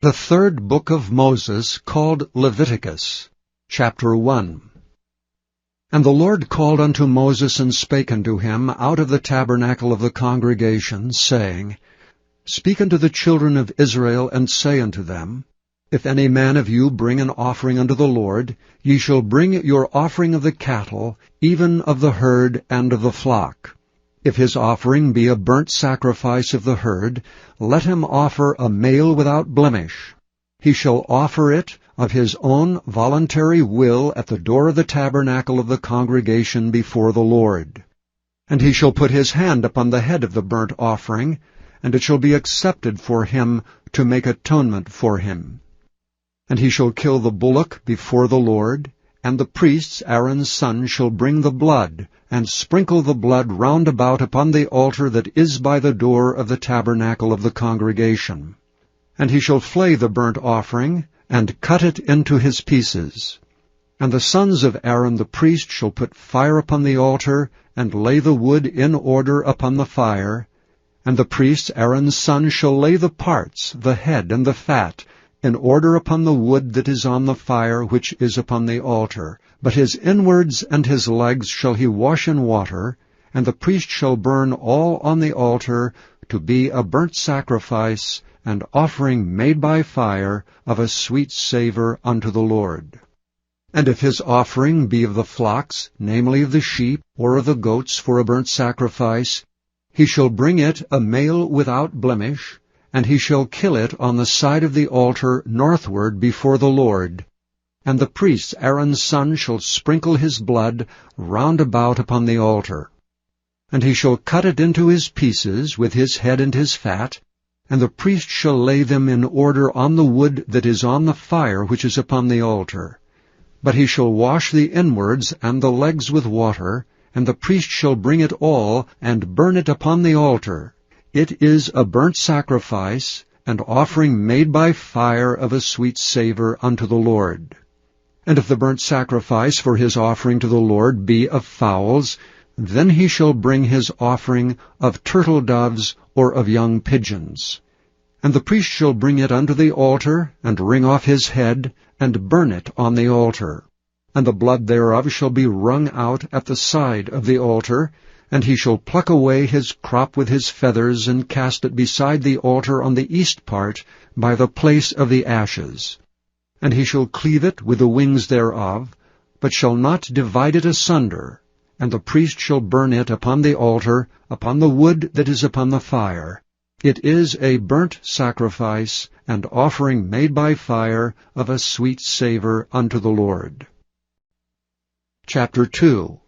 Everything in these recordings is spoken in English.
The third book of Moses, called Leviticus, chapter 1. And the Lord called unto Moses, and spake unto him out of the tabernacle of the congregation, saying, Speak unto the children of Israel, and say unto them, If any man of you bring an offering unto the Lord, ye shall bring your offering of the cattle, even of the herd and of the flock. If his offering be a burnt sacrifice of the herd, let him offer a male without blemish. He shall offer it of his own voluntary will at the door of the tabernacle of the congregation before the Lord. And he shall put his hand upon the head of the burnt offering, and it shall be accepted for him to make atonement for him. And he shall kill the bullock before the Lord, and the priests, Aaron's son, shall bring the blood, and sprinkle the blood round about upon the altar that is by the door of the tabernacle of the congregation. And he shall flay the burnt offering, and cut it into his pieces. And the sons of Aaron the priest shall put fire upon the altar, and lay the wood in order upon the fire. And the priest, Aaron's son, shall lay the parts, the head and the fat, in order upon the wood that is on the fire which is upon the altar. But his inwards and his legs shall he wash in water, and the priest shall burn all on the altar to be a burnt sacrifice, and offering made by fire of a sweet savour unto the Lord. And if his offering be of the flocks, namely of the sheep, or of the goats for a burnt sacrifice, he shall bring it a male without blemish, and he shall kill it on the side of the altar northward before the Lord. And the priest, Aaron's son, shall sprinkle his blood round about upon the altar. And he shall cut it into his pieces with his head and his fat, and the priest shall lay them in order on the wood that is on the fire which is upon the altar. But he shall wash the inwards and the legs with water, and the priest shall bring it all, and burn it upon the altar. It is a burnt sacrifice, and offering made by fire of a sweet savour unto the Lord. And if the burnt sacrifice for his offering to the Lord be of fowls, then he shall bring his offering of turtle-doves or of young pigeons. And the priest shall bring it unto the altar, and wring off his head, and burn it on the altar. And the blood thereof shall be wrung out at the side of the altar, and he shall pluck away his crop with his feathers, and cast it beside the altar on the east part, by the place of the ashes. And he shall cleave it with the wings thereof, but shall not divide it asunder. And the priest shall burn it upon the altar, upon the wood that is upon the fire. It is a burnt sacrifice, and offering made by fire of a sweet savour unto the Lord. Chapter 2.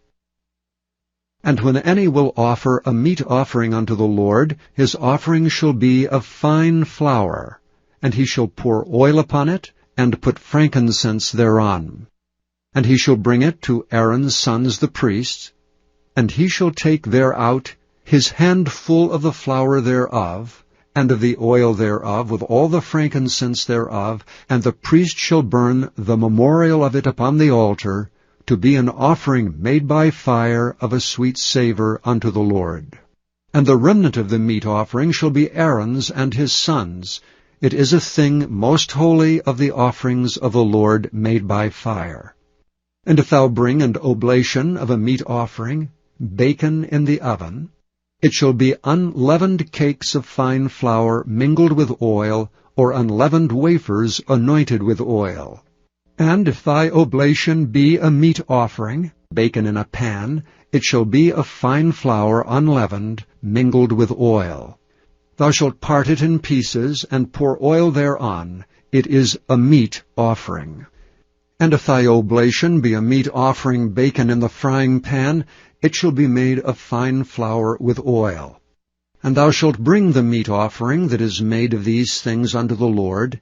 And when any will offer a meat offering unto the Lord, his offering shall be of fine flour, and he shall pour oil upon it, and put frankincense thereon. And he shall bring it to Aaron's sons the priests, and he shall take thereout his handful of the flour thereof, and of the oil thereof, with all the frankincense thereof, and the priest shall burn the memorial of it upon the altar, to be an offering made by fire of a sweet savour unto the Lord. And the remnant of the meat offering shall be Aaron's and his sons'. It is a thing most holy of the offerings of the Lord made by fire. And if thou bring an oblation of a meat offering, bacon in the oven, it shall be unleavened cakes of fine flour mingled with oil, or unleavened wafers anointed with oil. And if thy oblation be a meat offering, bacon in a pan, it shall be of fine flour unleavened, mingled with oil. Thou shalt part it in pieces, and pour oil thereon. It is a meat offering. And if thy oblation be a meat offering bacon in the frying pan, it shall be made of fine flour with oil. And thou shalt bring the meat offering that is made of these things unto the Lord,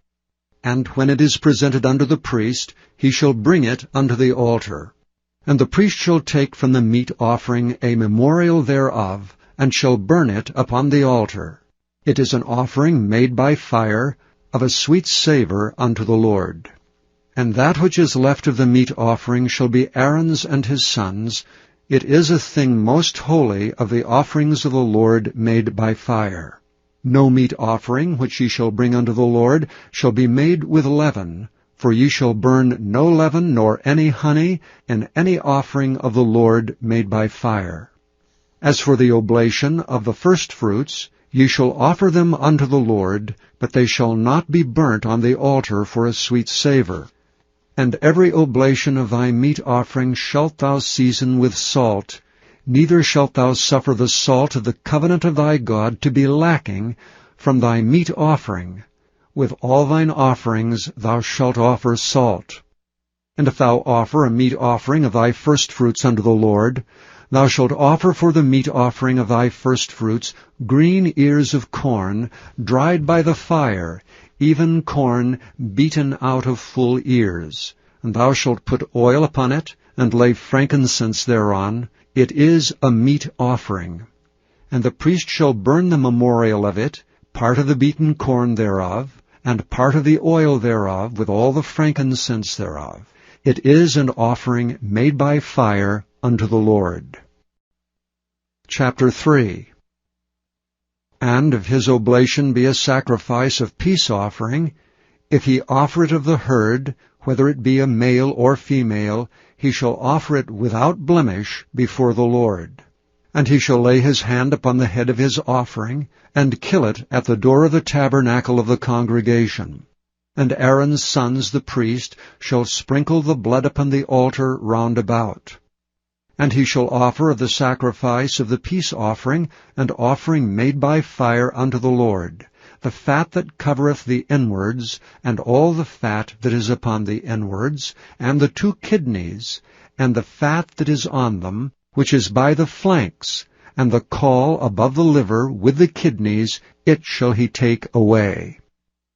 and when it is presented unto the priest, he shall bring it unto the altar. And the priest shall take from the meat offering a memorial thereof, and shall burn it upon the altar. It is an offering made by fire, of a sweet savour unto the Lord. And that which is left of the meat offering shall be Aaron's and his sons'. It is a thing most holy of the offerings of the Lord made by fire. No meat offering which ye shall bring unto the Lord shall be made with leaven, for ye shall burn no leaven nor any honey in any offering of the Lord made by fire. As for the oblation of the firstfruits, ye shall offer them unto the Lord, but they shall not be burnt on the altar for a sweet savour. And every oblation of thy meat offering shalt thou season with salt, neither shalt thou suffer the salt of the covenant of thy God to be lacking from thy meat offering. With all thine offerings thou shalt offer salt. And if thou offer a meat offering of thy firstfruits unto the Lord, thou shalt offer for the meat offering of thy firstfruits green ears of corn, dried by the fire, even corn beaten out of full ears. And thou shalt put oil upon it, and lay frankincense thereon. It is a meat offering. And the priest shall burn the memorial of it, part of the beaten corn thereof, and part of the oil thereof, with all the frankincense thereof. It is an offering made by fire unto the Lord. Chapter 3. And if his oblation be a sacrifice of peace offering, if he offer it of the herd, whether it be a male or female, he shall offer it without blemish before the Lord. And he shall lay his hand upon the head of his offering, and kill it at the door of the tabernacle of the congregation. And Aaron's sons the priest shall sprinkle the blood upon the altar round about. And he shall offer of the sacrifice of the peace offering an offering made by fire unto the Lord, the fat that covereth the inwards, and all the fat that is upon the inwards, and the 2 kidneys, and the fat that is on them, which is by the flanks, and the caul above the liver with the kidneys, it shall he take away.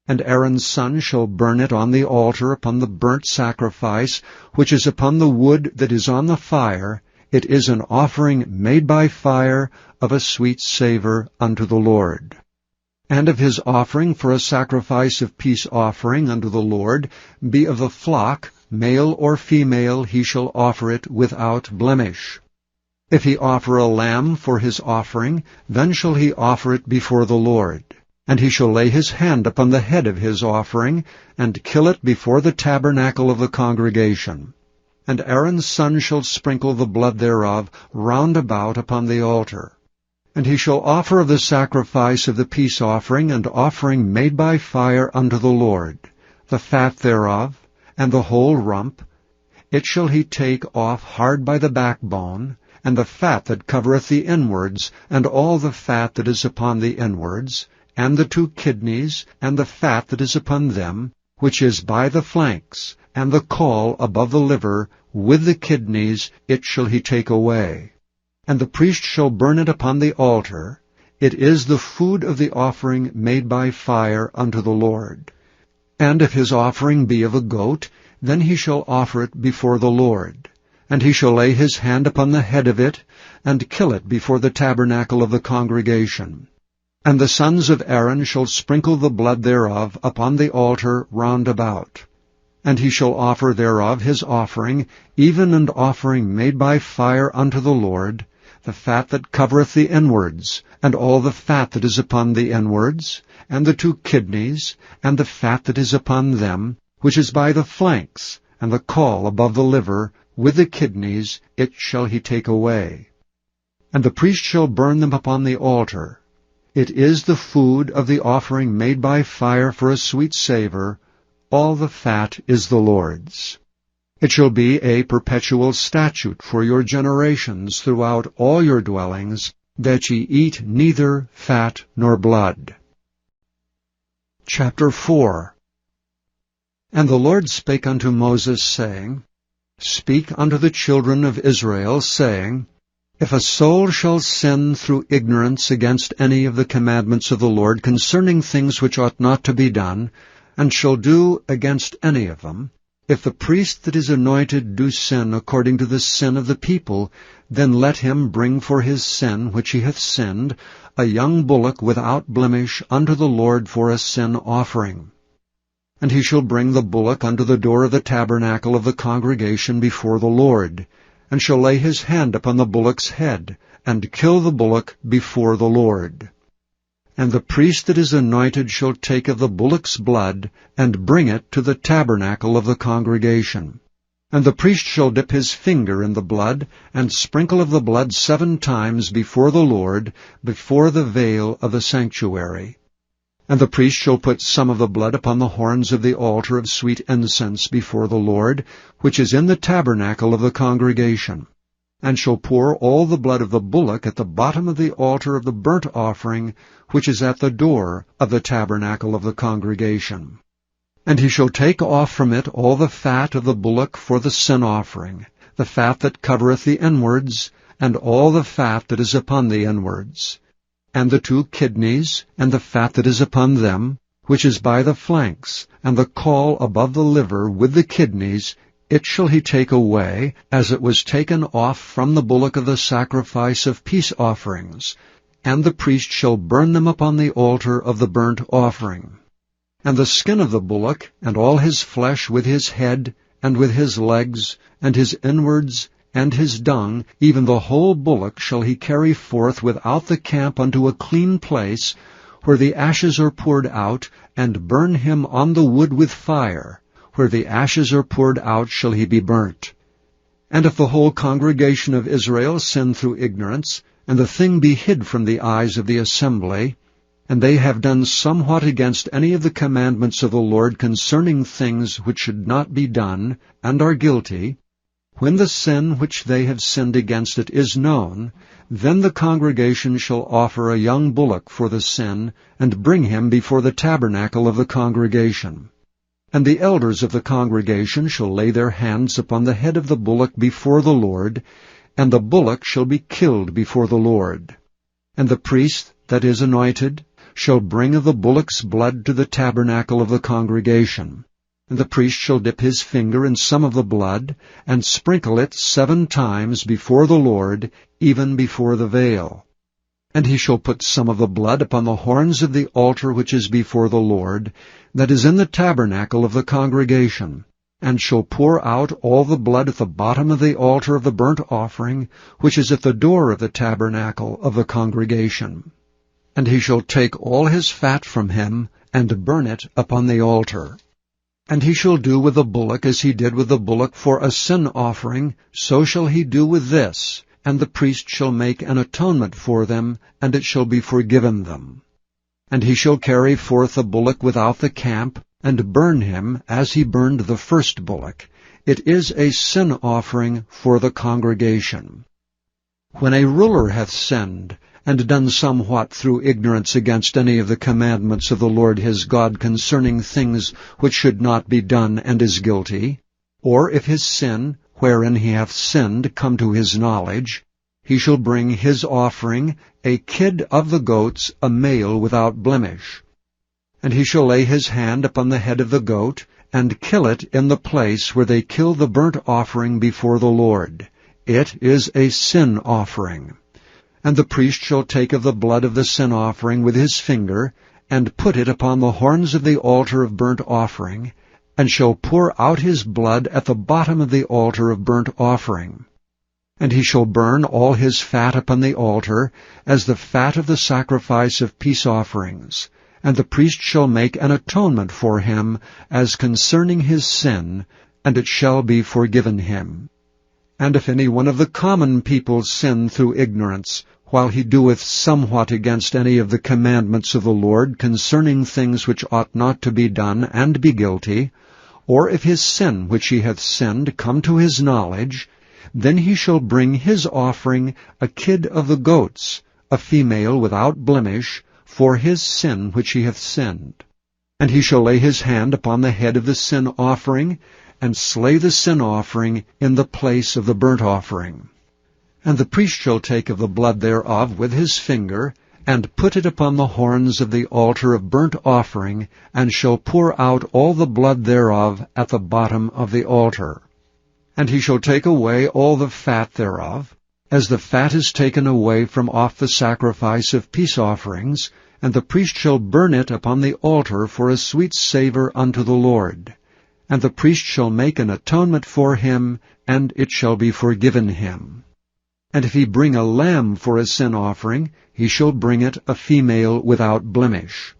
And Aaron's son shall burn it on the altar upon the burnt sacrifice, which is upon the wood that is on the fire. It is an offering made by fire of a sweet savour unto the Lord. And if his offering for a sacrifice of peace offering unto the Lord be of the flock, male or female, he shall offer it without blemish. If he offer a lamb for his offering, then shall he offer it before the Lord. And he shall lay his hand upon the head of his offering, and kill it before the tabernacle of the congregation. And Aaron's son shall sprinkle the blood thereof round about upon the altar. And he shall offer of the sacrifice of the peace offering and offering made by fire unto the Lord, the fat thereof, and the whole rump. It shall he take off hard by the backbone, and the fat that covereth the inwards, and all the fat that is upon the inwards, and the 2 kidneys, and the fat that is upon them, which is by the flanks, and the caul above the liver, with the kidneys, it shall he take away. And the priest shall burn it upon the altar. It is the food of the offering made by fire unto the Lord. And if his offering be of a goat, then he shall offer it before the Lord. And he shall lay his hand upon the head of it, and kill it before the tabernacle of the congregation. And the sons of Aaron shall sprinkle the blood thereof upon the altar round about. And he shall offer thereof his offering, even an offering made by fire unto the Lord, the fat that covereth the inwards, and all the fat that is upon the inwards, and the 2 kidneys, and the fat that is upon them, which is by the flanks, and the caul above the liver, with the kidneys, it shall he take away. And the priest shall burn them upon the altar. It is the food of the offering made by fire for a sweet savour. All the fat is the Lord's. It shall be a perpetual statute for your generations throughout all your dwellings, that ye eat neither fat nor blood. Chapter 4. And the Lord spake unto Moses, saying, Speak unto the children of Israel, saying, If a soul shall sin through ignorance against any of the commandments of the Lord concerning things which ought not to be done, and shall do against any of them, if the priest that is anointed do sin according to the sin of the people, then let him bring for his sin which he hath sinned a young bullock without blemish unto the Lord for a sin offering. And he shall bring the bullock unto the door of the tabernacle of the congregation before the Lord, and shall lay his hand upon the bullock's head, and kill the bullock before the Lord. And the priest that is anointed shall take of the bullock's blood, and bring it to the tabernacle of the congregation. And the priest shall dip his finger in the blood, and sprinkle of the blood 7 times before the Lord, before the veil of the sanctuary. And the priest shall put some of the blood upon the horns of the altar of sweet incense before the Lord, which is in the tabernacle of the congregation, and shall pour all the blood of the bullock at the bottom of the altar of the burnt offering, which is at the door of the tabernacle of the congregation. And he shall take off from it all the fat of the bullock for the sin offering, the fat that covereth the inwards, and all the fat that is upon the inwards, and the 2 kidneys, and the fat that is upon them, which is by the flanks, and the caul above the liver with the kidneys, it shall he take away, as it was taken off from the bullock of the sacrifice of peace offerings, and the priest shall burn them upon the altar of the burnt offering. And the skin of the bullock, and all his flesh with his head, and with his legs, and his inwards, and his dung, even the whole bullock shall he carry forth without the camp unto a clean place, where the ashes are poured out, and burn him on the wood with fire. Where the ashes are poured out shall he be burnt. And if the whole congregation of Israel sin through ignorance, and the thing be hid from the eyes of the assembly, and they have done somewhat against any of the commandments of the Lord concerning things which should not be done, and are guilty, when the sin which they have sinned against it is known, then the congregation shall offer a young bullock for the sin, and bring him before the tabernacle of the congregation. And the elders of the congregation shall lay their hands upon the head of the bullock before the Lord, and the bullock shall be killed before the Lord. And the priest that is anointed shall bring of the bullock's blood to the tabernacle of the congregation. And the priest shall dip his finger in some of the blood, and sprinkle it 7 times before the Lord, even before the veil. And he shall put some of the blood upon the horns of the altar which is before the Lord, that is in the tabernacle of the congregation, and shall pour out all the blood at the bottom of the altar of the burnt offering, which is at the door of the tabernacle of the congregation. And he shall take all his fat from him, and burn it upon the altar. And he shall do with the bullock as he did with the bullock for a sin offering, so shall he do with this, and the priest shall make an atonement for them, and it shall be forgiven them. And he shall carry forth the bullock without the camp, and burn him as he burned the first bullock. It is a sin offering for the congregation. When a ruler hath sinned, and done somewhat through ignorance against any of the commandments of the Lord his God concerning things which should not be done, and is guilty, or if his sin, wherein he hath sinned, come to his knowledge, he shall bring his offering, a kid of the goats, a male without blemish. And he shall lay his hand upon the head of the goat, and kill it in the place where they kill the burnt offering before the Lord. It is a sin offering. And the priest shall take of the blood of the sin offering with his finger, and put it upon the horns of the altar of burnt offering, and shall pour out his blood at the bottom of the altar of burnt offering. And he shall burn all his fat upon the altar, as the fat of the sacrifice of peace offerings. And the priest shall make an atonement for him, as concerning his sin, and it shall be forgiven him. And if any one of the common people sin through ignorance, while he doeth somewhat against any of the commandments of the Lord concerning things which ought not to be done, and be guilty, or if his sin which he hath sinned come to his knowledge, then he shall bring his offering, a kid of the goats, a female without blemish, for his sin which he hath sinned. And he shall lay his hand upon the head of the sin offering, and slay the sin offering in the place of the burnt offering. And the priest shall take of the blood thereof with his finger, and put it upon the horns of the altar of burnt offering, and shall pour out all the blood thereof at the bottom of the altar. And he shall take away all the fat thereof, as the fat is taken away from off the sacrifice of peace offerings, and the priest shall burn it upon the altar for a sweet savour unto the Lord. And the priest shall make an atonement for him, and it shall be forgiven him. And if he bring a lamb for a sin offering, he shall bring it a female without blemish.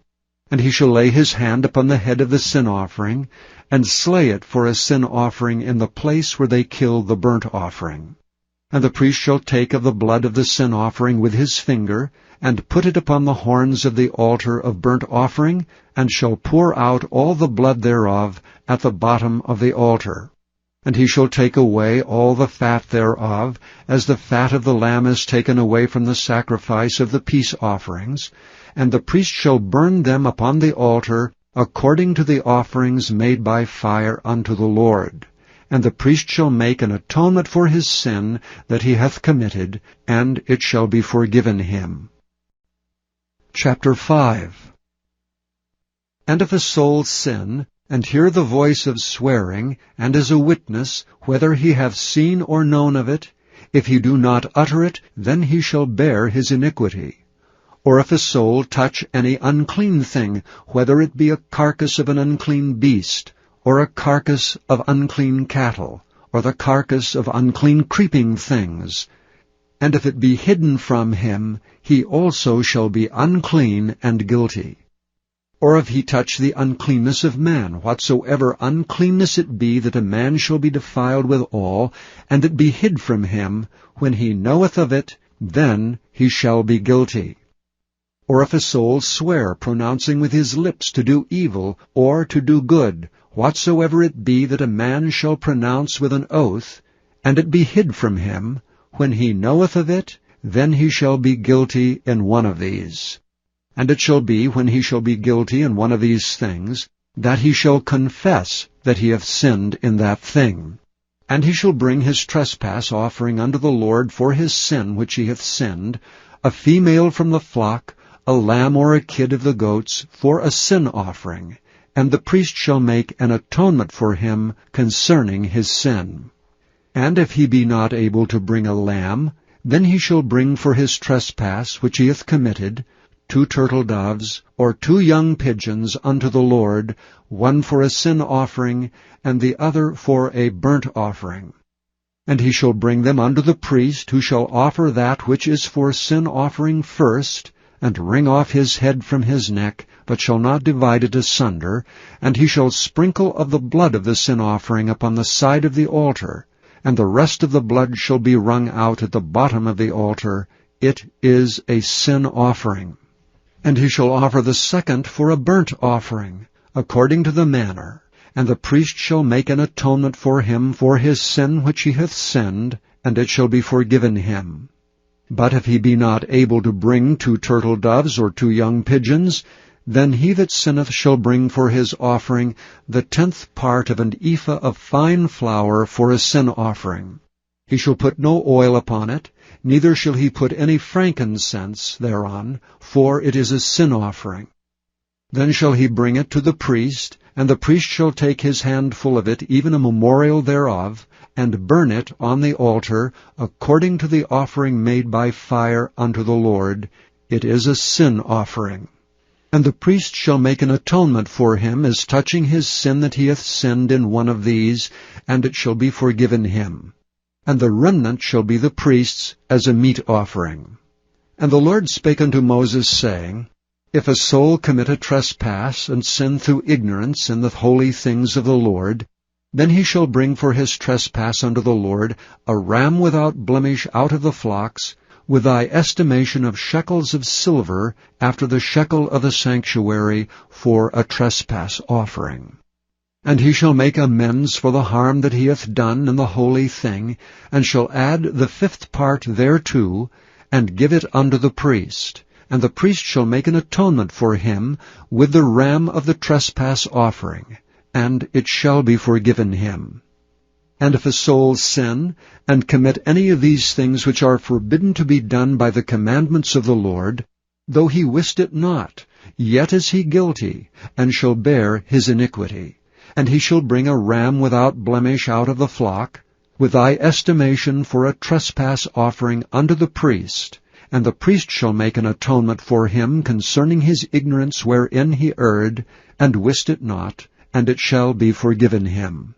And he shall lay his hand upon the head of the sin offering, and slay it for a sin offering in the place where they kill the burnt offering. And the priest shall take of the blood of the sin offering with his finger, and put it upon the horns of the altar of burnt offering, and shall pour out all the blood thereof at the bottom of the altar. And he shall take away all the fat thereof, as the fat of the lamb is taken away from the sacrifice of the peace offerings, and the priest shall burn them upon the altar, according to the offerings made by fire unto the Lord. And the priest shall make an atonement for his sin that he hath committed, and it shall be forgiven him. Chapter 5. And if a soul sin, and hear the voice of swearing, and is a witness, whether he have seen or known of it, if he do not utter it, then he shall bear his iniquity. Or if a soul touch any unclean thing, whether it be a carcass of an unclean beast, or a carcass of unclean cattle, or the carcass of unclean creeping things, and if it be hidden from him, he also shall be unclean and guilty. Or if he touch the uncleanness of man, whatsoever uncleanness it be, that a man shall be defiled withal, and it be hid from him, when he knoweth of it, then he shall be guilty. Or if a soul swear, pronouncing with his lips to do evil, or to do good, whatsoever it be that a man shall pronounce with an oath, and it be hid from him, when he knoweth of it, then he shall be guilty in one of these. And it shall be, when he shall be guilty in one of these things, that he shall confess that he hath sinned in that thing. And he shall bring his trespass offering unto the Lord for his sin which he hath sinned, a female from the flock, a lamb or a kid of the goats, for a sin offering, and the priest shall make an atonement for him concerning his sin. And if he be not able to bring a lamb, then he shall bring for his trespass which he hath committed 2 turtle doves, or 2 young pigeons unto the Lord, one for a sin offering, and the other for a burnt offering. And he shall bring them unto the priest, who shall offer that which is for sin offering first, and wring off his head from his neck, but shall not divide it asunder, and he shall sprinkle of the blood of the sin offering upon the side of the altar, and the rest of the blood shall be wrung out at the bottom of the altar. It is a sin offering. And he shall offer the second for a burnt offering, according to the manner, and the priest shall make an atonement for him for his sin which he hath sinned, and it shall be forgiven him. But if he be not able to bring 2 turtle doves or 2 young pigeons, then he that sinneth shall bring for his offering the 10th part of an ephah of fine flour for a sin offering. He shall put no oil upon it, neither shall he put any frankincense thereon, for it is a sin offering. Then shall he bring it to the priest, and the priest shall take his handful of it, even a memorial thereof, and burn it on the altar, according to the offering made by fire unto the Lord. It is a sin offering. And the priest shall make an atonement for him as touching his sin that he hath sinned in one of these, and it shall be forgiven him. And the remnant shall be the priest's as a meat offering. And the Lord spake unto Moses, saying, If a soul commit a trespass, and sin through ignorance in the holy things of the Lord, then he shall bring for his trespass unto the Lord a ram without blemish out of the flocks, with thy estimation of shekels of silver, after the shekel of the sanctuary, for a trespass offering. And he shall make amends for the harm that he hath done in the holy thing, and shall add the 5th part thereto, and give it unto the priest. And the priest shall make an atonement for him with the ram of the trespass offering, and it shall be forgiven him. And if a soul sin, and commit any of these things which are forbidden to be done by the commandments of the Lord, though he wist it not, yet is he guilty, and shall bear his iniquity. And he shall bring a ram without blemish out of the flock, with thy estimation for a trespass offering unto the priest, and the priest shall make an atonement for him concerning his ignorance wherein he erred, and wist it not, and it shall be forgiven him.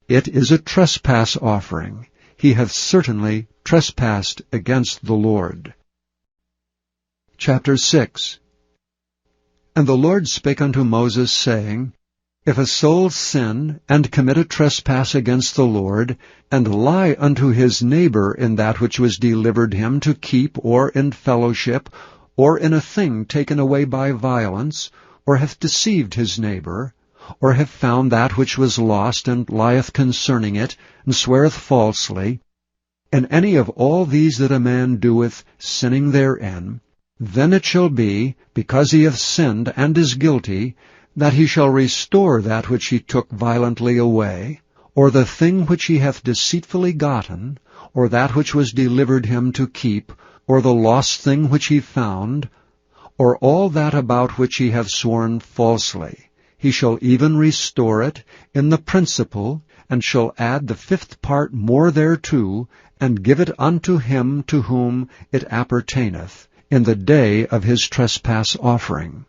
It is a trespass offering. He hath certainly trespassed against the Lord. Chapter 6. And the Lord spake unto Moses, saying, If a soul sin, and commit a trespass against the Lord, and lie unto his neighbor in that which was delivered him to keep, or in fellowship, or in a thing taken away by violence, or hath deceived his neighbor, or hath found that which was lost, and lieth concerning it, and sweareth falsely, in any of all these that a man doeth, sinning therein, then it shall be, because he hath sinned and is guilty, that he shall restore that which he took violently away, or the thing which he hath deceitfully gotten, or that which was delivered him to keep, or the lost thing which he found, or all that about which he hath sworn falsely. He shall even restore it in the principal, and shall add the 5th part more thereto, and give it unto him to whom it appertaineth, in the day of his trespass offering.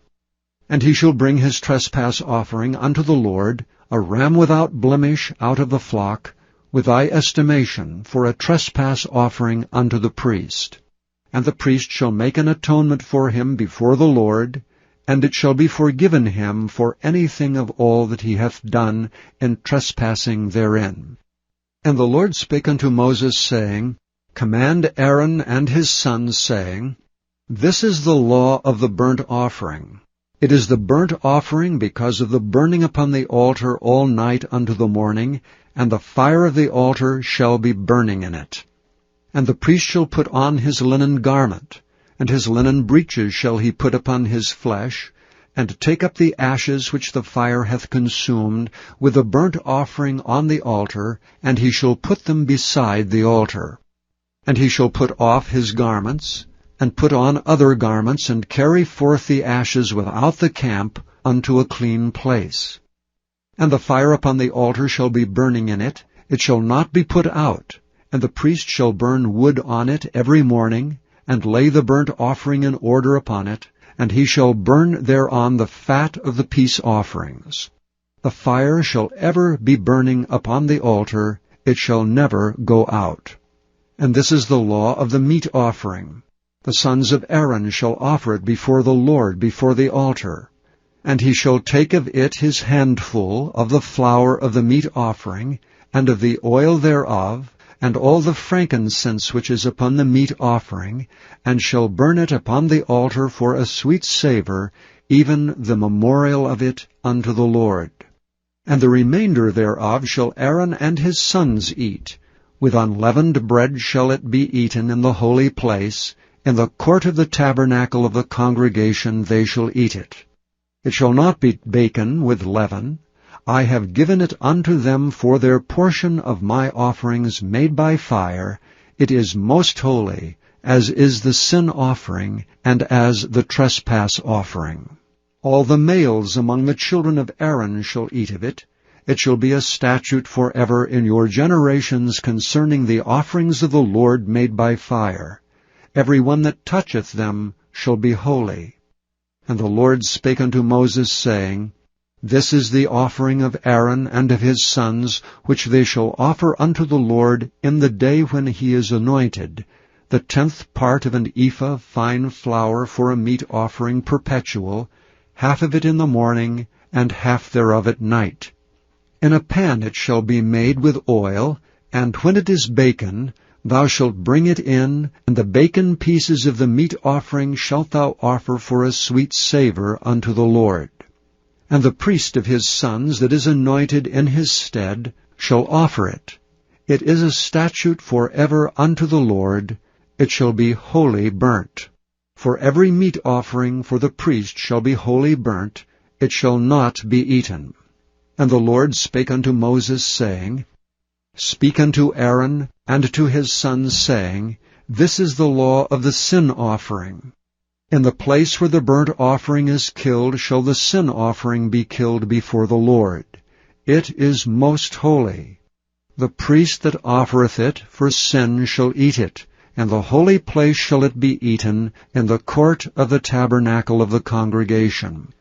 And he shall bring his trespass offering unto the Lord, a ram without blemish out of the flock, with thy estimation, for a trespass offering unto the priest. And the priest shall make an atonement for him before the Lord, and it shall be forgiven him for anything of all that he hath done in trespassing therein. And the Lord spake unto Moses, saying, Command Aaron and his sons, saying, This is the law of the burnt offering. It is the burnt offering because of the burning upon the altar all night unto the morning, and the fire of the altar shall be burning in it. And the priest shall put on his linen garment, and his linen breeches shall he put upon his flesh, and take up the ashes which the fire hath consumed, with the burnt offering on the altar, and he shall put them beside the altar. And he shall put off his garments, and put on other garments, and carry forth the ashes without the camp unto a clean place. And the fire upon the altar shall be burning in it, it shall not be put out, and the priest shall burn wood on it every morning, and lay the burnt offering in order upon it, and he shall burn thereon the fat of the peace offerings. The fire shall ever be burning upon the altar, it shall never go out. And this is the law of the meat offering. The sons of Aaron shall offer it before the Lord before the altar. And he shall take of it his handful of the flour of the meat offering, and of the oil thereof, and all the frankincense which is upon the meat offering, and shall burn it upon the altar for a sweet savour, even the memorial of it unto the Lord. And the remainder thereof shall Aaron and his sons eat. With unleavened bread shall it be eaten in the holy place. In the court of the tabernacle of the congregation they shall eat it. It shall not be baken with leaven. I have given it unto them for their portion of my offerings made by fire. It is most holy, as is the sin offering, and as the trespass offering. All the males among the children of Aaron shall eat of it. It shall be a statute forever in your generations concerning the offerings of the Lord made by fire. Every one that toucheth them shall be holy. And the Lord spake unto Moses, saying, This is the offering of Aaron and of his sons, which they shall offer unto the Lord in the day when he is anointed, the 10th part of an ephah fine flour for a meat offering perpetual, half of it in the morning, and half thereof at night. In a pan it shall be made with oil, and when it is baken, thou shalt bring it in, and the baken pieces of the meat offering shalt thou offer for a sweet savour unto the Lord. And the priest of his sons that is anointed in his stead shall offer it. It is a statute forever unto the Lord. It shall be wholly burnt. For every meat offering for the priest shall be wholly burnt. It shall not be eaten. And the Lord spake unto Moses, saying, Speak unto Aaron and to his sons, saying, This is the law of the sin offering. In the place where the burnt offering is killed shall the sin offering be killed before the Lord. It is most holy. The priest that offereth it for sin shall eat it, and the holy place shall it be eaten in the court of the tabernacle of the congregation.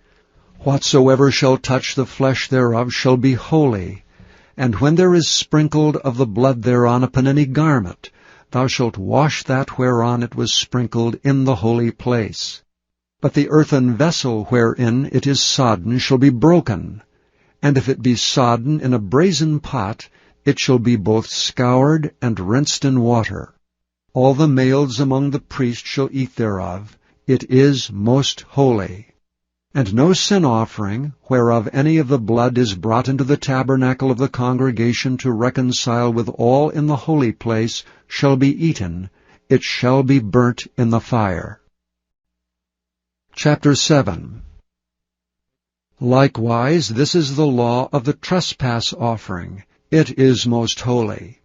Whatsoever shall touch the flesh thereof shall be holy, and when there is sprinkled of the blood thereon upon any garment, thou shalt wash that whereon it was sprinkled in the holy place. But the earthen vessel wherein it is sodden shall be broken, and if it be sodden in a brazen pot, it shall be both scoured and rinsed in water. All the males among the priests shall eat thereof. It is most holy. And no sin offering, whereof any of the blood is brought into the tabernacle of the congregation to reconcile with all in the holy place, shall be eaten. It shall be burnt in the fire. Chapter 7. Likewise, this is the law of the trespass offering. It is most holy.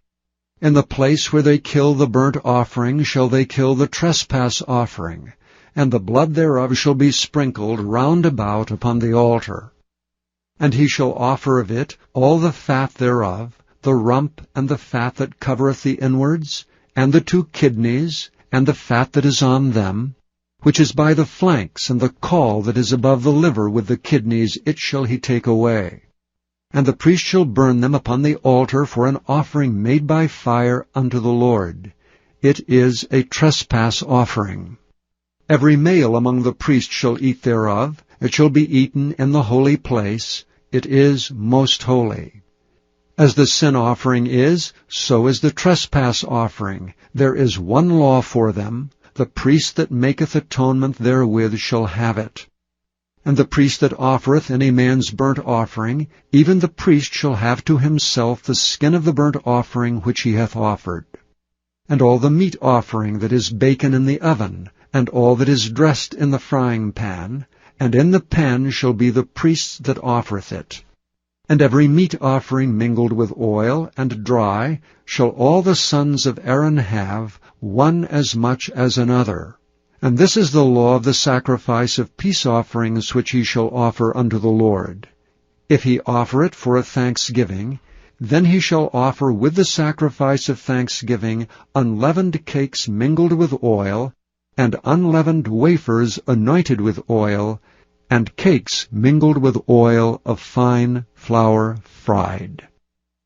In the place where they kill the burnt offering shall they kill the trespass offering, and the blood thereof shall be sprinkled round about upon the altar. And he shall offer of it all the fat thereof, the rump and the fat that covereth the inwards, and the 2 kidneys, and the fat that is on them, which is by the flanks, and the caul that is above the liver with the kidneys, it shall he take away. And the priest shall burn them upon the altar for an offering made by fire unto the Lord. It is a trespass offering. Every male among the priests shall eat thereof. It shall be eaten in the holy place. It is most holy. As the sin offering is, so is the trespass offering. There is one law for them. The priest that maketh atonement therewith shall have it. And the priest that offereth any man's burnt offering, even the priest shall have to himself the skin of the burnt offering which he hath offered. And all the meat offering that is baken in the oven, and all that is dressed in the frying pan, and in the pan shall be the priest's that offereth it. And every meat offering mingled with oil and dry shall all the sons of Aaron have, one as much as another. And this is the law of the sacrifice of peace offerings which he shall offer unto the Lord. If he offer it for a thanksgiving, then he shall offer with the sacrifice of thanksgiving unleavened cakes mingled with oil, and unleavened wafers anointed with oil, and cakes mingled with oil of fine flour fried.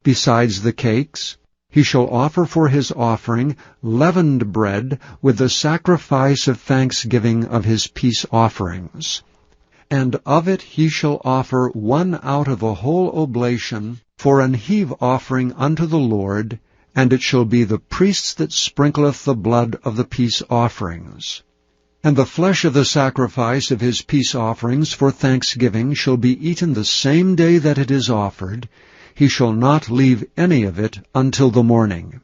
Besides the cakes, he shall offer for his offering leavened bread with the sacrifice of thanksgiving of his peace offerings. And of it he shall offer one out of a whole oblation for an heave offering unto the Lord, and it shall be the priest's that sprinkleth the blood of the peace offerings. And the flesh of the sacrifice of his peace offerings for thanksgiving shall be eaten the same day that it is offered. He shall not leave any of it until the morning.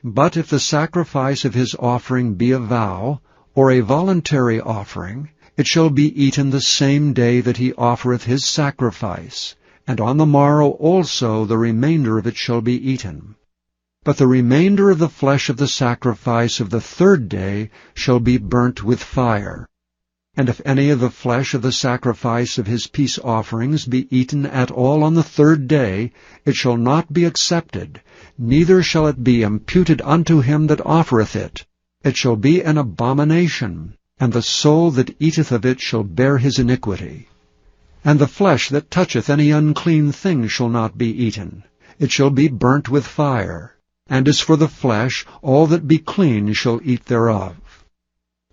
But if the sacrifice of his offering be a vow, or a voluntary offering, it shall be eaten the same day that he offereth his sacrifice, and on the morrow also the remainder of it shall be eaten. But the remainder of the flesh of the sacrifice of the 3rd day shall be burnt with fire. And if any of the flesh of the sacrifice of his peace offerings be eaten at all on the 3rd day, it shall not be accepted, neither shall it be imputed unto him that offereth it. It shall be an abomination, and the soul that eateth of it shall bear his iniquity. And the flesh that toucheth any unclean thing shall not be eaten. It shall be burnt with fire. And as for the flesh, all that be clean shall eat thereof.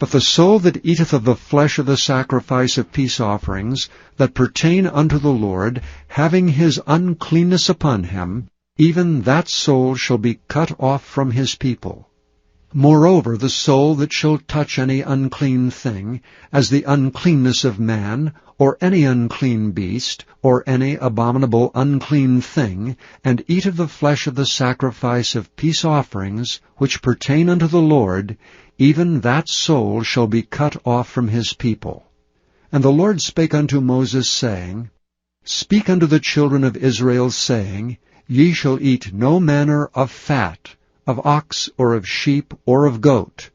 But the soul that eateth of the flesh of the sacrifice of peace offerings, that pertain unto the Lord, having his uncleanness upon him, even that soul shall be cut off from his people. Moreover, the soul that shall touch any unclean thing, as the uncleanness of man, or any unclean beast, or any abominable unclean thing, and eat of the flesh of the sacrifice of peace offerings, which pertain unto the Lord, even that soul shall be cut off from his people. And the Lord spake unto Moses, saying, Speak unto the children of Israel, saying, Ye shall eat no manner of fat, of ox, or of sheep, or of goat,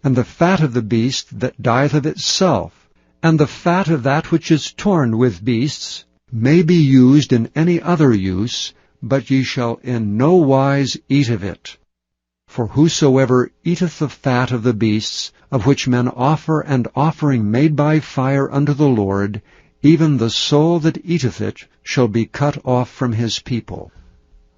and the fat of the beast that dieth of itself, and the fat of that which is torn with beasts, may be used in any other use, but ye shall in no wise eat of it. For whosoever eateth the fat of the beasts, of which men offer an offering made by fire unto the Lord, even the soul that eateth it shall be cut off from his people.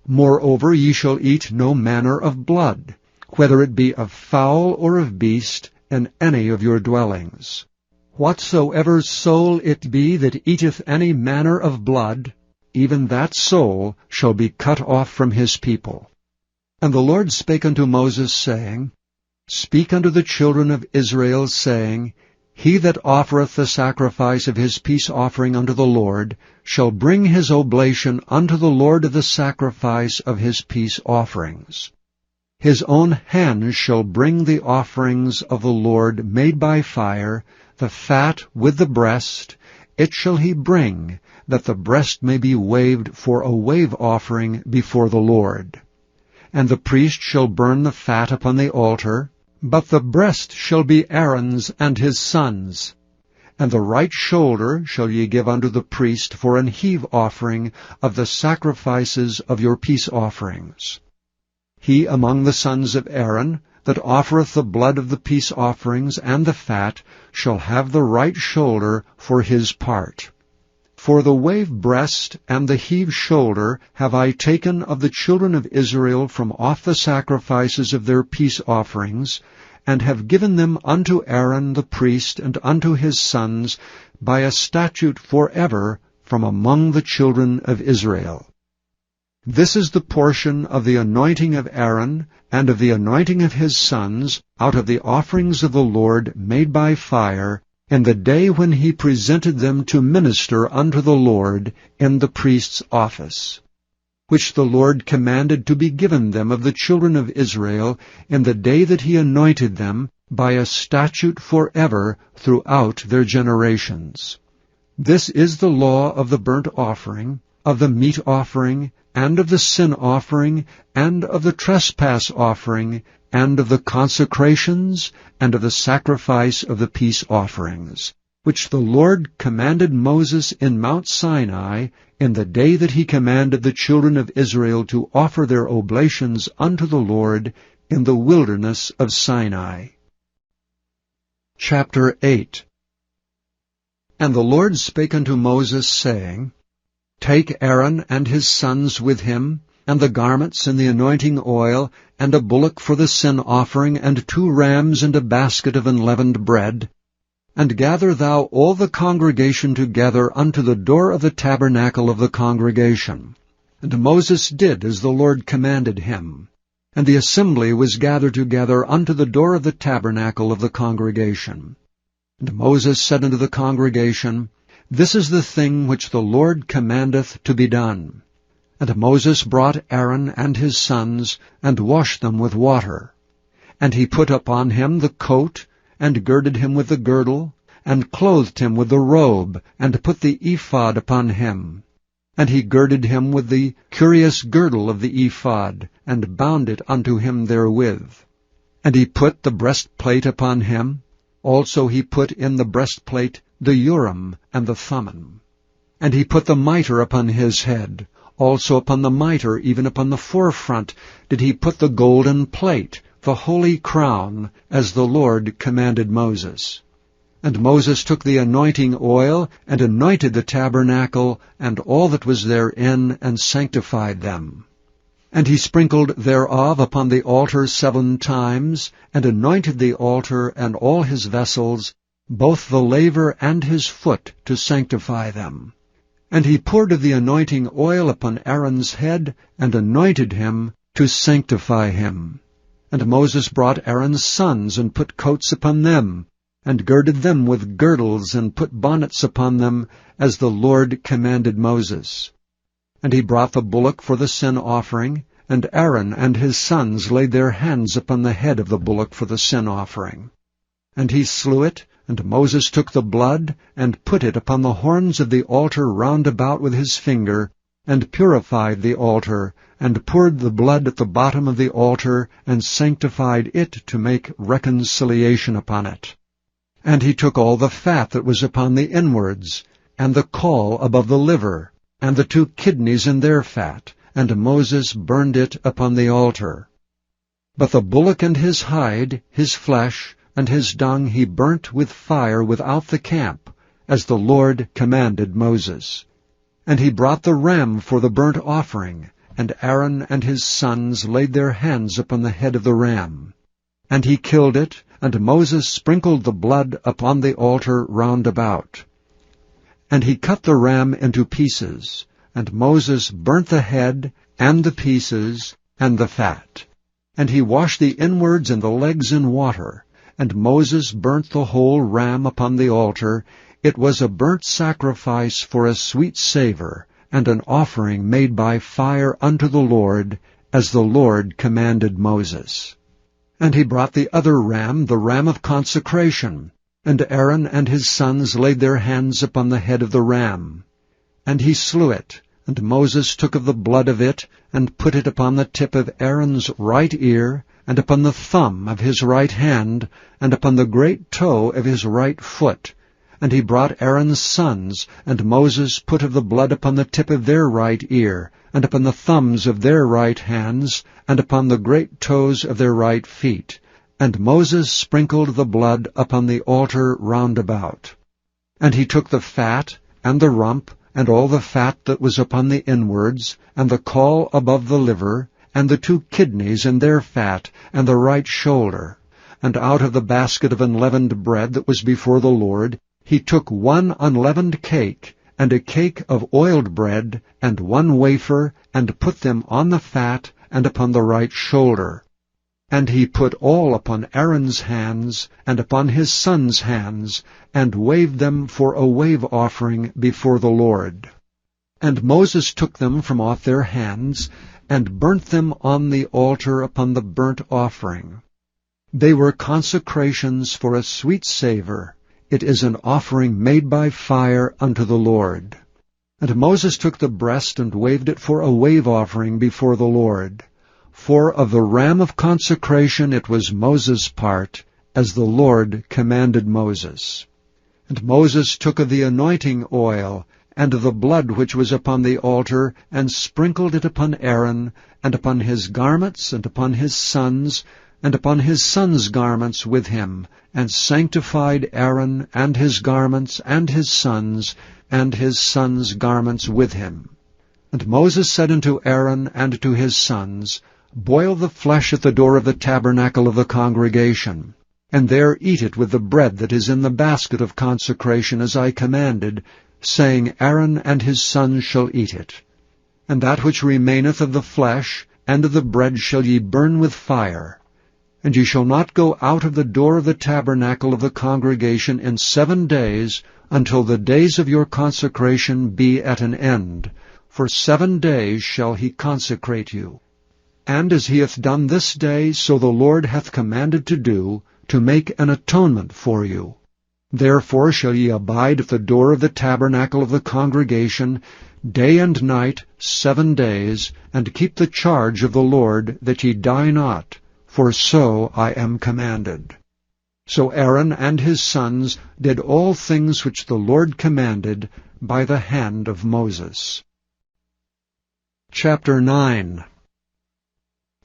Moreover, ye shall eat no manner of blood, whether it be of fowl or of beast, in any of your dwellings. Whatsoever soul it be that eateth any manner of blood, even that soul shall be cut off from his people. And the Lord spake unto Moses, saying, Speak unto the children of Israel, saying, He that offereth the sacrifice of his peace offering unto the Lord shall bring his oblation unto the Lord of the sacrifice of his peace offerings. His own hand shall bring the offerings of the Lord made by fire, the fat with the breast, it shall he bring, that the breast may be waved for a wave offering before the Lord. And the priest shall burn the fat upon the altar, but the breast shall be Aaron's and his sons'. And the right shoulder shall ye give unto the priest for an heave offering of the sacrifices of your peace offerings. He among the sons of Aaron, that offereth the blood of the peace offerings and the fat, shall have the right shoulder for his part. For the wave breast and the heave shoulder have I taken of the children of Israel from off the sacrifices of their peace offerings, and have given them unto Aaron the priest and unto his sons by a statute forever from among the children of Israel. This is the portion of the anointing of Aaron, and of the anointing of his sons, out of the offerings of the Lord made by fire, in the day when he presented them to minister unto the Lord in the priest's office, which the Lord commanded to be given them of the children of Israel in the day that he anointed them, by a statute forever throughout their generations. This is the law of the burnt offering, of the meat offering, and of the sin offering, and of the trespass offering, and of the consecrations, and of the sacrifice of the peace offerings, which the Lord commanded Moses in Mount Sinai, in the day that he commanded the children of Israel to offer their oblations unto the Lord in the wilderness of Sinai. Chapter 8. And the Lord spake unto Moses, saying, Take Aaron and his sons with him, and the garments and the anointing oil, and a bullock for the sin offering, and 2 rams, and a basket of unleavened bread. And gather thou all the congregation together unto the door of the tabernacle of the congregation. And Moses did as the Lord commanded him. And the assembly was gathered together unto the door of the tabernacle of the congregation. And Moses said unto the congregation, This is the thing which the Lord commandeth to be done. And Moses brought Aaron and his sons, and washed them with water. And he put upon him the coat, and girded him with the girdle, and clothed him with the robe, and put the ephod upon him. And he girded him with the curious girdle of the ephod, and bound it unto him therewith. And he put the breastplate upon him. Also he put in the breastplate the Urim and the Thummim. And he put the mitre upon his head. Also upon the mitre, even upon the forefront, did he put the golden plate, the holy crown, as the Lord commanded Moses. And Moses took the anointing oil, and anointed the tabernacle, and all that was therein, and sanctified them. And he sprinkled thereof upon the altar 7 times, and anointed the altar and all his vessels, both the laver and his foot, to sanctify them. And he poured of the anointing oil upon Aaron's head, and anointed him to sanctify him. And Moses brought Aaron's sons, and put coats upon them, and girded them with girdles, and put bonnets upon them, as the Lord commanded Moses. And he brought the bullock for the sin offering, and Aaron and his sons laid their hands upon the head of the bullock for the sin offering. And he slew it, and Moses took the blood, and put it upon the horns of the altar round about with his finger, and purified the altar, and poured the blood at the bottom of the altar, and sanctified it to make reconciliation upon it. And he took all the fat that was upon the inwards, and the caul above the liver, and the 2 kidneys in their fat, and Moses burned it upon the altar. But the bullock and his hide, his flesh, and his dung he burnt with fire without the camp, as the Lord commanded Moses. And he brought the ram for the burnt offering, and Aaron and his sons laid their hands upon the head of the ram. And he killed it, and Moses sprinkled the blood upon the altar round about. And he cut the ram into pieces, and Moses burnt the head, and the pieces, and the fat. And he washed the inwards and the legs in water, and Moses burnt the whole ram upon the altar. It was a burnt sacrifice for a sweet savour, and an offering made by fire unto the Lord, as the Lord commanded Moses. And he brought the other ram, the ram of consecration, and Aaron and his sons laid their hands upon the head of the ram. And he slew it, and Moses took of the blood of it, and put it upon the tip of Aaron's right ear, and upon the thumb of his right hand, and upon the great toe of his right foot. And he brought Aaron's sons, and Moses put of the blood upon the tip of their right ear, and upon the thumbs of their right hands, and upon the great toes of their right feet. And Moses sprinkled the blood upon the altar round about. And he took the fat, and the rump, and all the fat that was upon the inwards, and the caul above the liver, and the 2 kidneys and their fat, and the right shoulder. And out of the basket of unleavened bread that was before the Lord, he took 1 unleavened cake, and a cake of oiled bread, and 1 wafer, and put them on the fat, and upon the right shoulder. And he put all upon Aaron's hands, and upon his sons' hands, and waved them for a wave offering before the Lord. And Moses took them from off their hands, and burnt them on the altar upon the burnt offering. They were consecrations for a sweet savour. It is an offering made by fire unto the Lord. And Moses took the breast and waved it for a wave offering before the Lord. For of the ram of consecration it was Moses' part, as the Lord commanded Moses. And Moses took of the anointing oil, and of the blood which was upon the altar, and sprinkled it upon Aaron, and upon his garments, and upon his sons, and upon his sons' garments with him, and sanctified Aaron, and his garments, and his sons garments with him. And Moses said unto Aaron and to his sons, Boil the flesh at the door of the tabernacle of the congregation, and there eat it with the bread that is in the basket of consecration, as I commanded, saying, Aaron and his sons shall eat it. And that which remaineth of the flesh and of the bread shall ye burn with fire. And ye shall not go out of the door of the tabernacle of the congregation in 7 days, until the days of your consecration be at an end. For 7 days shall he consecrate you. And as he hath done this day, so the Lord hath commanded to do, to make an atonement for you. Therefore shall ye abide at the door of the tabernacle of the congregation, day and night 7 days, and keep the charge of the Lord, that ye die not, for so I am commanded. So Aaron and his sons did all things which the Lord commanded by the hand of Moses. Chapter 9.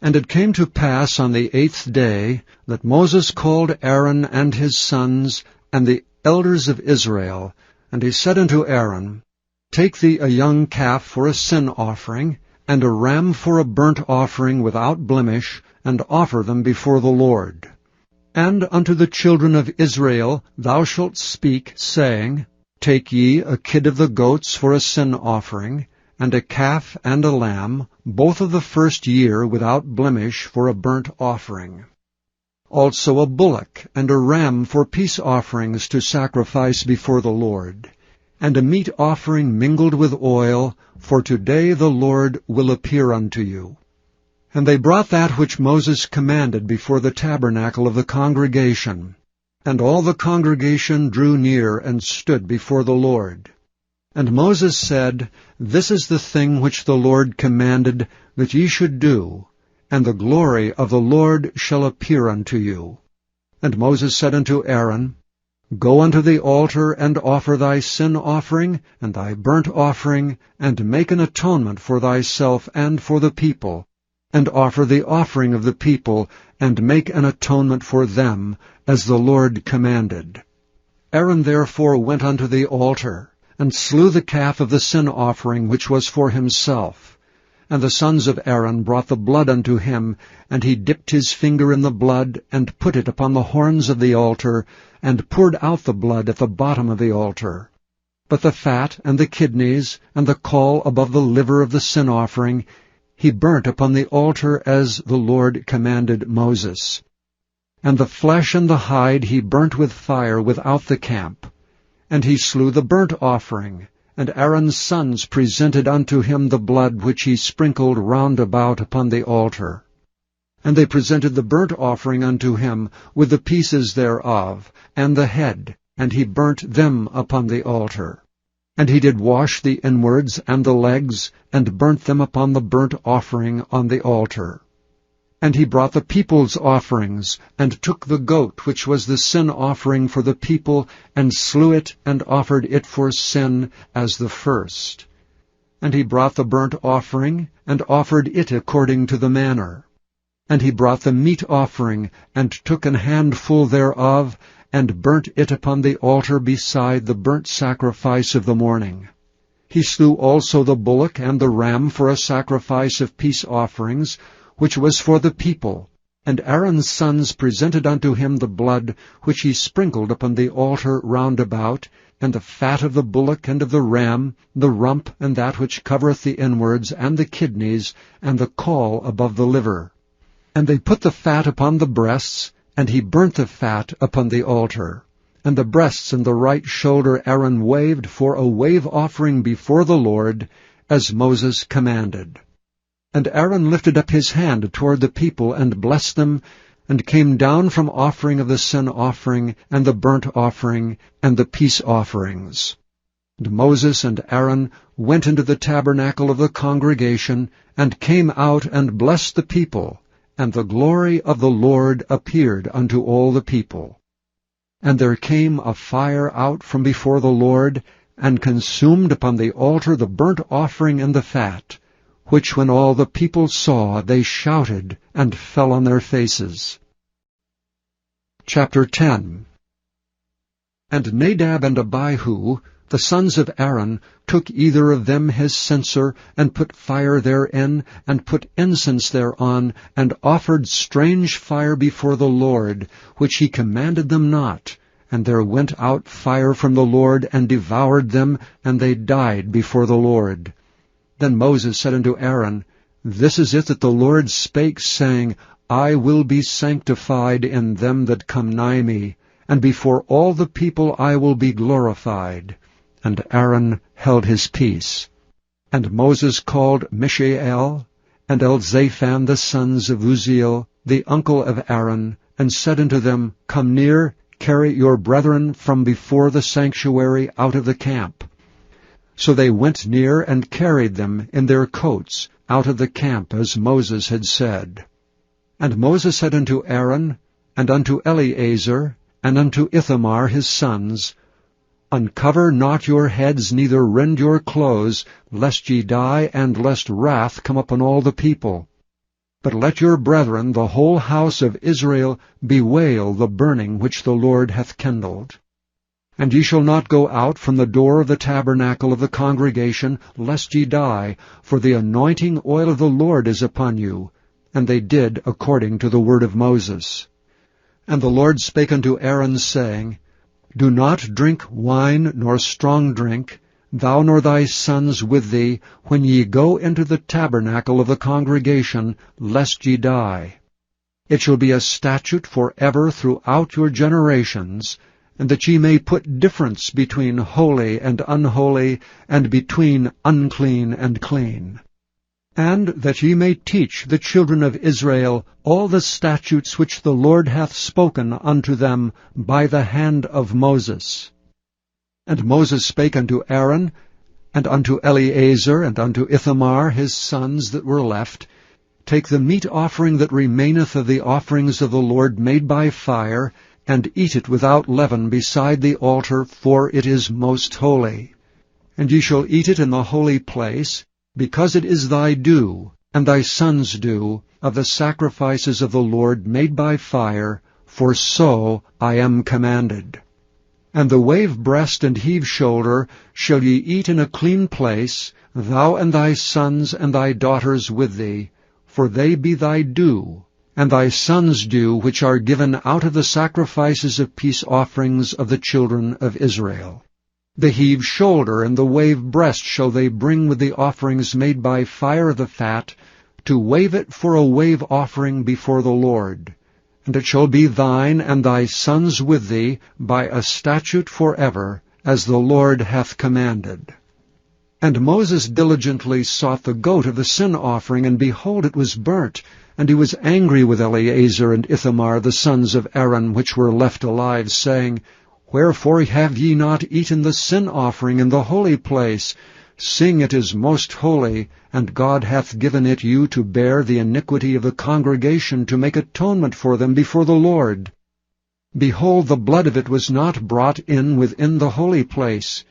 And it came to pass on the 8th day that Moses called Aaron and his sons and the elders of Israel, and he said unto Aaron, Take thee a young calf for a sin offering, and a ram for a burnt offering without blemish, and offer them before the Lord. And unto the children of Israel thou shalt speak, saying, Take ye a kid of the goats for a sin offering, and a calf and a lamb, both of the first year without blemish, for a burnt offering. Also a bullock and a ram for peace offerings to sacrifice before the Lord, and a meat offering mingled with oil, for today the Lord will appear unto you. And they brought that which Moses commanded before the tabernacle of the congregation. And all the congregation drew near and stood before the Lord. And Moses said, This is the thing which the Lord commanded that ye should do, and the glory of the Lord shall appear unto you. And Moses said unto Aaron, Go unto the altar, and offer thy sin offering, and thy burnt offering, and make an atonement for thyself and for the people, and offer the offering of the people, and make an atonement for them, as the Lord commanded. Aaron therefore went unto the altar, and slew the calf of the sin offering which was for himself. And the sons of Aaron brought the blood unto him, and he dipped his finger in the blood, and put it upon the horns of the altar, and poured out the blood at the bottom of the altar. But the fat, and the kidneys, and the caul above the liver of the sin offering, he burnt upon the altar as the Lord commanded Moses. And the flesh and the hide he burnt with fire without the camp. And he slew the burnt offering, and Aaron's sons presented unto him the blood which he sprinkled round about upon the altar. And they presented the burnt offering unto him, with the pieces thereof, and the head, and he burnt them upon the altar. And he did wash the inwards and the legs, and burnt them upon the burnt offering on the altar. And he brought the people's offerings, and took the goat which was the sin offering for the people, and slew it, and offered it for sin as the first. And he brought the burnt offering, and offered it according to the manner. And he brought the meat offering, and took an handful thereof, and burnt it upon the altar beside the burnt sacrifice of the morning. He slew also the bullock and the ram for a sacrifice of peace offerings, which was for the people. And Aaron's sons presented unto him the blood which he sprinkled upon the altar round about, and the fat of the bullock and of the ram, the rump and that which covereth the inwards, and the kidneys, and the caul above the liver. And they put the fat upon the breasts, and he burnt the fat upon the altar. And the breasts and the right shoulder Aaron waved for a wave offering before the Lord, as Moses commanded. And Aaron lifted up his hand toward the people, and blessed them, and came down from offering of the sin offering, and the burnt offering, and the peace offerings. And Moses and Aaron went into the tabernacle of the congregation, and came out and blessed the people, and the glory of the Lord appeared unto all the people. And there came a fire out from before the Lord, and consumed upon the altar the burnt offering and the fat, which when all the people saw, they shouted, and fell on their faces. Chapter 10. And Nadab and Abihu, the sons of Aaron, took either of them his censer, and put fire therein, and put incense thereon, and offered strange fire before the Lord, which he commanded them not. And there went out fire from the Lord, and devoured them, and they died before the Lord. Then Moses said unto Aaron, This is it that the Lord spake, saying, I will be sanctified in them that come nigh me, and before all the people I will be glorified. And Aaron held his peace. And Moses called Mishael and Elzaphan the sons of Uzziel, the uncle of Aaron, and said unto them, Come near, carry your brethren from before the sanctuary out of the camp. So they went near and carried them in their coats out of the camp, as Moses had said. And Moses said unto Aaron, and unto Eleazar, and unto Ithamar his sons, Uncover not your heads, neither rend your clothes, lest ye die, and lest wrath come upon all the people. But let your brethren, the whole house of Israel, bewail the burning which the Lord hath kindled. And ye shall not go out from the door of the tabernacle of the congregation, lest ye die, for the anointing oil of the Lord is upon you. And they did according to the word of Moses. And the Lord spake unto Aaron, saying, Do not drink wine nor strong drink, thou nor thy sons with thee, when ye go into the tabernacle of the congregation, lest ye die. It shall be a statute for ever throughout your generations, and that ye may put difference between holy and unholy, and between unclean and clean. And that ye may teach the children of Israel all the statutes which the Lord hath spoken unto them by the hand of Moses. And Moses spake unto Aaron, and unto Eleazar, and unto Ithamar his sons that were left, Take the meat offering that remaineth of the offerings of the Lord made by fire, and eat it without leaven beside the altar, for it is most holy. And ye shall eat it in the holy place, because it is thy due, and thy sons' due, of the sacrifices of the Lord made by fire, for so I am commanded. And the wave breast and heave shoulder shall ye eat in a clean place, thou and thy sons and thy daughters with thee, for they be thy due, and thy sons' due, which are given out of the sacrifices of peace offerings of the children of Israel. The heave shoulder and the wave breast shall they bring with the offerings made by fire of the fat, to wave it for a wave offering before the Lord. And it shall be thine and thy sons with thee by a statute forever, as the Lord hath commanded. And Moses diligently sought the goat of the sin offering, and behold, it was burnt. And he was angry with Eleazar and Ithamar, the sons of Aaron, which were left alive, saying, Wherefore have ye not eaten the sin offering in the holy place, seeing it is most holy, and God hath given it you to bear the iniquity of the congregation, to make atonement for them before the Lord? Behold, the blood of it was not brought in within the holy place.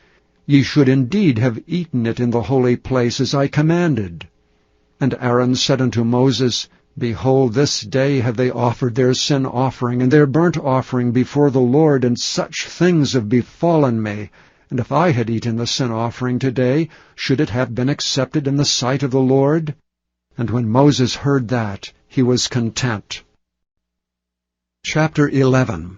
Ye should indeed have eaten it in the holy place, as I commanded. And Aaron said unto Moses, Behold, this day have they offered their sin offering and their burnt offering before the Lord, and such things have befallen me. And if I had eaten the sin offering today, should it have been accepted in the sight of the Lord? And when Moses heard that, he was content. Chapter 11.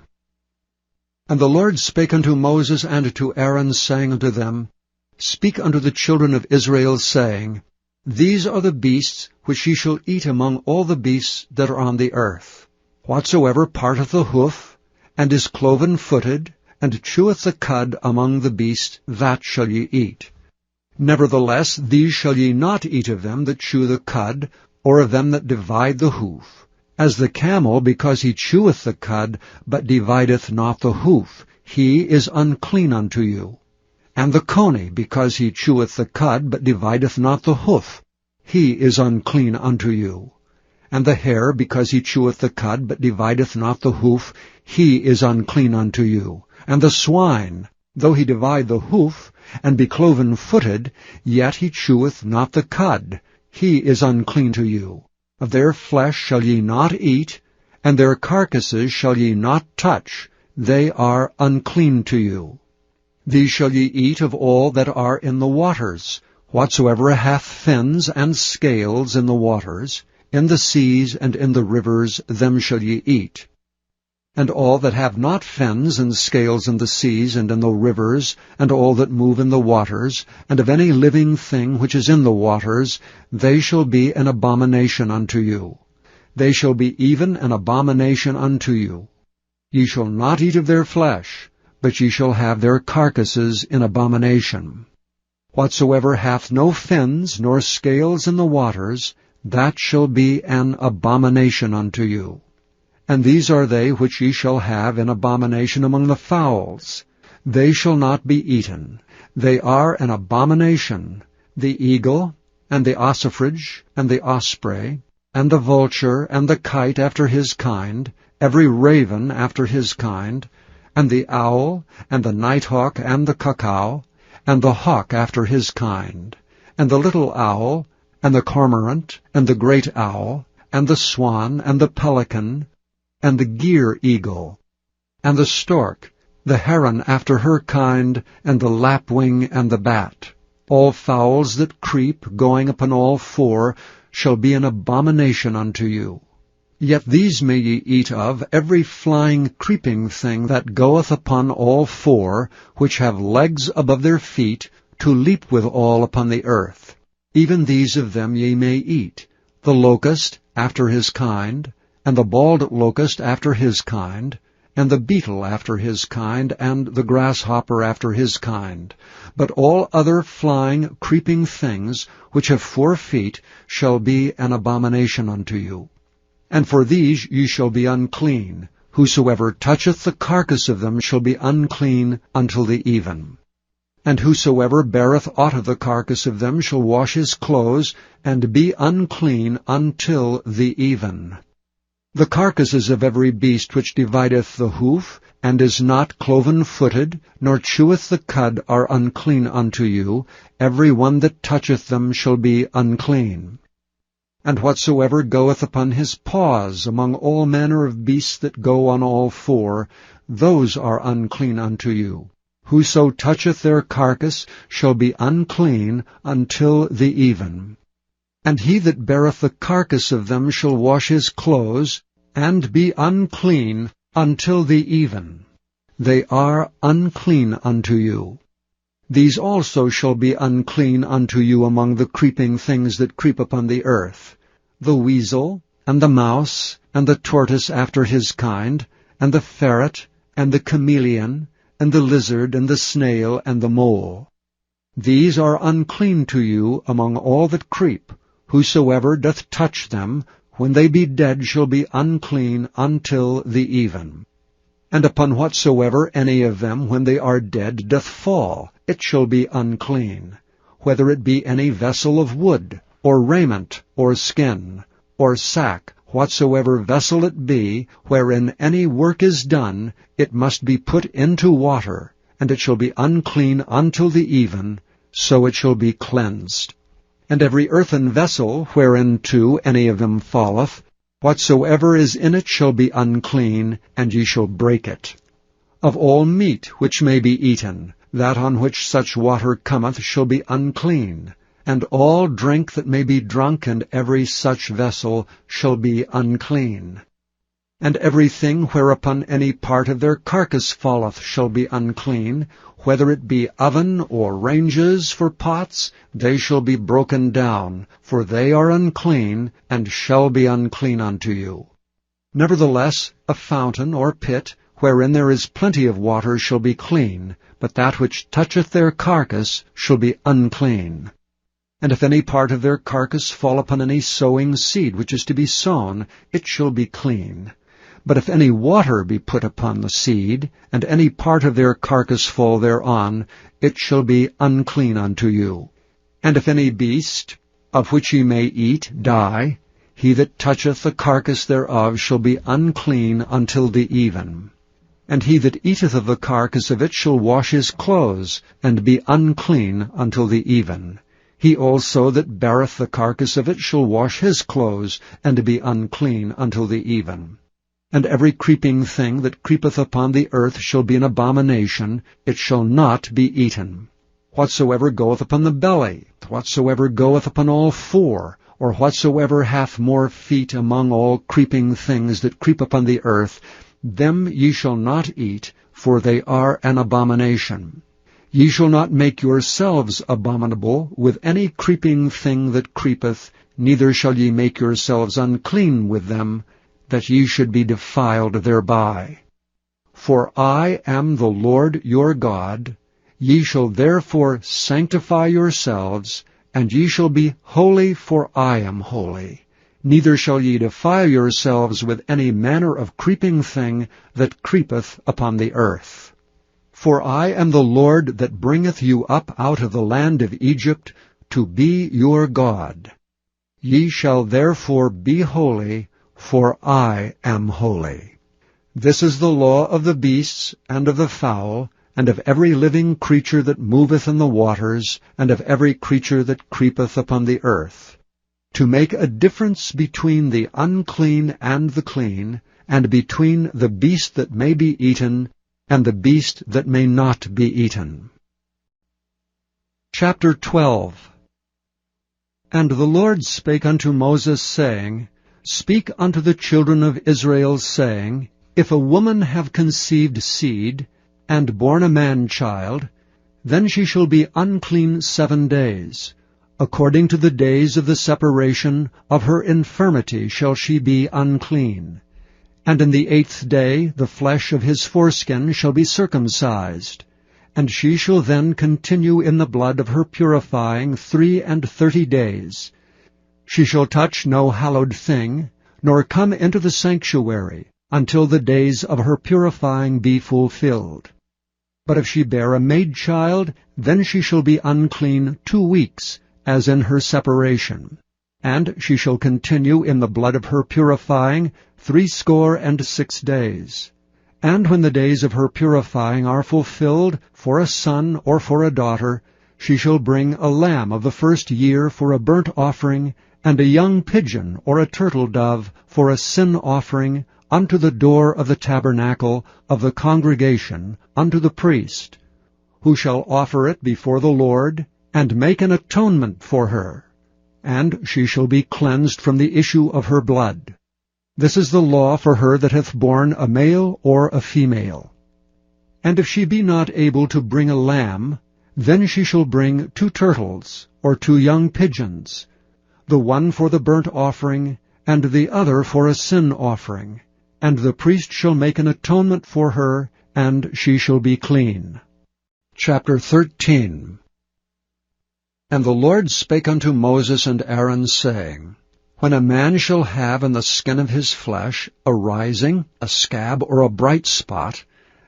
And the Lord spake unto Moses and to Aaron, saying unto them, Speak unto the children of Israel, saying, These are the beasts which ye shall eat among all the beasts that are on the earth. Whatsoever parteth the hoof, and is cloven-footed, and cheweth the cud among the beasts, that shall ye eat. Nevertheless, these shall ye not eat of them that chew the cud, or of them that divide the hoof. As the camel, because he cheweth the cud, but divideth not the hoof, he is unclean unto you. And the coney, because he cheweth the cud, but divideth not the hoof, he is unclean unto you. And the hare, because he cheweth the cud, but divideth not the hoof, he is unclean unto you. And the swine, though he divide the hoof, and be cloven-footed, yet he cheweth not the cud, he is unclean to you. Of their flesh shall ye not eat, and their carcasses shall ye not touch, they are unclean to you. These shall ye eat of all that are in the waters, whatsoever hath fins and scales in the waters, in the seas and in the rivers, them shall ye eat. And all that have not fins and scales in the seas and in the rivers, and all that move in the waters, and of any living thing which is in the waters, they shall be an abomination unto you. They shall be even an abomination unto you. Ye shall not eat of their flesh, but ye shall have their carcasses in abomination. Whatsoever hath no fins nor scales in the waters, that shall be an abomination unto you. And these are they which ye shall have in abomination among the fowls. They shall not be eaten. They are an abomination, the eagle, and the ossifrage, and the osprey, and the vulture, and the kite after his kind, every raven after his kind, and the owl, and the nighthawk, and the cuckow, and the hawk after his kind, and the little owl, and the cormorant, and the great owl, and the swan, and the pelican, and the gyre-eagle, and the stork, the heron after her kind, and the lapwing, and the bat. All fowls that creep, going upon all four, shall be an abomination unto you. Yet these may ye eat of, every flying creeping thing that goeth upon all four, which have legs above their feet, to leap withal upon the earth. Even these of them ye may eat, the locust after his kind, and the bald locust after his kind, and the beetle after his kind, and the grasshopper after his kind. But all other flying, creeping things, which have 4 feet, shall be an abomination unto you. And for these ye shall be unclean. Whosoever toucheth the carcass of them shall be unclean until the even. And whosoever beareth aught of the carcass of them shall wash his clothes, and be unclean until the even. The carcasses of every beast which divideth the hoof, and is not cloven-footed, nor cheweth the cud, are unclean unto you. Every one that toucheth them shall be unclean. And whatsoever goeth upon his paws among all manner of beasts that go on all four, those are unclean unto you. Whoso toucheth their carcass shall be unclean until the even. And he that beareth the carcass of them shall wash his clothes, and be unclean until the even. They are unclean unto you. These also shall be unclean unto you among the creeping things that creep upon the earth, the weasel, and the mouse, and the tortoise after his kind, and the ferret, and the chameleon, and the lizard, and the snail, and the mole. These are unclean to you among all that creep. Whosoever doth touch them, when they be dead, shall be unclean until the even. And upon whatsoever any of them, when they are dead, doth fall, it shall be unclean, whether it be any vessel of wood, or raiment, or skin, or sack, whatsoever vessel it be, wherein any work is done, it must be put into water, and it shall be unclean until the even, so it shall be cleansed. And every earthen vessel, whereinto any of them falleth, whatsoever is in it shall be unclean, and ye shall break it. Of all meat which may be eaten, that on which such water cometh shall be unclean, and all drink that may be drunk in every such vessel shall be unclean. And everything whereupon any part of their carcass falleth shall be unclean, whether it be oven or ranges for pots, they shall be broken down, for they are unclean, and shall be unclean unto you. Nevertheless, a fountain or pit, wherein there is plenty of water, shall be clean, but that which toucheth their carcass shall be unclean. And if any part of their carcass fall upon any sowing seed which is to be sown, it shall be clean. But if any water be put upon the seed, and any part of their carcass fall thereon, it shall be unclean unto you. And if any beast, of which ye may eat, die, he that toucheth the carcass thereof shall be unclean until the even. And he that eateth of the carcass of it shall wash his clothes, and be unclean until the even. He also that beareth the carcass of it shall wash his clothes, and be unclean until the even. And every creeping thing that creepeth upon the earth shall be an abomination, it shall not be eaten. Whatsoever goeth upon the belly, whatsoever goeth upon all four, or whatsoever hath more feet among all creeping things that creep upon the earth, them ye shall not eat, for they are an abomination. Ye shall not make yourselves abominable with any creeping thing that creepeth, neither shall ye make yourselves unclean with them, that ye should be defiled thereby. For I am the Lord your God. Ye shall therefore sanctify yourselves, and ye shall be holy, for I am holy. Neither shall ye defile yourselves with any manner of creeping thing that creepeth upon the earth. For I am the Lord that bringeth you up out of the land of Egypt, to be your God. Ye shall therefore be holy, for I am holy. This is the law of the beasts, and of the fowl, and of every living creature that moveth in the waters, and of every creature that creepeth upon the earth, to make a difference between the unclean and the clean, and between the beast that may be eaten, and the beast that may not be eaten. Chapter 12. And the Lord spake unto Moses, saying, Speak unto the children of Israel, saying, If a woman have conceived seed, and born a man-child, then she shall be unclean 7 days. According to the days of the separation of her infirmity shall she be unclean. And in the 8th day the flesh of his foreskin shall be circumcised. And she shall then continue in the blood of her purifying 33 days. She shall touch no hallowed thing, nor come into the sanctuary, until the days of her purifying be fulfilled. But if she bear a maid-child, then she shall be unclean 2 weeks, as in her separation. And she shall continue in the blood of her purifying 66 days. And when the days of her purifying are fulfilled, for a son or for a daughter, she shall bring a lamb of the first year for a burnt offering, and a young pigeon or a turtle dove for a sin offering unto the door of the tabernacle of the congregation unto the priest, who shall offer it before the Lord, and make an atonement for her, and she shall be cleansed from the issue of her blood. This is the law for her that hath borne a male or a female. And if she be not able to bring a lamb, then she shall bring 2 turtles, or 2 young pigeons, the one for the burnt offering, and the other for a sin offering. And the priest shall make an atonement for her, and she shall be clean. Chapter 13. And the Lord spake unto Moses and Aaron, saying, When a man shall have in the skin of his flesh a rising, a scab, or a bright spot,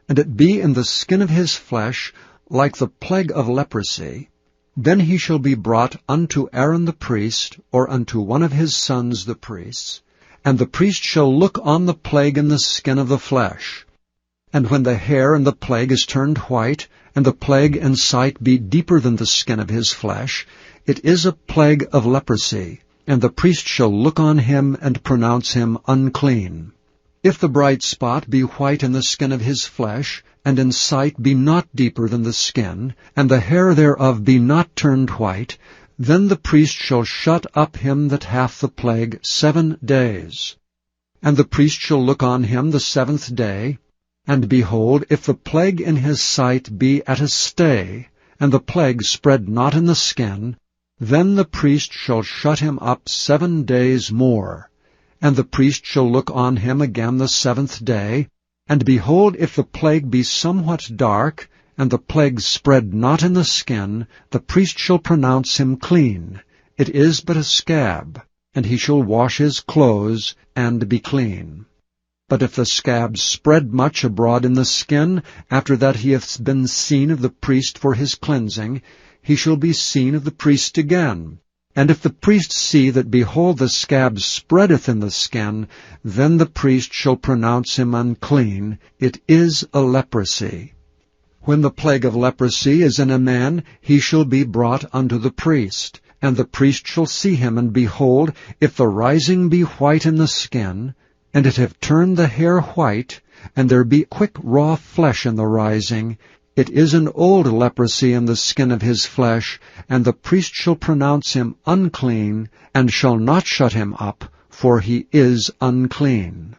and it be in the skin of his flesh like the plague of leprosy, then he shall be brought unto Aaron the priest, or unto one of his sons the priests, and the priest shall look on the plague in the skin of the flesh. And when the hair in the plague is turned white, and the plague in sight be deeper than the skin of his flesh, it is a plague of leprosy, and the priest shall look on him and pronounce him unclean. If the bright spot be white in the skin of his flesh, and in sight be not deeper than the skin, and the hair thereof be not turned white, then the priest shall shut up him that hath the plague 7 days. And the priest shall look on him the 7th day, and behold, if the plague in his sight be at a stay, and the plague spread not in the skin, then the priest shall shut him up 7 days more. And the priest shall look on him again the 7th day, and behold, if the plague be somewhat dark, and the plague spread not in the skin, the priest shall pronounce him clean. It is but a scab, and he shall wash his clothes, and be clean. But if the scab spread much abroad in the skin, after that he hath been seen of the priest for his cleansing, he shall be seen of the priest again. And if the priest see that, behold, the scab spreadeth in the skin, then the priest shall pronounce him unclean. It is a leprosy. When the plague of leprosy is in a man, he shall be brought unto the priest. And the priest shall see him, and behold, if the rising be white in the skin, and it have turned the hair white, and there be quick raw flesh in the rising, it is an old leprosy in the skin of his flesh, and the priest shall pronounce him unclean, and shall not shut him up, for he is unclean.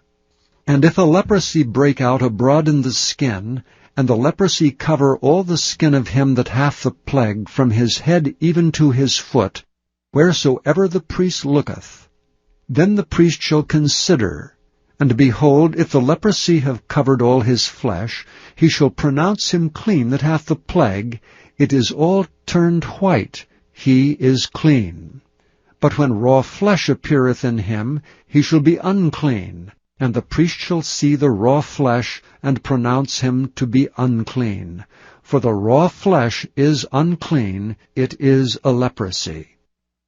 And if a leprosy break out abroad in the skin, and the leprosy cover all the skin of him that hath the plague, from his head even to his foot, wheresoever the priest looketh, then the priest shall consider, and behold, if the leprosy have covered all his flesh, he shall pronounce him clean that hath the plague. It is all turned white, he is clean. But when raw flesh appeareth in him, he shall be unclean, and the priest shall see the raw flesh, and pronounce him to be unclean. For the raw flesh is unclean, it is a leprosy.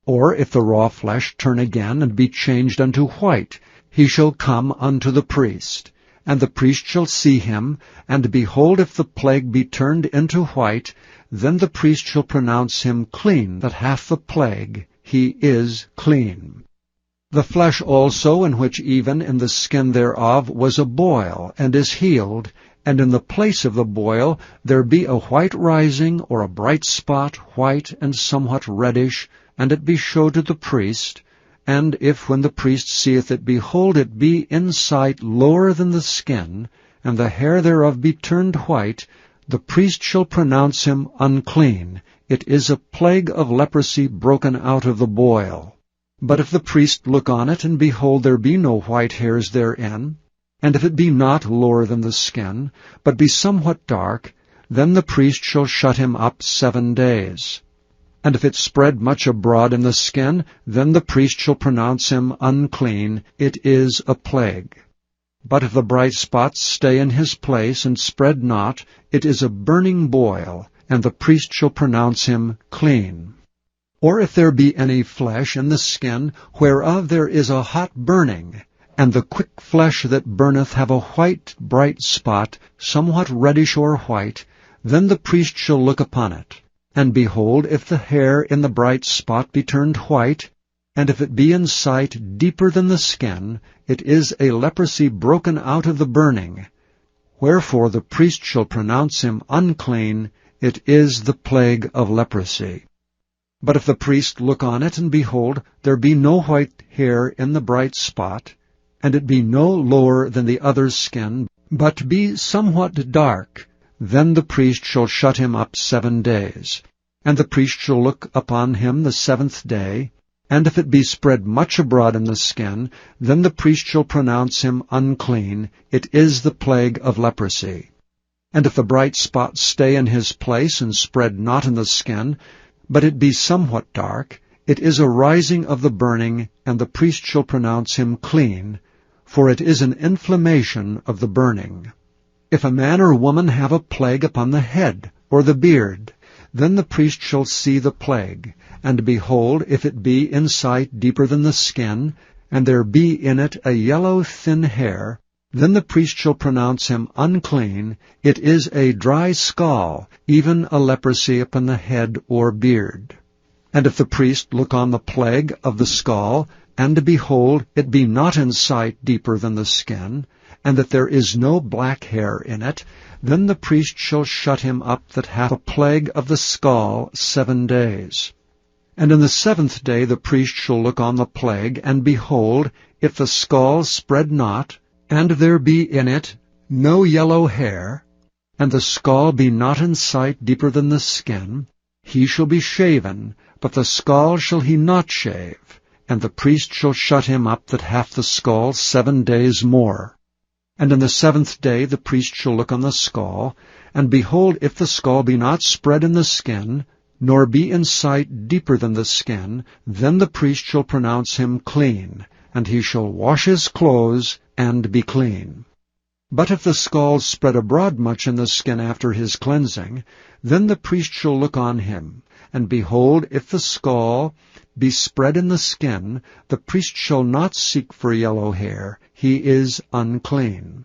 Or if the raw flesh turn again, and be changed unto white, he shall come unto the priest, and the priest shall see him, and behold, if the plague be turned into white, then the priest shall pronounce him clean that hath the plague. He is clean. The flesh also, in which even in the skin thereof was a boil, and is healed, and in the place of the boil there be a white rising, or a bright spot, white and somewhat reddish, and it be showed to the priest, and if when the priest seeth it, behold, it be in sight lower than the skin, and the hair thereof be turned white, the priest shall pronounce him unclean. It is a plague of leprosy broken out of the boil. But if the priest look on it, and behold, there be no white hairs therein, and if it be not lower than the skin, but be somewhat dark, then the priest shall shut him up 7 days. And if it spread much abroad in the skin, then the priest shall pronounce him unclean. It is a plague. But if the bright spots stay in his place, and spread not, it is a burning boil, and the priest shall pronounce him clean. Or if there be any flesh in the skin, whereof there is a hot burning, and the quick flesh that burneth have a white bright spot, somewhat reddish or white, then the priest shall look upon it. And behold, if the hair in the bright spot be turned white, and if it be in sight deeper than the skin, it is a leprosy broken out of the burning. Wherefore the priest shall pronounce him unclean. It is the plague of leprosy. But if the priest look on it, and behold, there be no white hair in the bright spot, and it be no lower than the other's skin, but be somewhat dark, then the priest shall shut him up 7 days. And the priest shall look upon him the 7th day, and if it be spread much abroad in the skin, then the priest shall pronounce him unclean. It is the plague of leprosy. And if the bright spot stay in his place, and spread not in the skin, but it be somewhat dark, it is a rising of the burning, and the priest shall pronounce him clean, for it is an inflammation of the burning. If a man or woman have a plague upon the head, or the beard, then the priest shall see the plague, and behold, if it be in sight deeper than the skin, and there be in it a yellow thin hair, then the priest shall pronounce him unclean. It is a dry scall, even a leprosy upon the head or beard. And if the priest look on the plague of the scall, and behold, it be not in sight deeper than the skin, and that there is no black hair in it, then the priest shall shut him up that hath a plague of the scall 7 days. And in the 7th day the priest shall look on the plague, and behold, if the scall spread not, and there be in it no yellow hair, and the scall be not in sight deeper than the skin, he shall be shaven, but the scall shall he not shave, and the priest shall shut him up that hath the scall 7 days more. And in the 7th day the priest shall look on the scall, and behold, if the scall be not spread in the skin, nor be in sight deeper than the skin, then the priest shall pronounce him clean, and he shall wash his clothes, and be clean. But if the scall spread abroad much in the skin after his cleansing, then the priest shall look on him, and behold, if the scall be spread in the skin, the priest shall not seek for yellow hair. He is unclean.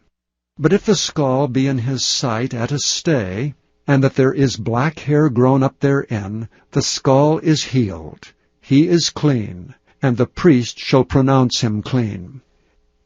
But if the scall be in his sight at a stay, and that there is black hair grown up therein, the scall is healed. He is clean, and the priest shall pronounce him clean.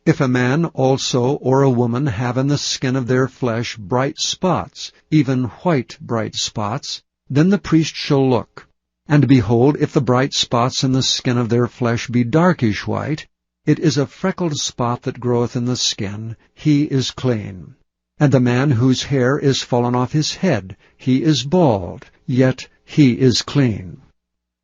If a man also or a woman have in the skin of their flesh bright spots, even white bright spots, then the priest shall look. And behold, if the bright spots in the skin of their flesh be darkish white, it is a freckled spot that groweth in the skin. He is clean. And the man whose hair is fallen off his head, he is bald, yet he is clean.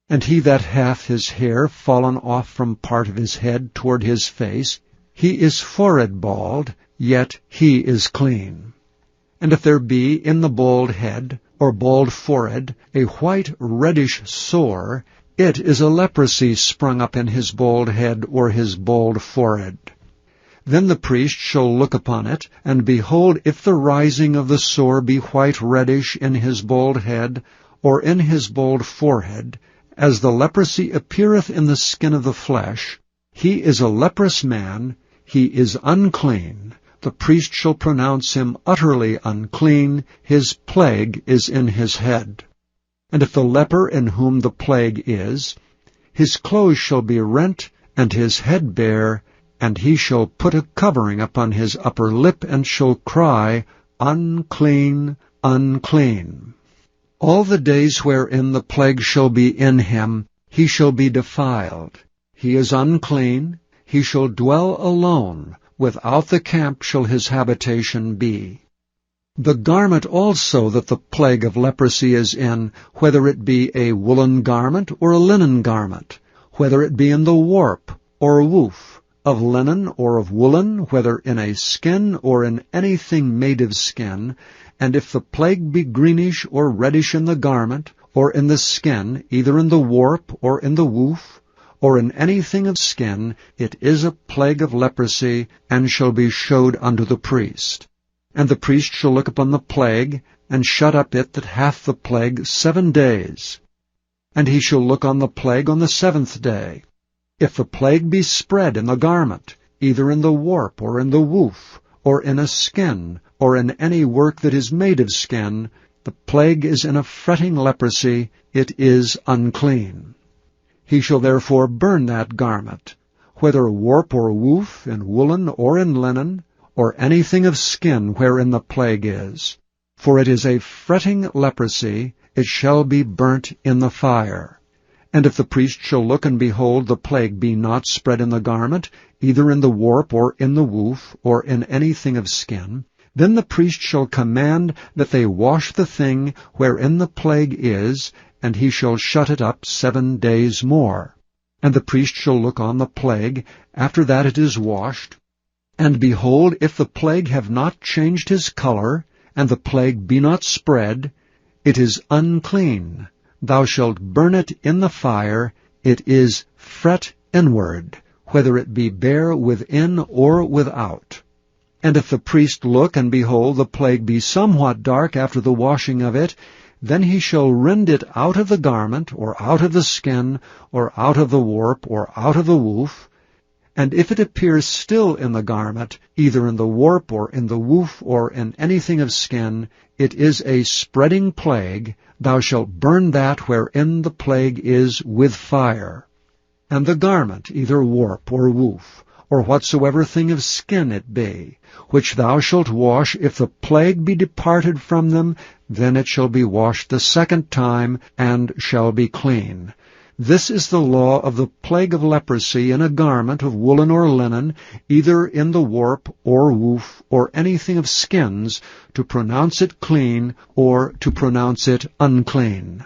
And he that hath his hair fallen off from part of his head toward his face, he is forehead bald, yet he is clean. And if there be in the bald head, or bald forehead, a white reddish sore, it is a leprosy sprung up in his bald head or his bald forehead. Then the priest shall look upon it, and behold, if the rising of the sore be white reddish in his bald head, or in his bald forehead, as the leprosy appeareth in the skin of the flesh, he is a leprous man, he is unclean. The priest shall pronounce him utterly unclean. His plague is in his head. And if the leper in whom the plague is, his clothes shall be rent, and his head bare, and he shall put a covering upon his upper lip, and shall cry, Unclean, unclean. All the days wherein the plague shall be in him, he shall be defiled. He is unclean, he shall dwell alone. Without the camp shall his habitation be. The garment also that the plague of leprosy is in, whether it be a woolen garment or a linen garment, whether it be in the warp or woof, of linen or of woolen, whether in a skin or in anything made of skin, and if the plague be greenish or reddish in the garment, or in the skin, either in the warp or in the woof, or in anything of skin, it is a plague of leprosy, and shall be showed unto the priest. And the priest shall look upon the plague, and shut up it that hath the plague 7 days. And he shall look on the plague on the 7th day. If the plague be spread in the garment, either in the warp or in the woof, or in a skin, or in any work that is made of skin, the plague is in a fretting leprosy, it is unclean. He shall therefore burn that garment, whether warp or woof, in woolen or in linen, or anything of skin wherein the plague is. For it is a fretting leprosy, it shall be burnt in the fire. And if the priest shall look and behold the plague be not spread in the garment, either in the warp or in the woof, or in anything of skin, then the priest shall command that they wash the thing wherein the plague is, and he shall shut it up 7 days more. And the priest shall look on the plague, after that it is washed, and behold, if the plague have not changed his color, and the plague be not spread, it is unclean. Thou shalt burn it in the fire. It is fret inward, whether it be bare within or without. And if the priest look, and behold, the plague be somewhat dark after the washing of it, then he shall rend it out of the garment, or out of the skin, or out of the warp, or out of the woof. And if it appears still in the garment, either in the warp, or in the woof, or in anything of skin, it is a spreading plague. Thou shalt burn that wherein the plague is with fire. And the garment, either warp or woof, or whatsoever thing of skin it be, which thou shalt wash, if the plague be departed from them, then it shall be washed the second time, and shall be clean. This is the law of the plague of leprosy in a garment of woolen or linen, either in the warp or woof, or anything of skins, to pronounce it clean, or to pronounce it unclean.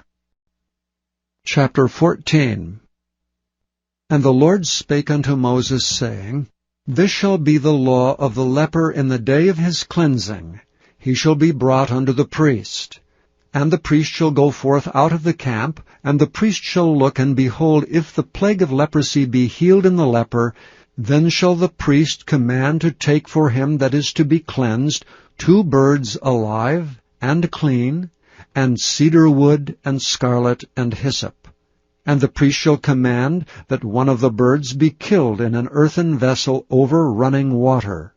Chapter 14. And the Lord spake unto Moses, saying, This shall be the law of the leper in the day of his cleansing. He shall be brought unto the priest. And the priest shall go forth out of the camp, and the priest shall look, and behold, if the plague of leprosy be healed in the leper, then shall the priest command to take for him that is to be cleansed 2 birds alive and clean, and cedar wood, and scarlet, and hyssop. And the priest shall command that one of the birds be killed in an earthen vessel over running water.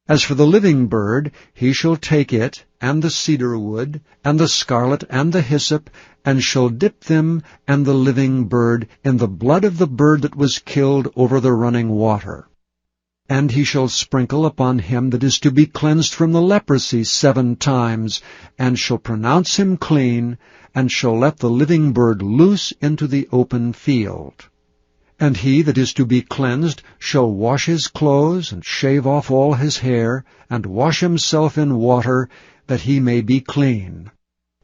As for the living bird, he shall take it, and the cedar wood, and the scarlet, and the hyssop, and shall dip them and the living bird in the blood of the bird that was killed over the running water. And he shall sprinkle upon him that is to be cleansed from the leprosy 7 times, and shall pronounce him clean, and shall let the living bird loose into the open field. And he that is to be cleansed shall wash his clothes, and shave off all his hair, and wash himself in water, that he may be clean.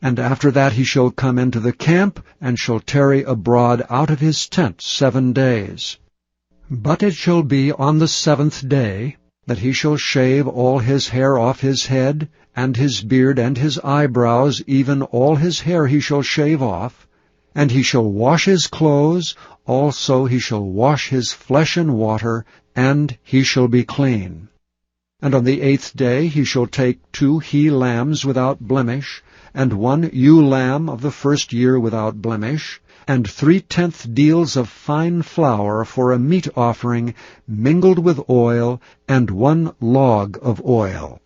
And after that he shall come into the camp, and shall tarry abroad out of his tent 7 days. But it shall be on the 7th day that he shall shave all his hair off his head, and his beard, and his eyebrows, even all his hair he shall shave off. And he shall wash his clothes, also he shall wash his flesh in water, and he shall be clean. And on the 8th day he shall take 2 he-lambs without blemish, and 1 ewe-lamb of the first year without blemish, and 3/10 deals of fine flour for a meat offering mingled with oil, and 1 log of oil.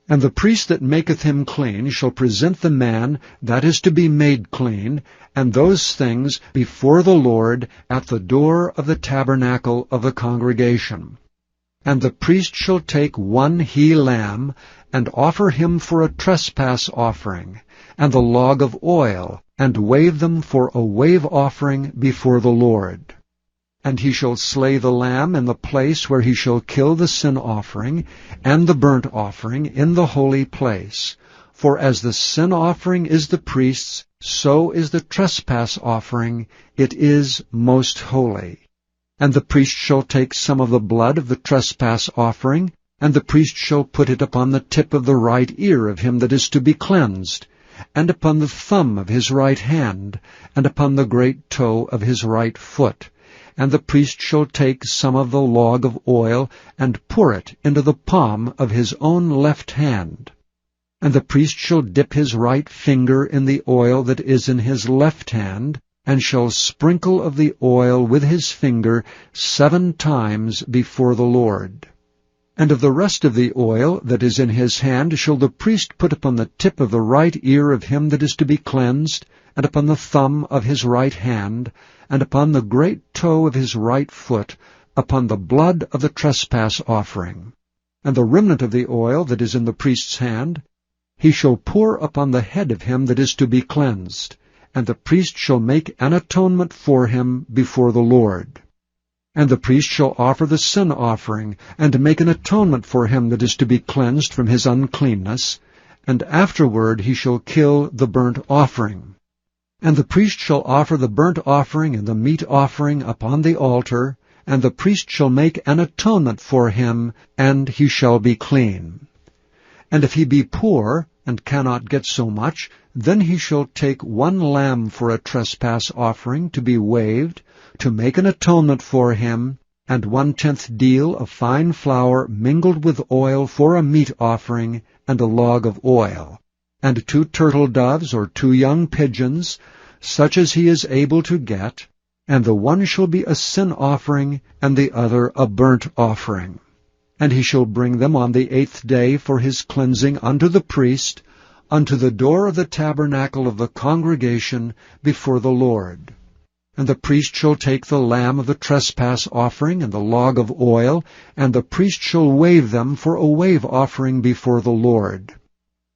And the priest that maketh him clean shall present the man that is to be made clean, and those things before the Lord at the door of the tabernacle of the congregation. And the priest shall take 1 he-lamb, and offer him for a trespass offering, and the log of oil, and wave them for a wave offering before the Lord. And he shall slay the lamb in the place where he shall kill the sin offering and the burnt offering in the holy place. For as the sin offering is the priest's, so is the trespass offering. It is most holy. And the priest shall take some of the blood of the trespass offering, and the priest shall put it upon the tip of the right ear of him that is to be cleansed, and upon the thumb of his right hand, and upon the great toe of his right foot. And the priest shall take some of the log of oil, and pour it into the palm of his own left hand. And the priest shall dip his right finger in the oil that is in his left hand, and shall sprinkle of the oil with his finger 7 times before the Lord. And of the rest of the oil that is in his hand shall the priest put upon the tip of the right ear of him that is to be cleansed, and upon the thumb of his right hand, and upon the great toe of his right foot, upon the blood of the trespass offering. And the remnant of the oil that is in the priest's hand he shall pour upon the head of him that is to be cleansed, and the priest shall make an atonement for him before the Lord. And the priest shall offer the sin offering, and make an atonement for him that is to be cleansed from his uncleanness, and afterward he shall kill the burnt offering. And the priest shall offer the burnt offering and the meat offering upon the altar, and the priest shall make an atonement for him, and he shall be clean. And if he be poor, and cannot get so much, then he shall take 1 lamb for a trespass offering to be waved, to make an atonement for him, and 1/10 deal of fine flour mingled with oil for a meat offering, and a log of oil, and 2 turtle doves or 2 young pigeons, such as he is able to get, and the one shall be a sin offering, and the other a burnt offering. And he shall bring them on the 8th day for his cleansing unto the priest, unto the door of the tabernacle of the congregation before the Lord. And the priest shall take the lamb of the trespass offering and the log of oil, and the priest shall wave them for a wave offering before the Lord.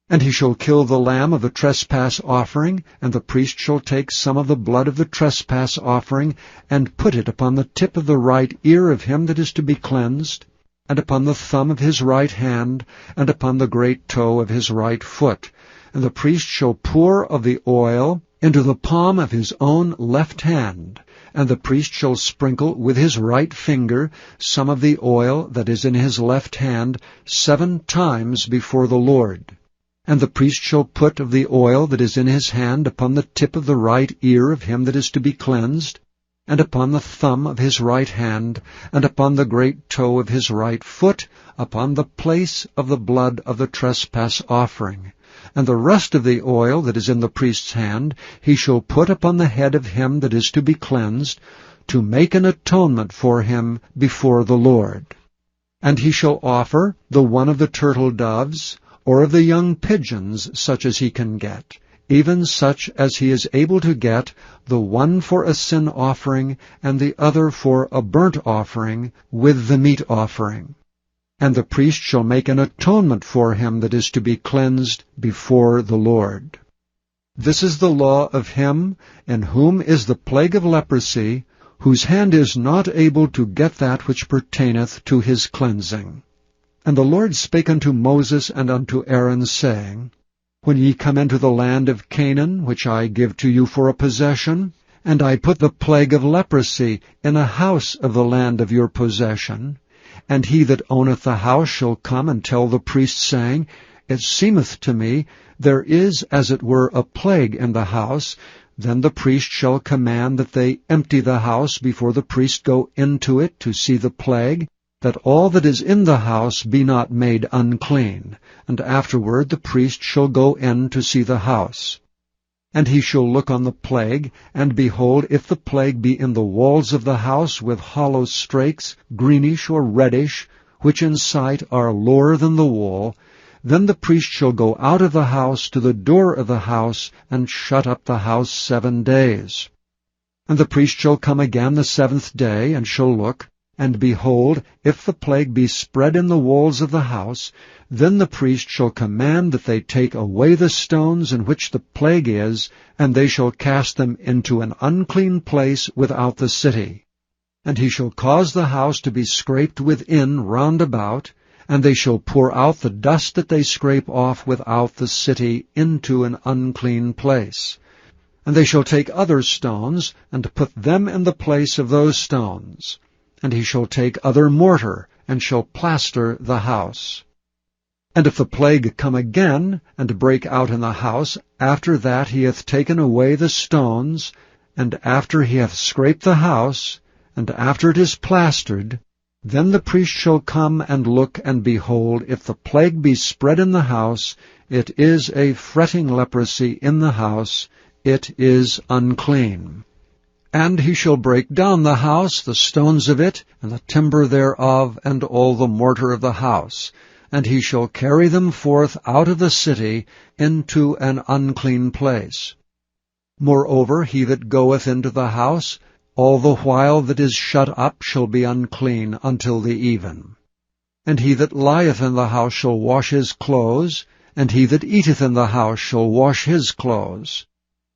And he shall kill the lamb of the trespass offering, and the priest shall take some of the blood of the trespass offering, and put it upon the tip of the right ear of him that is to be cleansed, and upon the thumb of his right hand, and upon the great toe of his right foot. And the priest shall pour of the oil into the palm of his own left hand, and the priest shall sprinkle with his right finger some of the oil that is in his left hand 7 times before the Lord. And the priest shall put of the oil that is in his hand upon the tip of the right ear of him that is to be cleansed, and upon the thumb of his right hand, and upon the great toe of his right foot, upon the place of the blood of the trespass offering. And the rest of the oil that is in the priest's hand he shall put upon the head of him that is to be cleansed, to make an atonement for him before the Lord. And he shall offer the one of the turtle doves, or of the young pigeons, such as he can get, even such as he is able to get, the one for a sin offering, and the other for a burnt offering, with the meat offering. And the priest shall make an atonement for him that is to be cleansed before the Lord. This is the law of him in whom is the plague of leprosy, whose hand is not able to get that which pertaineth to his cleansing. And the Lord spake unto Moses and unto Aaron, saying, When ye come into the land of Canaan, which I give to you for a possession, and I put the plague of leprosy in a house of the land of your possession, and he that owneth the house shall come and tell the priest, saying, It seemeth to me there is as it were a plague in the house, then the priest shall command that they empty the house before the priest go into it to see the plague, that all that is in the house be not made unclean, and afterward the priest shall go in to see the house. And he shall look on the plague, and behold, if the plague be in the walls of the house with hollow strakes, greenish or reddish, which in sight are lower than the wall, then the priest shall go out of the house to the door of the house, and shut up the house 7 days. And the priest shall come again the 7th day, and shall look, and behold, if the plague be spread in the walls of the house, then the priest shall command that they take away the stones in which the plague is, and they shall cast them into an unclean place without the city. And he shall cause the house to be scraped within round about, and they shall pour out the dust that they scrape off without the city into an unclean place. And they shall take other stones, and put them in the place of those stones. And he shall take other mortar, and shall plaster the house. And if the plague come again, and break out in the house, after that he hath taken away the stones, and after he hath scraped the house, and after it is plastered, then the priest shall come and look, and behold, if the plague be spread in the house, it is a fretting leprosy in the house, it is unclean. And he shall break down the house, the stones of it, and the timber thereof, and all the mortar of the house, and he shall carry them forth out of the city into an unclean place. Moreover, he that goeth into the house, all the while that is shut up, shall be unclean until the even. And he that lieth in the house shall wash his clothes, and he that eateth in the house shall wash his clothes.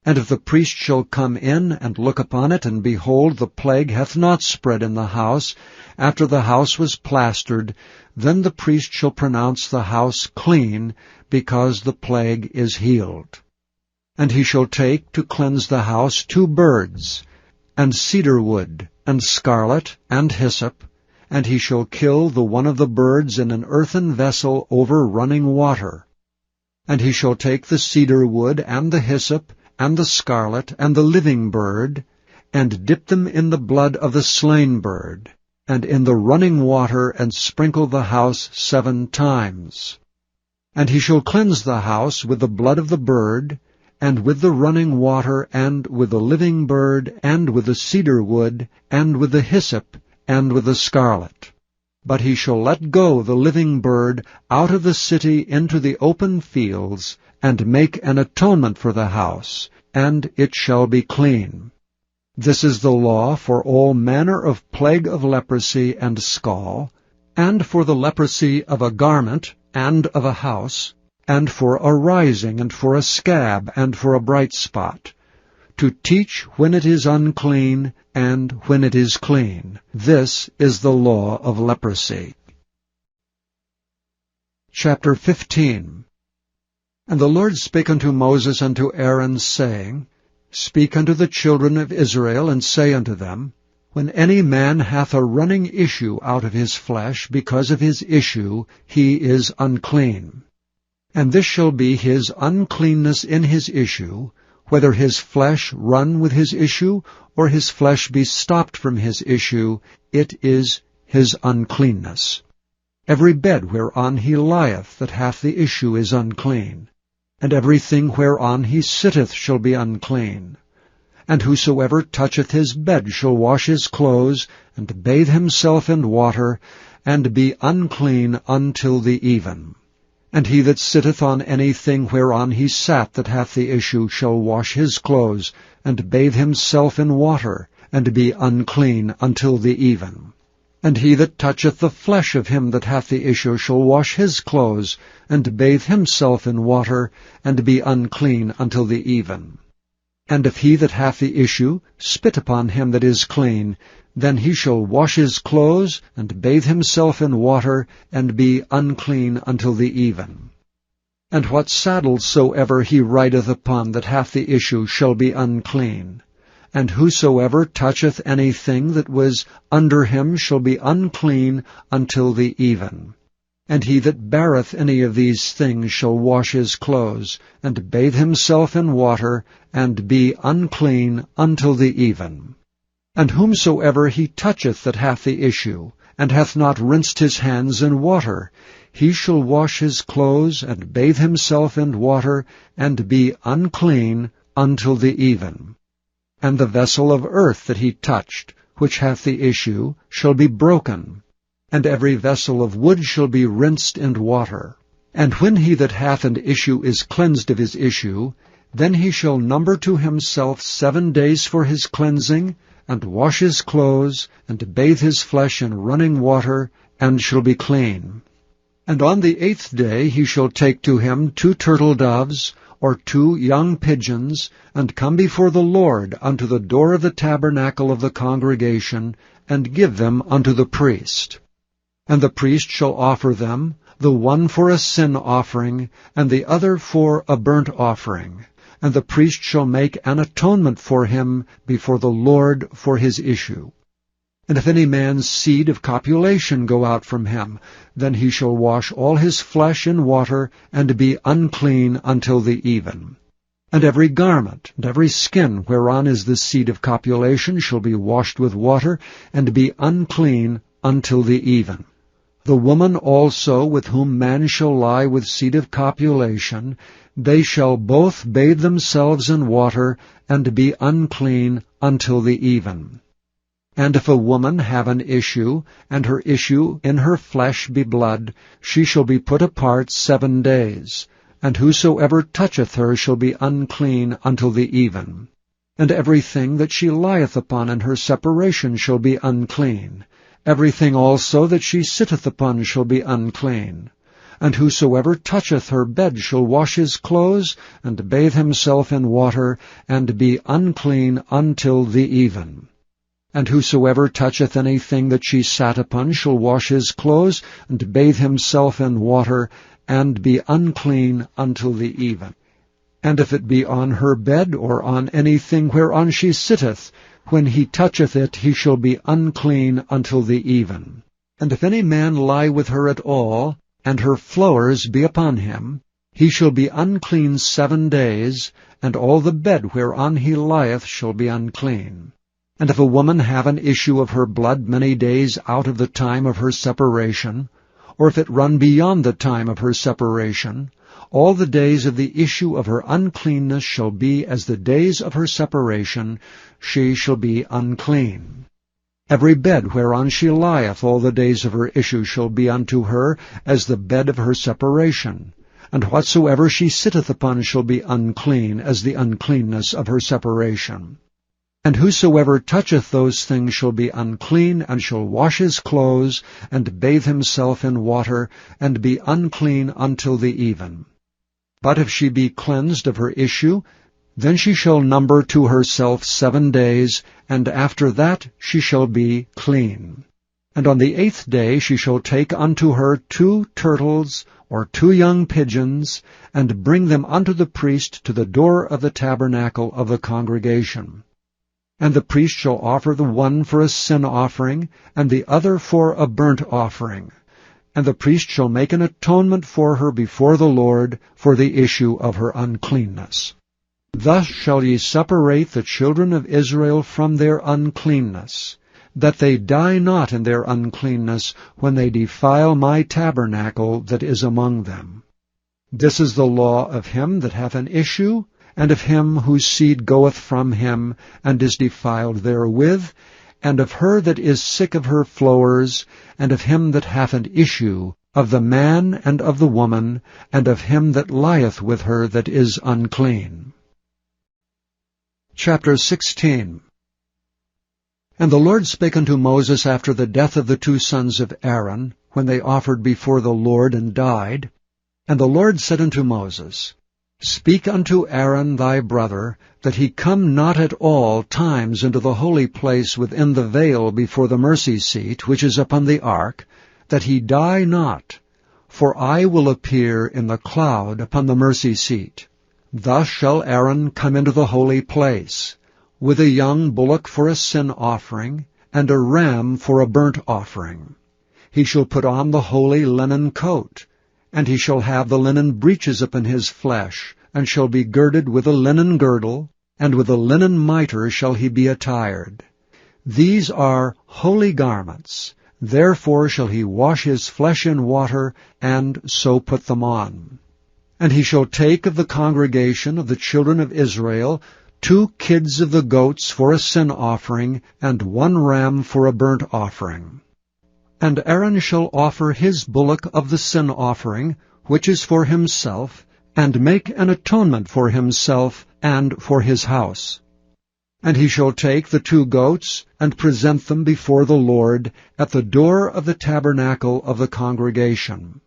And if the priest shall come in and look upon it, and behold, the plague hath not spread in the house, after the house was plastered, then the priest shall pronounce the house clean, because the plague is healed. And he shall take to cleanse the house 2 birds, and cedar wood, and scarlet, and hyssop, and he shall kill the one of the birds in an earthen vessel over running water. And he shall take the cedar wood, and the hyssop, and the scarlet, and the living bird, and dip them in the blood of the slain bird, and in the running water, and sprinkle the house 7 times. And he shall cleanse the house with the blood of the bird, and with the running water, and with the living bird, and with the cedar wood, and with the hyssop, and with the scarlet. But he shall let go the living bird out of the city into the open fields, and make an atonement for the house, and it shall be clean. This is the law for all manner of plague of leprosy and scall, and for the leprosy of a garment, and of a house, and for a rising, and for a scab, and for a bright spot, to teach when it is unclean, and when it is clean. This is the law of leprosy. Chapter 15. And the Lord spake unto Moses and to Aaron, saying, Speak unto the children of Israel, and say unto them, When any man hath a running issue out of his flesh, because of his issue he is unclean. And this shall be his uncleanness in his issue, whether his flesh run with his issue, or his flesh be stopped from his issue, it is his uncleanness. Every bed whereon he lieth that hath the issue is unclean, and everything whereon he sitteth shall be unclean. And whosoever toucheth his bed shall wash his clothes, and bathe himself in water, and be unclean until the even. And he that sitteth on anything whereon he sat that hath the issue shall wash his clothes, and bathe himself in water, and be unclean until the even. And he that toucheth the flesh of him that hath the issue shall wash his clothes, and bathe himself in water, and be unclean until the even. And if he that hath the issue spit upon him that is clean, then he shall wash his clothes, and bathe himself in water, and be unclean until the even. And what saddle soever he rideth upon that hath the issue shall be unclean. And whosoever toucheth anything that was under him shall be unclean until the even. And he that beareth any of these things shall wash his clothes, and bathe himself in water, and be unclean until the even. And whomsoever he toucheth that hath the issue, and hath not rinsed his hands in water, he shall wash his clothes, and bathe himself in water, and be unclean until the even. And the vessel of earth that he touched, which hath the issue, shall be broken, and every vessel of wood shall be rinsed in water. And when he that hath an issue is cleansed of his issue, then he shall number to himself 7 days for his cleansing, and wash his clothes, and bathe his flesh in running water, and shall be clean. And on the 8th day he shall take to him 2 turtle doves, or 2 young pigeons, and come before the Lord unto the door of the tabernacle of the congregation, and give them unto the priest. And the priest shall offer them, the one for a sin offering, and the other for a burnt offering. And the priest shall make an atonement for him before the Lord for his issue. And if any man's seed of copulation go out from him, then he shall wash all his flesh in water, and be unclean until the even. And every garment, and every skin whereon is the seed of copulation shall be washed with water, and be unclean until the even. The woman also with whom man shall lie with seed of copulation, they shall both bathe themselves in water, and be unclean until the even. And if a woman have an issue, and her issue in her flesh be blood, she shall be put apart 7 days. And whosoever toucheth her shall be unclean until the even. And everything that she lieth upon in her separation shall be unclean. Everything also that she sitteth upon shall be unclean. And whosoever toucheth her bed shall wash his clothes, and bathe himself in water, and be unclean until the even. And whosoever toucheth anything that she sat upon shall wash his clothes, and bathe himself in water, and be unclean until the even. And if it be on her bed, or on anything whereon she sitteth, when he toucheth it, he shall be unclean until the even. And if any man lie with her at all, and her flowers be upon him, he shall be unclean 7 days, and all the bed whereon he lieth shall be unclean. And if a woman have an issue of her blood many days out of the time of her separation, or if it run beyond the time of her separation, all the days of the issue of her uncleanness shall be as the days of her separation, she shall be unclean. Every bed whereon she lieth all the days of her issue shall be unto her as the bed of her separation, and whatsoever she sitteth upon shall be unclean as the uncleanness of her separation. And whosoever toucheth those things shall be unclean, and shall wash his clothes, and bathe himself in water, and be unclean until the even. But if she be cleansed of her issue, then she shall number to herself 7 days, and after that she shall be clean. And on the 8th day she shall take unto her 2 turtles, or 2 young pigeons, and bring them unto the priest to the door of the tabernacle of the congregation. And the priest shall offer the one for a sin offering, and the other for a burnt offering. And the priest shall make an atonement for her before the Lord for the issue of her uncleanness. Thus shall ye separate the children of Israel from their uncleanness, that they die not in their uncleanness when they defile my tabernacle that is among them. This is the law of him that hath an issue, and of him whose seed goeth from him, and is defiled therewith, and of her that is sick of her flowers, and of him that hath an issue, of the man and of the woman, and of him that lieth with her that is unclean. Chapter 16. And the Lord spake unto Moses after the death of the 2 sons of Aaron, when they offered before the Lord and died. And the Lord said unto Moses, Speak unto Aaron thy brother, that he come not at all times into the holy place within the veil before the mercy seat, which is upon the ark, that he die not. For I will appear in the cloud upon the mercy seat. Thus shall Aaron come into the holy place, with a young bullock for a sin offering, and a ram for a burnt offering. He shall put on the holy linen coat, and he shall have the linen breeches upon his flesh, and shall be girded with a linen girdle, and with a linen mitre shall he be attired. These are holy garments, therefore shall he wash his flesh in water, and so put them on. And he shall take of the congregation of the children of Israel 2 kids of the goats for a sin offering, and 1 ram for a burnt offering. And Aaron shall offer his bullock of the sin offering, which is for himself, and make an atonement for himself and for his house. And he shall take the 2 goats, and present them before the Lord at the door of the tabernacle of the congregation.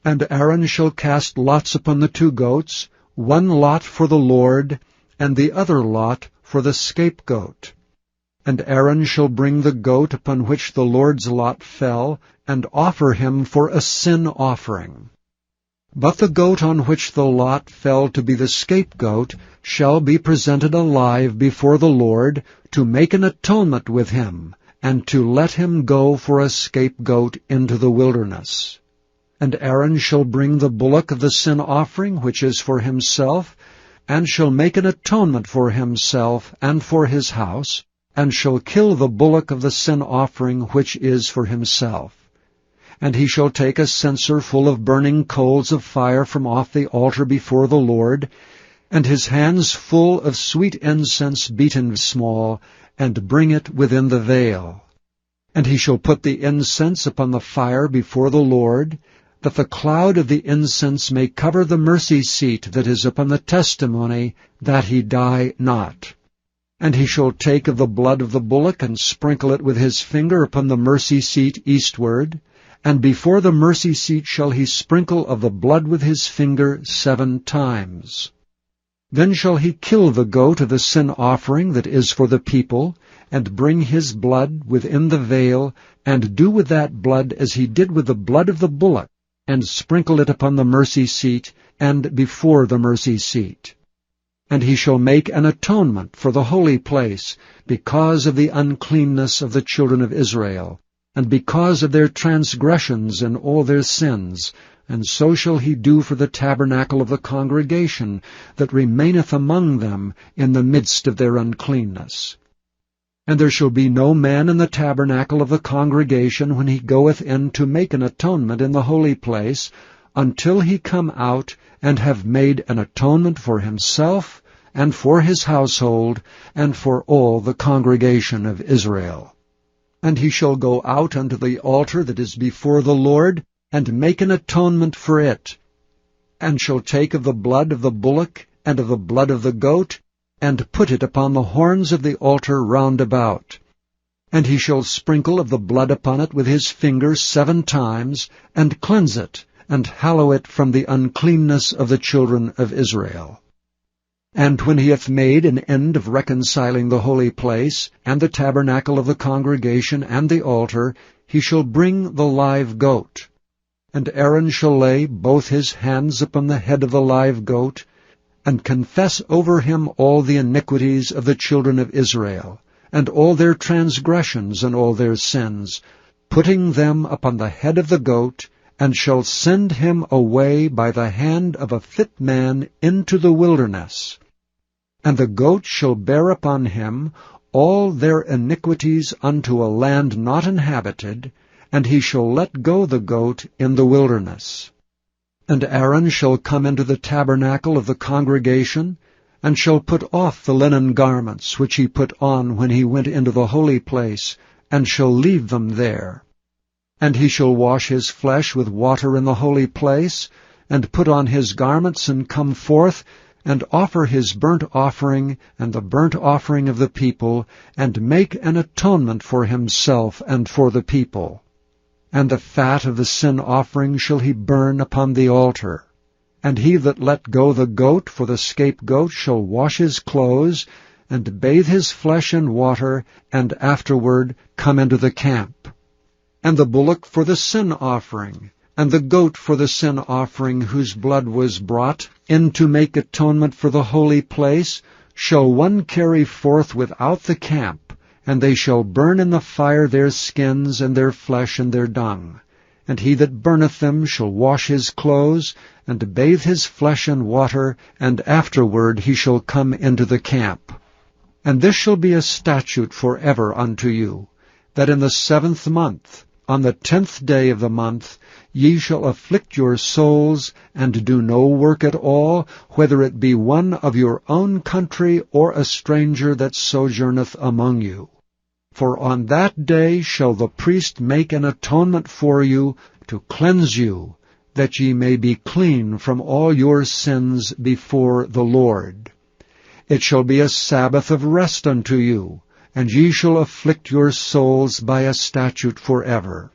And Aaron shall cast lots upon the 2 goats, 1 lot for the Lord, and the other lot for the scapegoat. And Aaron shall bring the goat upon which the Lord's lot fell, and offer him for a sin offering. But the goat on which the lot fell to be the scapegoat shall be presented alive before the Lord, to make an atonement with him, and to let him go for a scapegoat into the wilderness. And Aaron shall bring the bullock of the sin offering, which is for himself, and shall make an atonement for himself and for his house, and shall kill the bullock of the sin offering which is for himself. And he shall take a censer full of burning coals of fire from off the altar before the Lord, and his hands full of sweet incense beaten small, and bring it within the veil. And he shall put the incense upon the fire before the Lord, that the cloud of the incense may cover the mercy seat that is upon the testimony, that he die not. And he shall take of the blood of the bullock, and sprinkle it with his finger upon the mercy seat eastward, and before the mercy seat shall he sprinkle of the blood with his finger 7 times. Then shall he kill the goat of the sin offering that is for the people, and bring his blood within the veil, and do with that blood as he did with the blood of the bullock, and sprinkle it upon the mercy seat, and before the mercy seat. And he shall make an atonement for the holy place, because of the uncleanness of the children of Israel, and because of their transgressions and all their sins, and so shall he do for the tabernacle of the congregation that remaineth among them in the midst of their uncleanness. And there shall be no man in the tabernacle of the congregation when he goeth in to make an atonement in the holy place, until he come out and have made an atonement for himself and for his household and for all the congregation of Israel. And he shall go out unto the altar that is before the Lord, and make an atonement for it, and shall take of the blood of the bullock and of the blood of the goat, and put it upon the horns of the altar round about. And he shall sprinkle of the blood upon it with his finger 7 times, and cleanse it, and hallow it from the uncleanness of the children of Israel. And when he hath made an end of reconciling the holy place, and the tabernacle of the congregation, and the altar, he shall bring the live goat. And Aaron shall lay both his hands upon the head of the live goat, and confess over him all the iniquities of the children of Israel, and all their transgressions and all their sins, putting them upon the head of the goat, and shall send him away by the hand of a fit man into the wilderness. And the goat shall bear upon him all their iniquities unto a land not inhabited, and he shall let go the goat in the wilderness. And Aaron shall come into the tabernacle of the congregation, and shall put off the linen garments which he put on when he went into the holy place, and shall leave them there. And he shall wash his flesh with water in the holy place, and put on his garments, and come forth, and offer his burnt offering and the burnt offering of the people, and make an atonement for himself and for the people. And the fat of the sin offering shall he burn upon the altar. And he that let go the goat for the scapegoat shall wash his clothes, and bathe his flesh in water, and afterward come into the camp. And the bullock for the sin offering, and the goat for the sin offering whose blood was brought in to make atonement for the holy place, shall one carry forth without the camp, and they shall burn in the fire their skins and their flesh and their dung. And he that burneth them shall wash his clothes, and bathe his flesh in water, and afterward he shall come into the camp. And this shall be a statute forever unto you, that in the 7th month, on the 10th day of the month, ye shall afflict your souls, and do no work at all, whether it be one of your own country or a stranger that sojourneth among you. For on that day shall the priest make an atonement for you, to cleanse you, that ye may be clean from all your sins before the Lord. It shall be a Sabbath of rest unto you, and ye shall afflict your souls by a statute forever.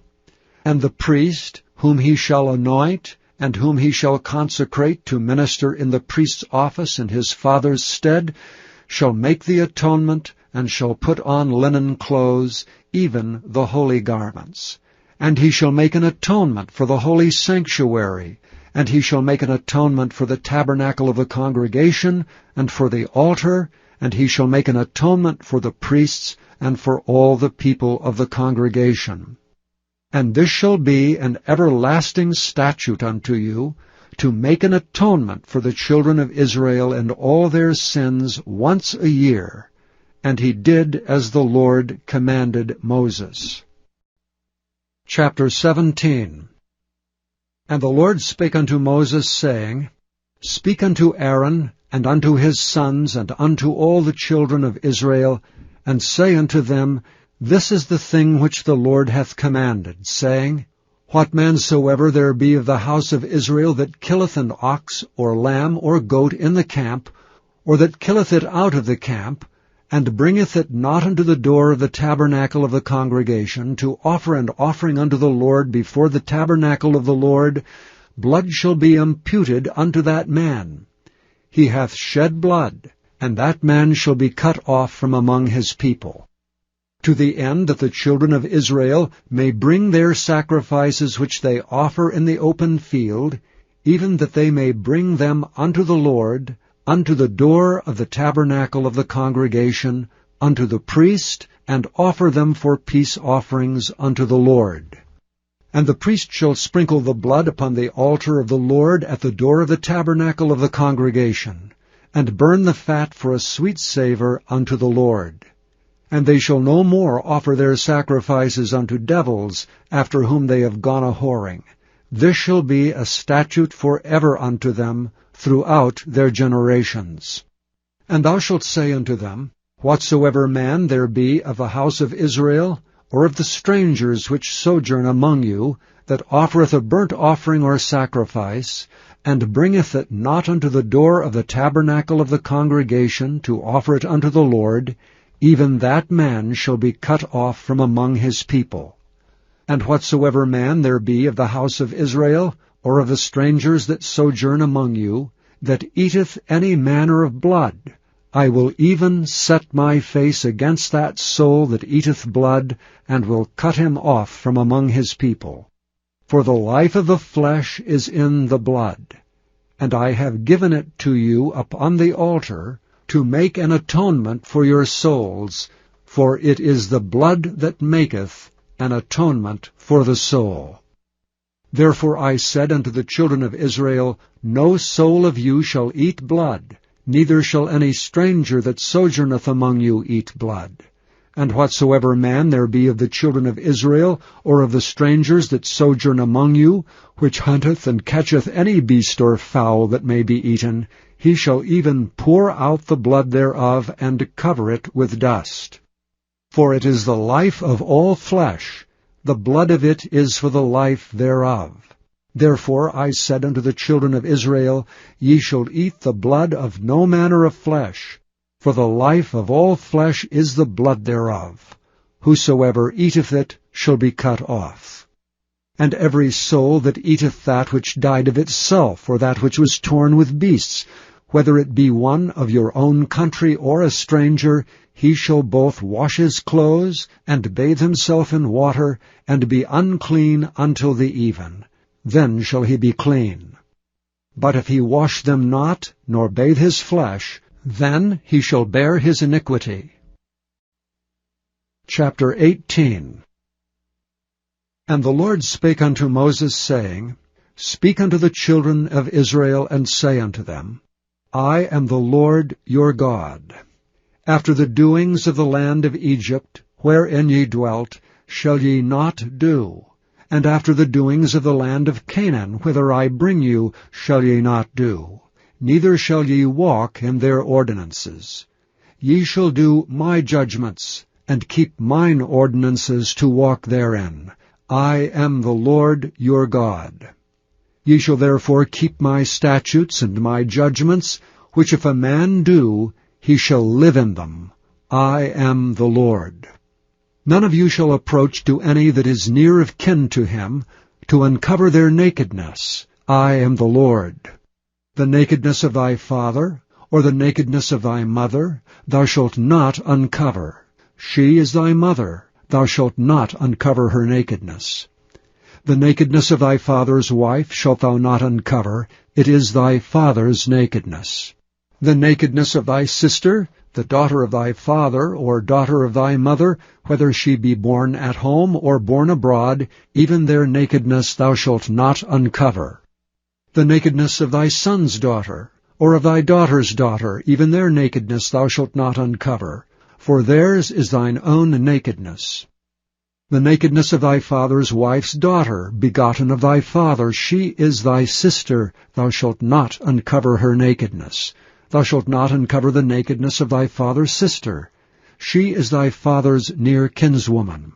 And the priest, whom he shall anoint, and whom he shall consecrate to minister in the priest's office in his father's stead, shall make the atonement, and shall put on linen clothes, even the holy garments. And he shall make an atonement for the holy sanctuary, and he shall make an atonement for the tabernacle of the congregation, and for the altar, and he shall make an atonement for the priests, and for all the people of the congregation. And this shall be an everlasting statute unto you, to make an atonement for the children of Israel and all their sins once a year. And he did as the Lord commanded Moses. Chapter 17. And the Lord spake unto Moses, saying, Speak unto Aaron, and unto his sons, and unto all the children of Israel, and say unto them, This is the thing which the Lord hath commanded, saying, What man soever there be of the house of Israel that killeth an ox, or lamb, or goat in the camp, or that killeth it out of the camp, and bringeth it not unto the door of the tabernacle of the congregation, to offer an offering unto the Lord before the tabernacle of the Lord, blood shall be imputed unto that man. He hath shed blood, and that man shall be cut off from among his people. To the end that the children of Israel may bring their sacrifices which they offer in the open field, even that they may bring them unto the Lord, unto the door of the tabernacle of the congregation, unto the priest, and offer them for peace offerings unto the Lord. And the priest shall sprinkle the blood upon the altar of the Lord at the door of the tabernacle of the congregation, and burn the fat for a sweet savour unto the Lord. And they shall no more offer their sacrifices unto devils, after whom they have gone a-whoring. This shall be a statute for ever unto them, throughout their generations. And thou shalt say unto them, Whatsoever man there be of the house of Israel, or of the strangers which sojourn among you, that offereth a burnt offering or sacrifice, and bringeth it not unto the door of the tabernacle of the congregation to offer it unto the Lord, even that man shall be cut off from among his people. And whatsoever man there be of the house of Israel, or of the strangers that sojourn among you, that eateth any manner of blood, I will even set my face against that soul that eateth blood, and will cut him off from among his people. For the life of the flesh is in the blood, and I have given it to you upon the altar, to make an atonement for your souls, for it is the blood that maketh an atonement for the soul. Therefore I said unto the children of Israel, No soul of you shall eat blood, neither shall any stranger that sojourneth among you eat blood. And whatsoever man there be of the children of Israel, or of the strangers that sojourn among you, which hunteth and catcheth any beast or fowl that may be eaten, he shall even pour out the blood thereof, and cover it with dust. For it is the life of all flesh, the blood of it is for the life thereof. Therefore I said unto the children of Israel, Ye shall eat the blood of no manner of flesh, for the life of all flesh is the blood thereof. Whosoever eateth it shall be cut off. And every soul that eateth that which died of itself, or that which was torn with beasts, whether it be one of your own country or a stranger, he shall both wash his clothes, and bathe himself in water, and be unclean until the even. Then shall he be clean. But if he wash them not, nor bathe his flesh, then he shall bear his iniquity. Chapter 18. And the Lord spake unto Moses, saying, Speak unto the children of Israel, and say unto them, I am the Lord your God. After the doings of the land of Egypt, wherein ye dwelt, shall ye not do, and after the doings of the land of Canaan, whither I bring you, shall ye not do, neither shall ye walk in their ordinances. Ye shall do my judgments, and keep mine ordinances to walk therein. I am the Lord your God. Ye shall therefore keep my statutes and my judgments, which if a man do, he shall live in them. I am the Lord. None of you shall approach to any that is near of kin to him, to uncover their nakedness. I am the Lord. The nakedness of thy father, or the nakedness of thy mother, thou shalt not uncover. She is thy mother, thou shalt not uncover her nakedness. The nakedness of thy father's wife shalt thou not uncover, it is thy father's nakedness. The nakedness of thy sister, the daughter of thy father, or daughter of thy mother, whether she be born at home or born abroad, even their nakedness thou shalt not uncover. The nakedness of thy son's daughter, or of thy daughter's daughter, even their nakedness thou shalt not uncover, for theirs is thine own nakedness. The nakedness of thy father's wife's daughter, begotten of thy father, she is thy sister, thou shalt not uncover her nakedness. Thou shalt not uncover the nakedness of thy father's sister. She is thy father's near kinswoman.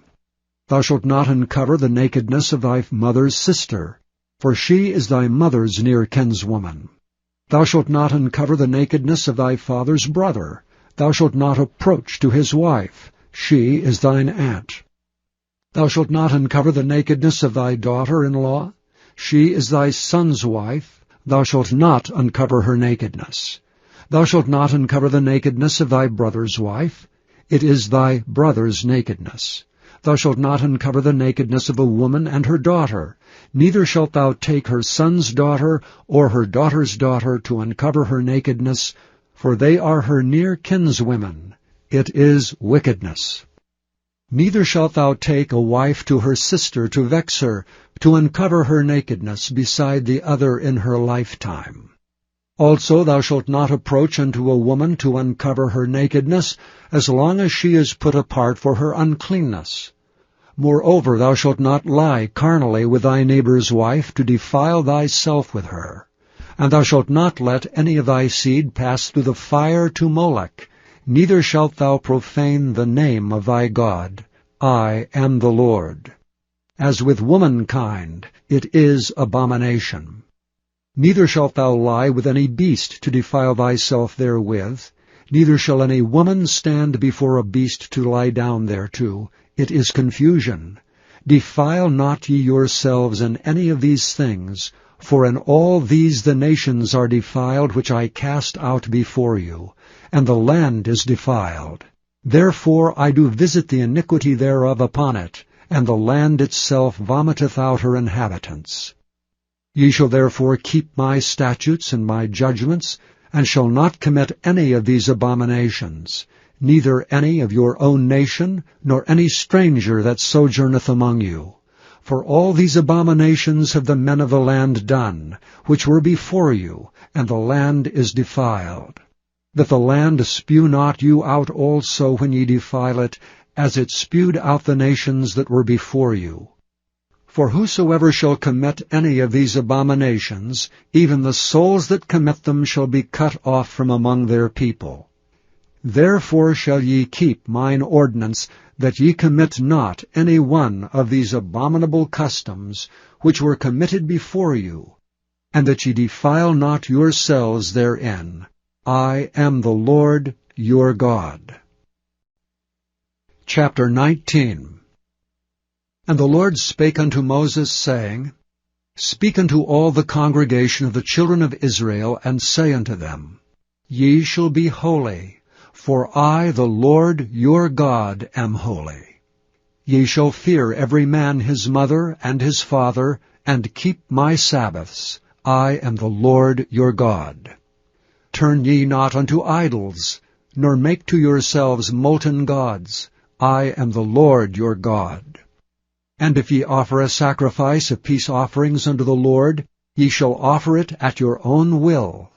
Thou shalt not uncover the nakedness of thy mother's sister, for she is thy mother's near kinswoman. Thou shalt not uncover the nakedness of thy father's brother. Thou shalt not approach to his wife. She is thine aunt. Thou shalt not uncover the nakedness of thy daughter-in-law. She is thy son's wife. Thou shalt not uncover her nakedness. Thou shalt not uncover the nakedness of thy brother's wife. It is thy brother's nakedness. Thou shalt not uncover the nakedness of a woman and her daughter. Neither shalt thou take her son's daughter or her daughter's daughter to uncover her nakedness, for they are her near kinswomen. It is wickedness. Neither shalt thou take a wife to her sister to vex her, to uncover her nakedness beside the other in her lifetime. Also thou shalt not approach unto a woman to uncover her nakedness, as long as she is put apart for her uncleanness. Moreover, thou shalt not lie carnally with thy neighbor's wife, to defile thyself with her. And thou shalt not let any of thy seed pass through the fire to Molech, neither shalt thou profane the name of thy God. I am the Lord. As with womankind, it is abomination. Neither shalt thou lie with any beast to defile thyself therewith, neither shall any woman stand before a beast to lie down thereto. It is confusion. Defile not ye yourselves in any of these things, for in all these the nations are defiled which I cast out before you, and the land is defiled. Therefore I do visit the iniquity thereof upon it, and the land itself vomiteth out her inhabitants. Ye shall therefore keep my statutes and my judgments, and shall not commit any of these abominations, neither any of your own nation, nor any stranger that sojourneth among you. For all these abominations have the men of the land done, which were before you, and the land is defiled. That the land spew not you out also when ye defile it, as it spewed out the nations that were before you. For whosoever shall commit any of these abominations, even the souls that commit them shall be cut off from among their people. Therefore shall ye keep mine ordinance, that ye commit not any one of these abominable customs, which were committed before you, and that ye defile not yourselves therein. I am the Lord your God. Chapter 19. And the Lord spake unto Moses, saying, Speak unto all the congregation of the children of Israel, and say unto them, Ye shall be holy, for I, the Lord your God, am holy. Ye shall fear every man his mother and his father, and keep my Sabbaths. I am the Lord your God. Turn ye not unto idols, nor make to yourselves molten gods. I am the Lord your God. And if ye offer a sacrifice of peace offerings unto the Lord, ye shall offer it at your own will.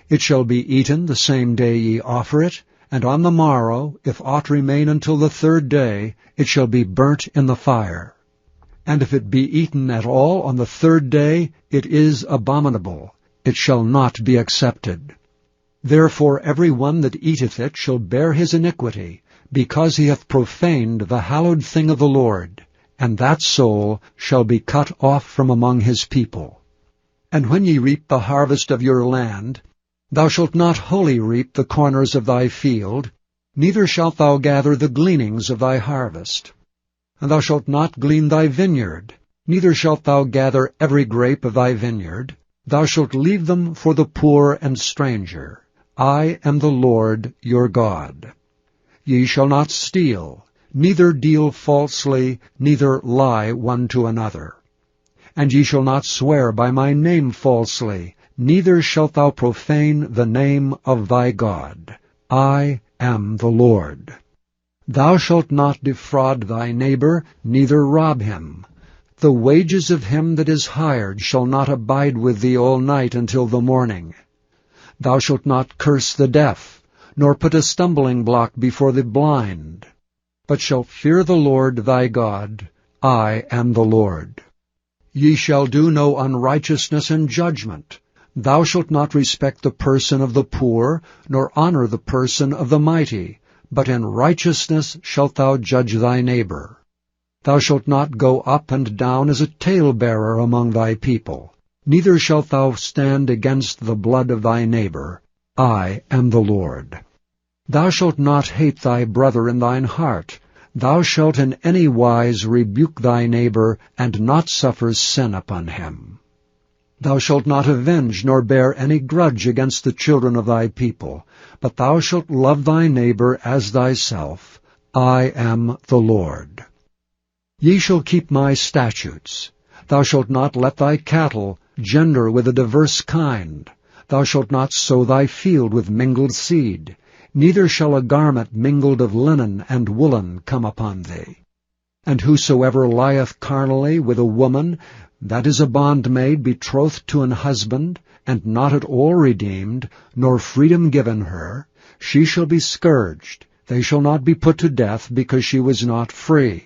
It shall be eaten the same day ye offer it, and on the morrow, if aught remain until the third day, it shall be burnt in the fire. And if it be eaten at all on the third day, it is abominable. It shall not be accepted. Therefore every one that eateth it shall bear his iniquity, because he hath profaned the hallowed thing of the Lord, and that soul shall be cut off from among his people. And when ye reap the harvest of your land, thou shalt not wholly reap the corners of thy field, neither shalt thou gather the gleanings of thy harvest. And thou shalt not glean thy vineyard, neither shalt thou gather every grape of thy vineyard. Thou shalt leave them for the poor and stranger. I am the Lord your God. Ye shall not steal, neither deal falsely, neither lie one to another. And ye shall not swear by my name falsely, neither shalt thou profane the name of thy God. I am the Lord. Thou shalt not defraud thy neighbor, neither rob him. The wages of him that is hired shall not abide with thee all night until the morning. Thou shalt not curse the deaf, nor put a stumbling block before the blind, but shalt fear the Lord thy God. I am the Lord. Ye shall do no unrighteousness in judgment. Thou shalt not respect the person of the poor, nor honor the person of the mighty, but in righteousness shalt thou judge thy neighbor. Thou shalt not go up and down as a talebearer among thy people, neither shalt thou stand against the blood of thy neighbor. I am the Lord. Thou shalt not hate thy brother in thine heart. Thou shalt in any wise rebuke thy neighbor, and not suffer sin upon him. Thou shalt not avenge nor bear any grudge against the children of thy people, but thou shalt love thy neighbor as thyself. I am the Lord. Ye shall keep my statutes. Thou shalt not let thy cattle gender with a diverse kind. Thou shalt not sow thy field with mingled seed, neither shall a garment mingled of linen and woolen come upon thee. And whosoever lieth carnally with a woman, that is a bondmaid betrothed to an husband, and not at all redeemed, nor freedom given her, she shall be scourged. They shall not be put to death, because she was not free.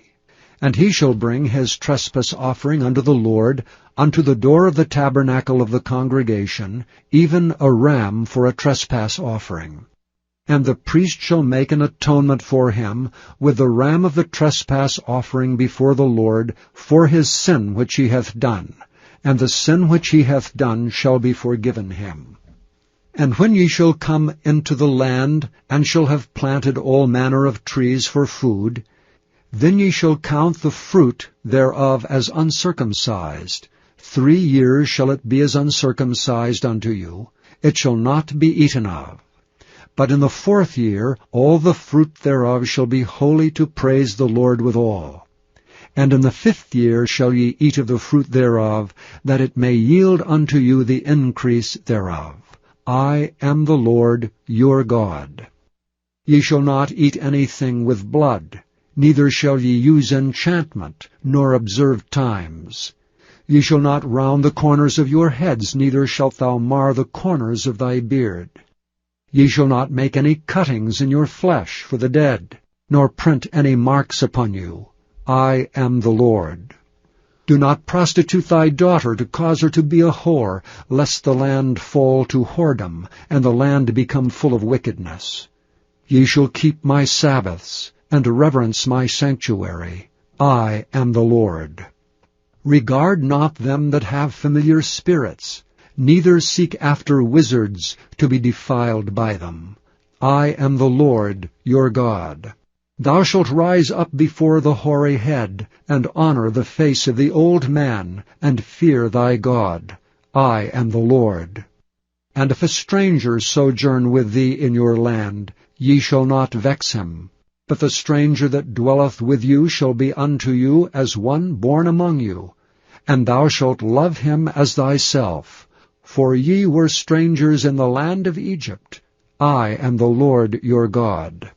And he shall bring his trespass offering unto the Lord, unto the door of the tabernacle of the congregation, even a ram for a trespass offering. And the priest shall make an atonement for him with the ram of the trespass offering before the Lord for his sin which he hath done, and the sin which he hath done shall be forgiven him. And when ye shall come into the land, and shall have planted all manner of trees for food, then ye shall count the fruit thereof as uncircumcised. 3 years shall it be as uncircumcised unto you. It shall not be eaten of. But in the 4th year all the fruit thereof shall be holy to praise the Lord withal. And in the 5th year shall ye eat of the fruit thereof, that it may yield unto you the increase thereof. I am the Lord your God. Ye shall not eat anything with blood, neither shall ye use enchantment, nor observe times. Ye shall not round the corners of your heads, neither shalt thou mar the corners of thy beard. Ye shall not make any cuttings in your flesh for the dead, nor print any marks upon you. I am the Lord. Do not prostitute thy daughter to cause her to be a whore, lest the land fall to whoredom, and the land become full of wickedness. Ye shall keep my Sabbaths, and reverence my sanctuary. I am the Lord. Regard not them that have familiar spirits, neither seek after wizards to be defiled by them. I am the Lord your God. Thou shalt rise up before the hoary head, and honor the face of the old man, and fear thy God. I am the Lord. And if a stranger sojourn with thee in your land, ye shall not vex him. But the stranger that dwelleth with you shall be unto you as one born among you, and thou shalt love him as thyself. For ye were strangers in the land of Egypt. I am the Lord your God.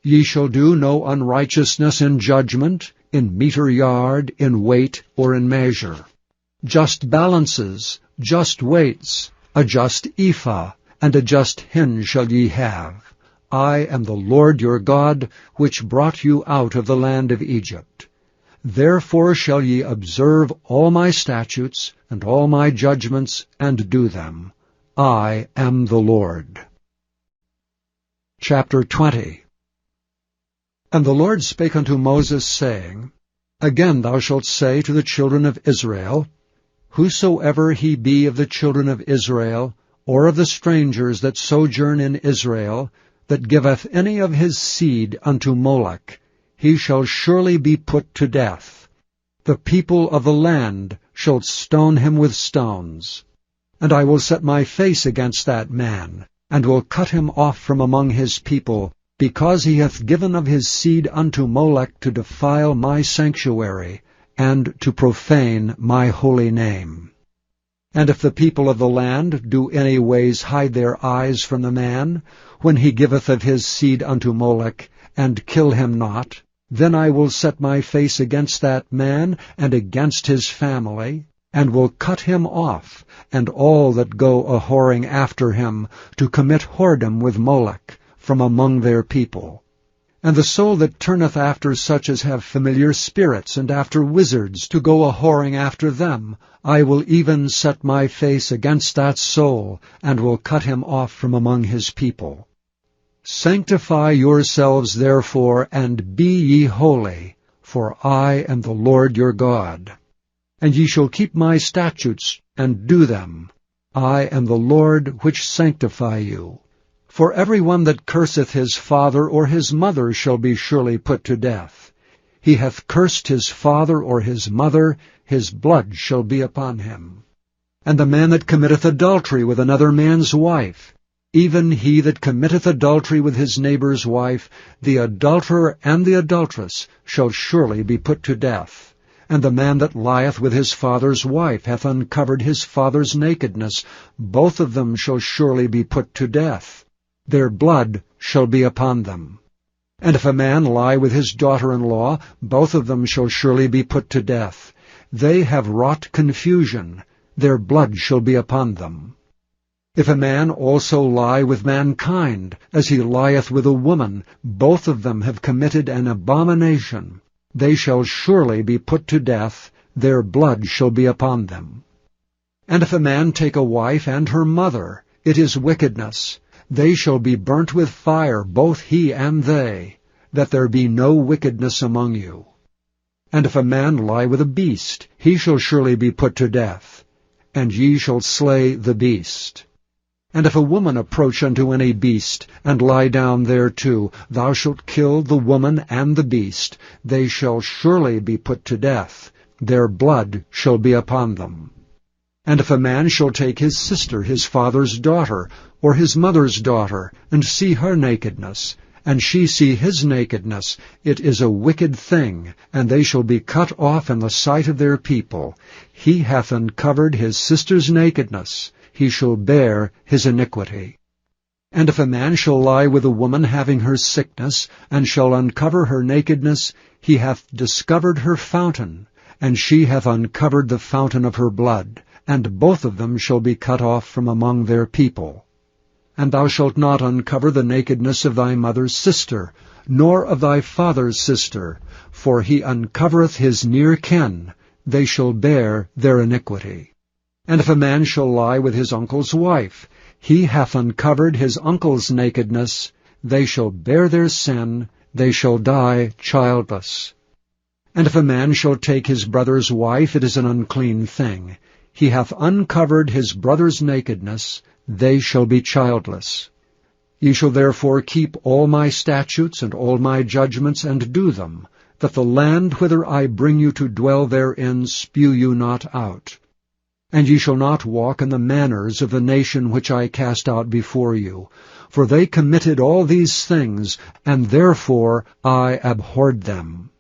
Ye shall do no unrighteousness in judgment, in meter yard, in weight, or in measure. Just balances, just weights, a just ephah, and a just hin shall ye have. I am the Lord your God, which brought you out of the land of Egypt. Therefore shall ye observe all my statutes and all my judgments, and do them. I am the Lord. Chapter 20. And the Lord spake unto Moses, saying, Again thou shalt say to the children of Israel, Whosoever he be of the children of Israel, or of the strangers that sojourn in Israel, that giveth any of his seed unto Molech, he shall surely be put to death. The people of the land shall stone him with stones. And I will set my face against that man, and will cut him off from among his people, because he hath given of his seed unto Molech to defile my sanctuary, and to profane my holy name. And if the people of the land do any ways hide their eyes from the man, when he giveth of his seed unto Molech, and kill him not, then I will set my face against that man, and against his family, and will cut him off, and all that go a-whoring after him, to commit whoredom with Molech, from among their people. And the soul that turneth after such as have familiar spirits, and after wizards, to go a-whoring after them, I will even set my face against that soul, and will cut him off from among his people. Sanctify yourselves therefore, and be ye holy, for I am the Lord your God. And ye shall keep my statutes, and do them. I am the Lord which sanctify you. For every one that curseth his father or his mother shall be surely put to death. He hath cursed his father or his mother, his blood shall be upon him. And the man that committeth adultery with another man's wife, even he that committeth adultery with his neighbor's wife, the adulterer and the adulteress shall surely be put to death. And the man that lieth with his father's wife hath uncovered his father's nakedness. Both of them shall surely be put to death. Their blood shall be upon them. And if a man lie with his daughter-in-law, both of them shall surely be put to death. They have wrought confusion. Their blood shall be upon them. If a man also lie with mankind, as he lieth with a woman, both of them have committed an abomination. They shall surely be put to death. Their blood shall be upon them. And if a man take a wife and her mother, it is wickedness. They shall be burnt with fire, both he and they, that there be no wickedness among you. And if a man lie with a beast, he shall surely be put to death, and ye shall slay the beast. And if a woman approach unto any beast, and lie down thereto, thou shalt kill the woman and the beast. They shall surely be put to death. Their blood shall be upon them. And if a man shall take his sister, his father's daughter, or his mother's daughter, and see her nakedness, and she see his nakedness, it is a wicked thing, and they shall be cut off in the sight of their people. He hath uncovered his sister's nakedness. He shall bear his iniquity. And if a man shall lie with a woman having her sickness, and shall uncover her nakedness, he hath discovered her fountain, and she hath uncovered the fountain of her blood, and both of them shall be cut off from among their people. And thou shalt not uncover the nakedness of thy mother's sister, nor of thy father's sister, for he uncovereth his near kin. They shall bear their iniquity. And if a man shall lie with his uncle's wife, he hath uncovered his uncle's nakedness. They shall bear their sin. They shall die childless. And if a man shall take his brother's wife, it is an unclean thing. He hath uncovered his brother's nakedness. They shall be childless. Ye shall therefore keep all my statutes and all my judgments, and do them, that the land whither I bring you to dwell therein spew you not out. And ye shall not walk in the manners of the nation which I cast out before you, for they committed all these things, and therefore I abhorred them.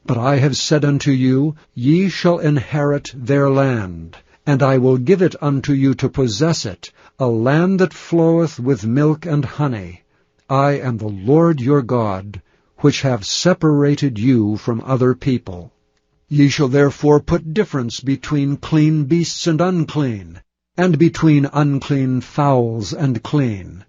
But I have said unto you, ye shall inherit their land, and I will give it unto you to possess it, a land that floweth with milk and honey. I am the Lord your God, which have separated you from other people. Ye shall therefore put difference between clean beasts and unclean, and between unclean fowls and clean.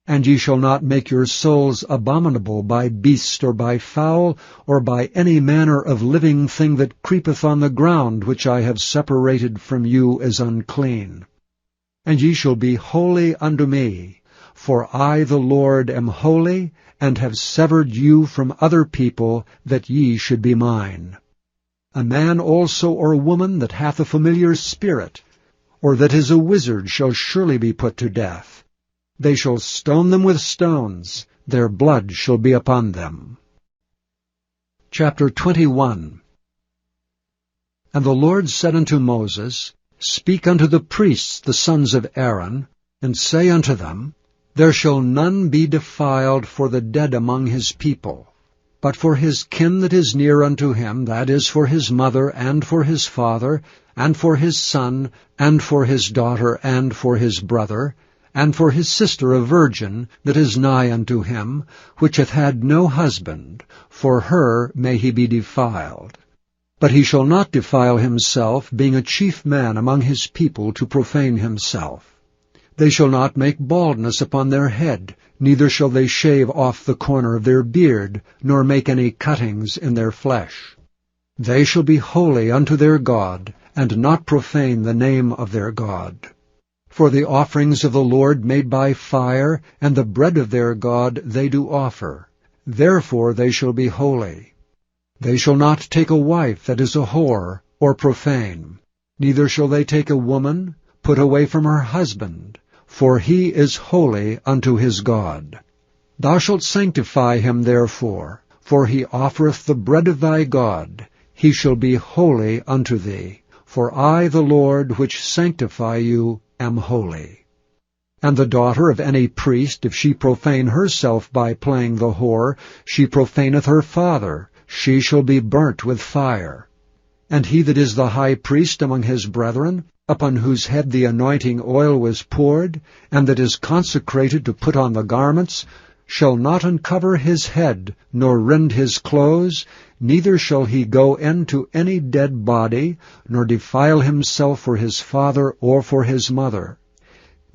And ye shall not make your souls abominable by beast or by fowl, or by any manner of living thing that creepeth on the ground, which I have separated from you as unclean. And ye shall be holy unto me, for I the Lord am holy, and have severed you from other people, that ye should be mine. A man also or a woman that hath a familiar spirit, or that is a wizard, shall surely be put to death. They shall stone them with stones. Their blood shall be upon them. Chapter 21. And the Lord said unto Moses, Speak unto the priests, the sons of Aaron, and say unto them, There shall none be defiled for the dead among his people, but for his kin that is near unto him, that is, for his mother, and for his father, and for his son, and for his daughter, and for his brother, and for his sister a virgin, that is nigh unto him, which hath had no husband, for her may he be defiled. But he shall not defile himself, being a chief man among his people, to profane himself. They shall not make baldness upon their head, neither shall they shave off the corner of their beard, nor make any cuttings in their flesh. They shall be holy unto their God, and not profane the name of their God. For the offerings of the Lord made by fire, and the bread of their God they do offer. Therefore they shall be holy. They shall not take a wife that is a whore, or profane. Neither shall they take a woman, put away from her husband. for he is holy unto his God. Thou shalt sanctify him therefore, for he offereth the bread of thy God. He shall be holy unto thee, for I the Lord which sanctify you am holy. And the daughter of any priest, if she profane herself by playing the whore, she profaneth her father, she shall be burnt with fire. And he that is the high priest among his brethren, upon whose head the anointing oil was poured, and that is consecrated to put on the garments, shall not uncover his head, nor rend his clothes, neither shall he go in to any dead body, nor defile himself for his father or for his mother.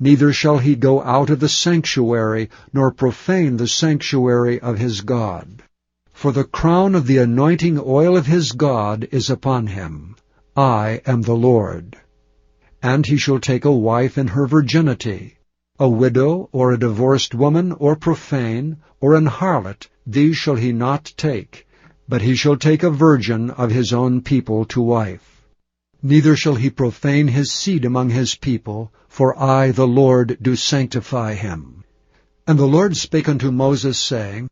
Neither shall he go out of the sanctuary, nor profane the sanctuary of his God. For the crown of the anointing oil of his God is upon him. I am the Lord. And he shall take a wife in her virginity. A widow, or a divorced woman, or profane, or an harlot, these shall he not take, but he shall take a virgin of his own people to wife. Neither shall he profane his seed among his people, for I the Lord do sanctify him. And the Lord spake unto Moses, saying,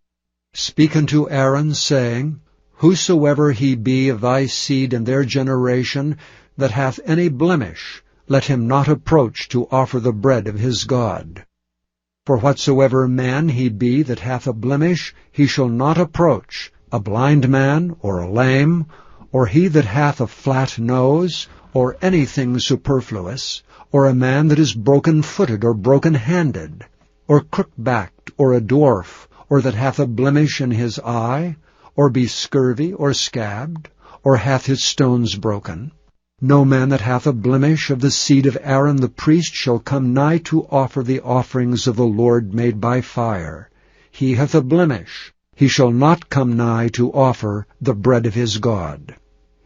Speak unto Aaron, saying, Whosoever he be of thy seed in their generation, that hath any blemish, let him not approach to offer the bread of his God. For whatsoever man he be that hath a blemish, he shall not approach, a blind man, or a lame, or he that hath a flat nose, or anything superfluous, or a man that is broken-footed or broken-handed, or crook-backed, or a dwarf, or that hath a blemish in his eye, or be scurvy, or scabbed, or hath his stones broken. No man that hath a blemish of the seed of Aaron the priest shall come nigh to offer the offerings of the Lord made by fire. He hath a blemish. He shall not come nigh to offer the bread of his God.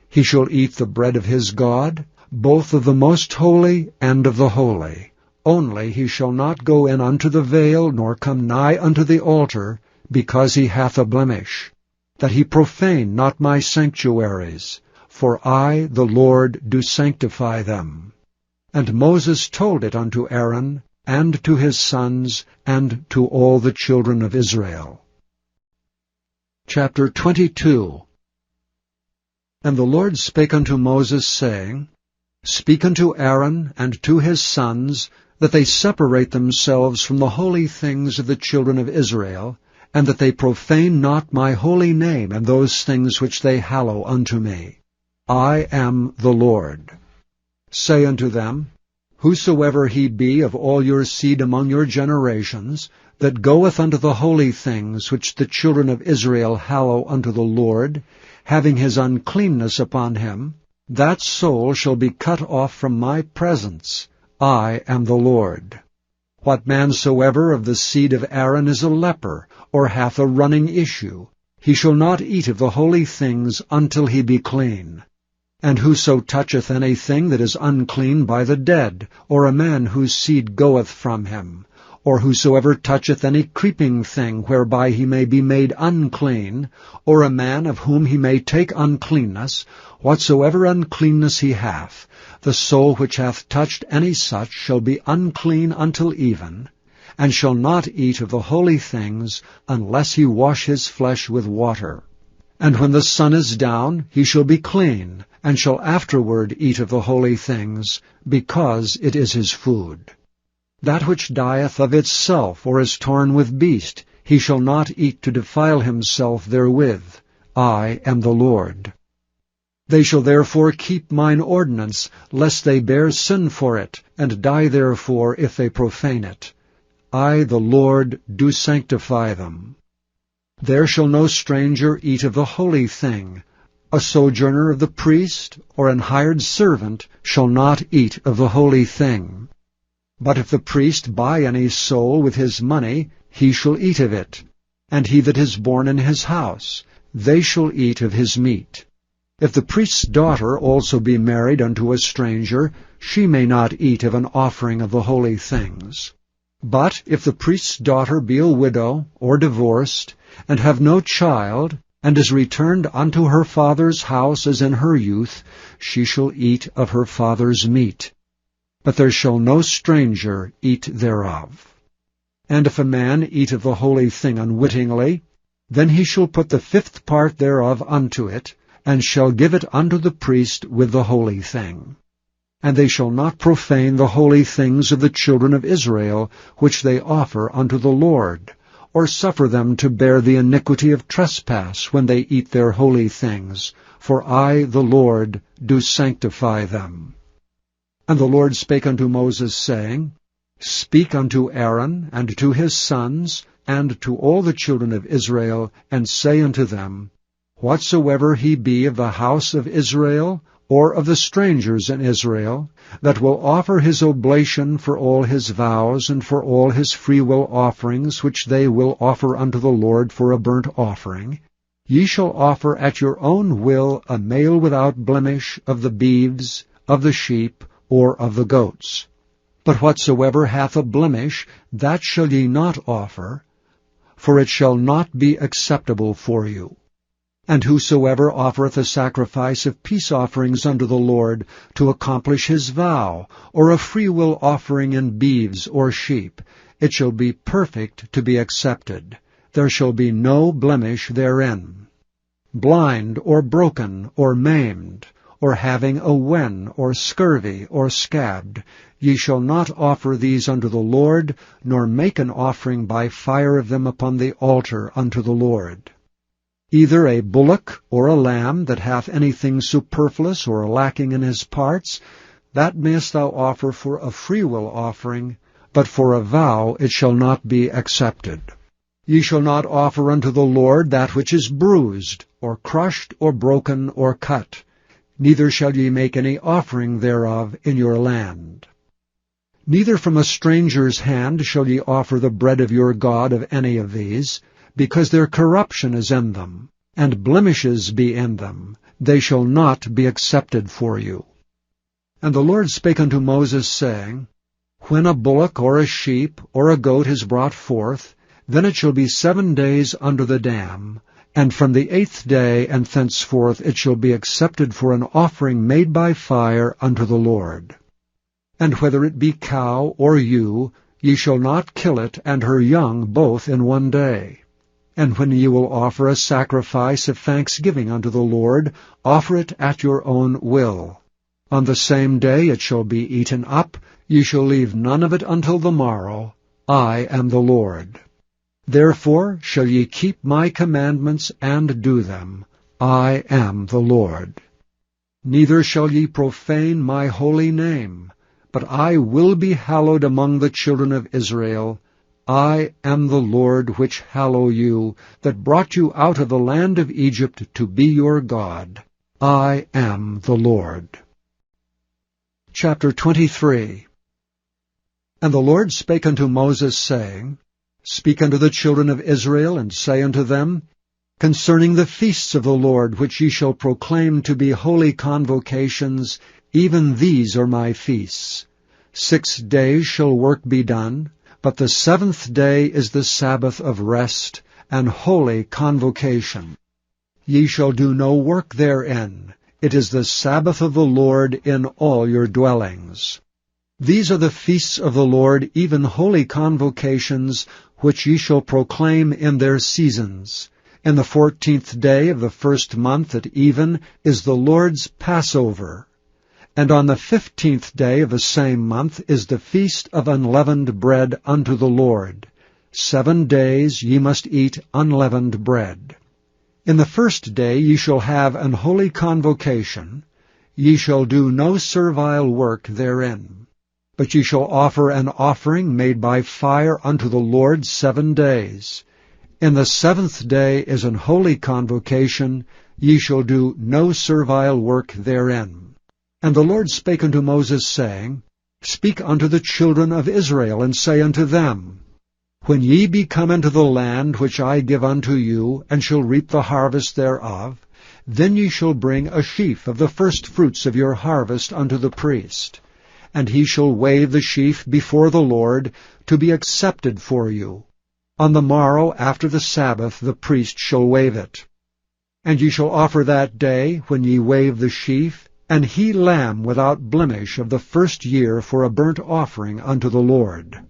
He shall eat the bread of his God, both of the most holy and of the holy. Only he shall not go in unto the veil, nor come nigh unto the altar, because he hath a blemish, that he profane not my sanctuaries. For I, the Lord, do sanctify them. And Moses told it unto Aaron, and to his sons, and to all the children of Israel. Chapter 22. And the Lord spake unto Moses, saying, Speak unto Aaron and to his sons, that they separate themselves from the holy things of the children of Israel, and that they profane not my holy name and those things which they hallow unto me. I am the Lord. Say unto them, Whosoever he be of all your seed among your generations, that goeth unto the holy things which the children of Israel hallow unto the Lord, having his uncleanness upon him, that soul shall be cut off from my presence. I am the Lord. What man soever of the seed of Aaron is a leper, or hath a running issue, he shall not eat of the holy things until he be clean. And whoso toucheth anything that is unclean by the dead, or a man whose seed goeth from him, or whosoever toucheth any creeping thing whereby he may be made unclean, or a man of whom he may take uncleanness, whatsoever uncleanness he hath, the soul which hath touched any such shall be unclean until even, and shall not eat of the holy things, unless he wash his flesh with water. And when the sun is down, he shall be clean, and shall afterward eat of the holy things, because it is his food. That which dieth of itself, or is torn with beast, he shall not eat to defile himself therewith. I am the Lord. They shall therefore keep mine ordinance, lest they bear sin for it, and die therefore if they profane it. I, the Lord, do sanctify them. There shall no stranger eat of the holy thing. A sojourner of the priest, or an hired servant, shall not eat of the holy thing. But if the priest buy any soul with his money, he shall eat of it. And he that is born in his house, they shall eat of his meat. If the priest's daughter also be married unto a stranger, she may not eat of an offering of the holy things. But if the priest's daughter be a widow, or divorced, and have no child, and is returned unto her father's house as in her youth, she shall eat of her father's meat. but there shall no stranger eat thereof. And if a man eat of the holy thing unwittingly, then he shall put the 5th part thereof unto it, and shall give it unto the priest with the holy thing. And they shall not profane the holy things of the children of Israel, which they offer unto the Lord, or suffer them to bear the iniquity of trespass when they eat their holy things, for I, the Lord, do sanctify them. And the Lord spake unto Moses, saying, Speak unto Aaron, and to his sons, and to all the children of Israel, and say unto them, Whatsoever he be of the house of Israel, or of the strangers in Israel, that will offer his oblation for all his vows, and for all his freewill offerings, which they will offer unto the Lord for a burnt offering, ye shall offer at your own will a male without blemish of the beeves, of the sheep, or of the goats. But whatsoever hath a blemish, that shall ye not offer, for it shall not be acceptable for you. And whosoever offereth a sacrifice of peace offerings unto the Lord, to accomplish his vow, or a freewill offering in beeves or sheep, it shall be perfect to be accepted. There shall be no blemish therein. Blind, or broken, or maimed, or having a wen, or scurvy, or scabbed, ye shall not offer these unto the Lord, nor make an offering by fire of them upon the altar unto the Lord. Either a bullock or a lamb that hath anything superfluous or lacking in his parts, that mayest thou offer for a freewill offering, but for a vow it shall not be accepted. Ye shall not offer unto the Lord that which is bruised, or crushed, or broken, or cut, neither shall ye make any offering thereof in your land. Neither from a stranger's hand shall ye offer the bread of your God of any of these, because their corruption is in them, and blemishes be in them, they shall not be accepted for you. And the Lord spake unto Moses, saying, When a bullock or a sheep or a goat is brought forth, then it shall be 7 days under the dam, and from the 8th day and thenceforth it shall be accepted for an offering made by fire unto the Lord. And whether it be cow or ewe, ye shall not kill it and her young both in 1 day. And when ye will offer a sacrifice of thanksgiving unto the Lord, offer it at your own will. On the same day it shall be eaten up, ye shall leave none of it until the morrow. I am the Lord. Therefore shall ye keep my commandments and do them. I am the Lord. Neither shall ye profane my holy name, but I will be hallowed among the children of Israel. I am the Lord which hallow you, that brought you out of the land of Egypt to be your God. I am the Lord. Chapter 23. And the Lord spake unto Moses, saying, Speak unto the children of Israel, and say unto them, Concerning the feasts of the Lord, which ye shall proclaim to be holy convocations, even these are my feasts. 6 days shall work be done, but the 7th day is the Sabbath of rest, and holy convocation. Ye shall do no work therein. It is the Sabbath of the Lord in all your dwellings. These are the feasts of the Lord, even holy convocations, which ye shall proclaim in their seasons. In the 14th day of the 1st month at even is the Lord's Passover. And on the 15th day of the same month is the feast of unleavened bread unto the Lord. 7 days ye must eat unleavened bread. In the 1st day ye shall have an holy convocation. Ye shall do no servile work therein. But ye shall offer an offering made by fire unto the Lord 7 days. In the 7th day is an holy convocation. Ye shall do no servile work therein. And the Lord spake unto Moses, saying, Speak unto the children of Israel, and say unto them, When ye be come into the land which I give unto you, and shall reap the harvest thereof, then ye shall bring a sheaf of the firstfruits of your harvest unto the priest. And he shall wave the sheaf before the Lord, to be accepted for you. On the morrow after the Sabbath the priest shall wave it. And ye shall offer that day, when ye wave the sheaf, An he lamb without blemish of the first year for a burnt offering unto the Lord.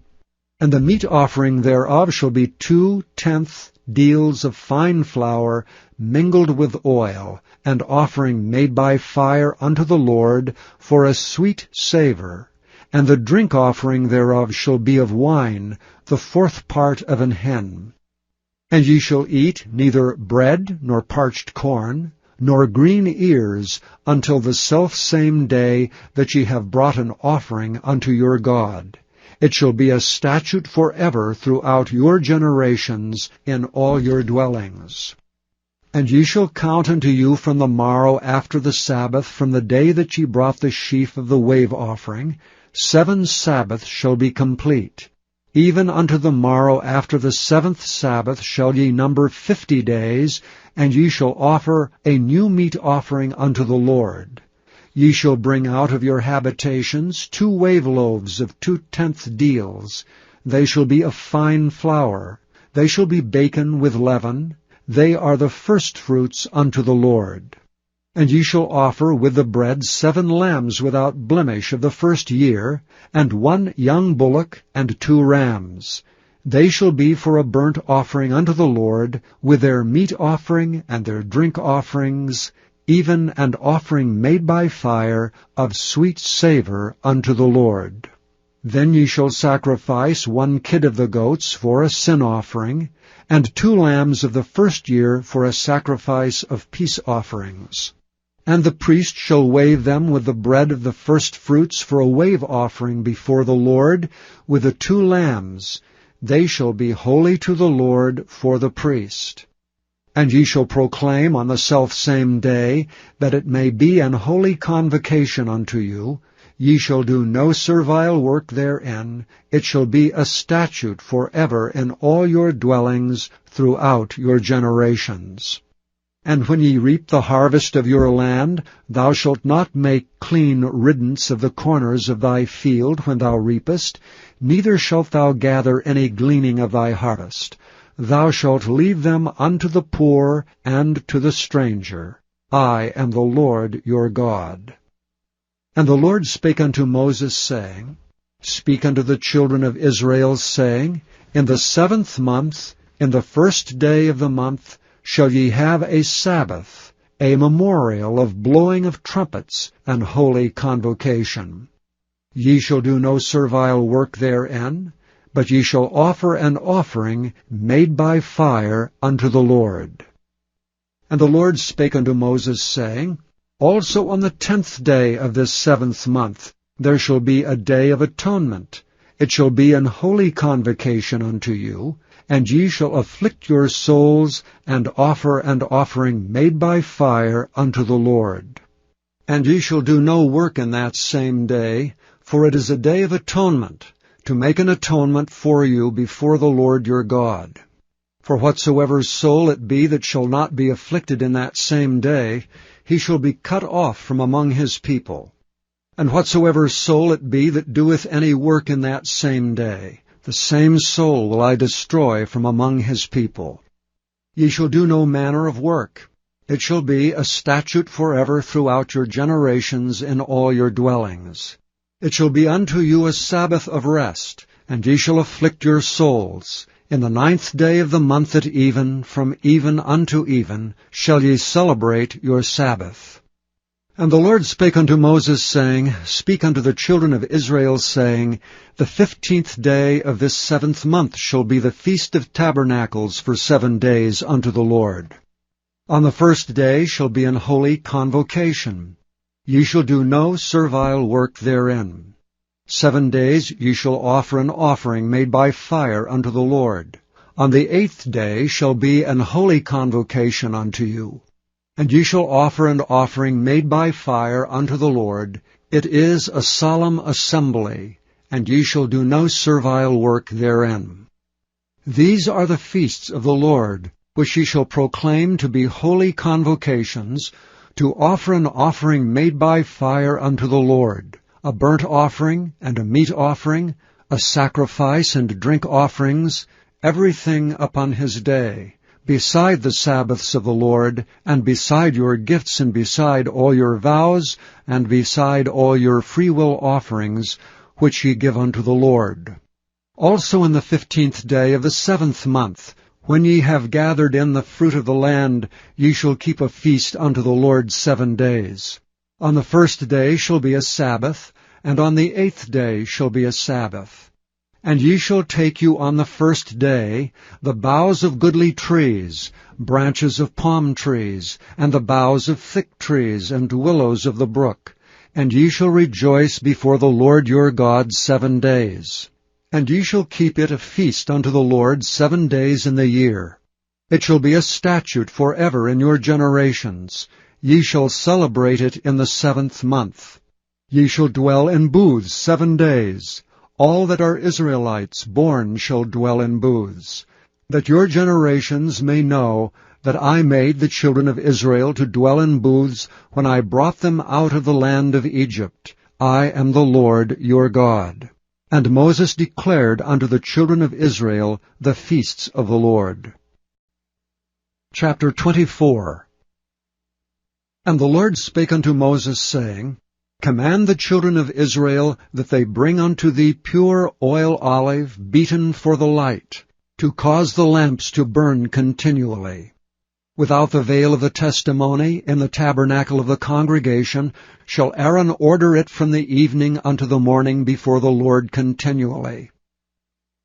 And the meat offering thereof shall be 2/10 deals of fine flour mingled with oil, an offering made by fire unto the Lord for a sweet savour. And the drink offering thereof shall be of wine, the 4th part of an hin. And ye shall eat neither bread nor parched corn, nor green ears, until the selfsame day that ye have brought an offering unto your God. It shall be a statute forever throughout your generations in all your dwellings. And ye shall count unto you from the morrow after the Sabbath, from the day that ye brought the sheaf of the wave offering, 7 Sabbaths shall be complete. Even unto the morrow after the 7th Sabbath shall ye number 50 days, and ye shall offer a new meat offering unto the Lord. Ye shall bring out of your habitations 2 wave loaves of 2/10 deals. They shall be of fine flour. They shall be baken with leaven. They are the firstfruits unto the Lord. And ye shall offer with the bread 7 lambs without blemish of the first year, and 1 young bullock, and 2 rams. They shall be for a burnt offering unto the Lord, with their meat offering and their drink offerings, even an offering made by fire of sweet savour unto the Lord. Then ye shall sacrifice 1 kid of the goats for a sin offering, and 2 lambs of the first year for a sacrifice of peace offerings. And the priest shall wave them with the bread of the firstfruits for a wave offering before the Lord, with the 2 lambs. They shall be holy to the Lord for the priest. And ye shall proclaim on the selfsame day, that it may be an holy convocation unto you. Ye shall do no servile work therein. It shall be a statute forever in all your dwellings throughout your generations. And when ye reap the harvest of your land, thou shalt not make clean riddance of the corners of thy field when thou reapest, neither shalt thou gather any gleaning of thy harvest. Thou shalt leave them unto the poor and to the stranger. I am the Lord your God. And the Lord spake unto Moses, saying, Speak unto the children of Israel, saying, In the 7th month, in the 1st day of the month, shall ye have a Sabbath, a memorial of blowing of trumpets, and holy convocation. Ye shall do no servile work therein, but ye shall offer an offering made by fire unto the Lord. And the Lord spake unto Moses, saying, Also on the 10th day of this 7th month there shall be a day of atonement. It shall be an holy convocation unto you, and ye shall afflict your souls, and offer an offering made by fire unto the Lord. And ye shall do no work in that same day, for it is a day of atonement, to make an atonement for you before the Lord your God. For whatsoever soul it be that shall not be afflicted in that same day, he shall be cut off from among his people. And whatsoever soul it be that doeth any work in that same day, the same soul will I destroy from among his people. Ye shall do no manner of work. It shall be a statute forever throughout your generations in all your dwellings. It shall be unto you a Sabbath of rest, and ye shall afflict your souls. In the 9th day of the month at even, from even unto even, shall ye celebrate your Sabbath. And the Lord spake unto Moses, saying, Speak unto the children of Israel, saying, The 15th day of this 7th month shall be the Feast of Tabernacles for 7 days unto the Lord. On the 1st day shall be an holy convocation. Ye shall do no servile work therein. 7 days ye shall offer an offering made by fire unto the Lord. On the 8th day shall be an holy convocation unto you. And ye shall offer an offering made by fire unto the Lord. It is a solemn assembly, and ye shall do no servile work therein. These are the feasts of the Lord, which ye shall proclaim to be holy convocations, to offer an offering made by fire unto the Lord, a burnt offering and a meat offering, a sacrifice and drink offerings, everything upon his day, beside the Sabbaths of the Lord, and beside your gifts, and beside all your vows, and beside all your freewill offerings, which ye give unto the Lord. Also in the 15th day of the 7th month, when ye have gathered in the fruit of the land, ye shall keep a feast unto the Lord 7 days. On the 1st day shall be a Sabbath, and on the 8th day shall be a Sabbath. And ye shall take you on the 1st day the boughs of goodly trees, branches of palm trees, and the boughs of thick trees, and willows of the brook. And ye shall rejoice before the Lord your God 7 days. And ye shall keep it a feast unto the Lord 7 days in the year. It shall be a statute forever in your generations. Ye shall celebrate it in the 7th month. Ye shall dwell in booths 7 days. All that are Israelites born shall dwell in booths, that your generations may know that I made the children of Israel to dwell in booths when I brought them out of the land of Egypt. I am the Lord your God. And Moses declared unto the children of Israel the feasts of the Lord. Chapter 24. And the Lord spake unto Moses, saying, Command the children of Israel that they bring unto thee pure oil olive beaten for the light, to cause the lamps to burn continually. Without the veil of the testimony, in the tabernacle of the congregation, shall Aaron order it from the evening unto the morning before the Lord continually.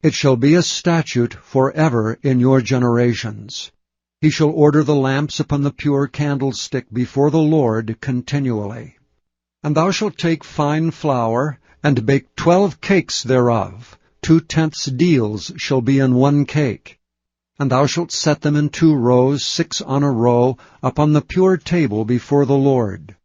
It shall be a statute forever in your generations. He shall order the lamps upon the pure candlestick before the Lord continually. And thou shalt take fine flour, and bake 12 cakes thereof. 2/10 deals shall be in 1 cake. And thou shalt set them in 2 rows, 6 on a row, upon the pure table before the Lord.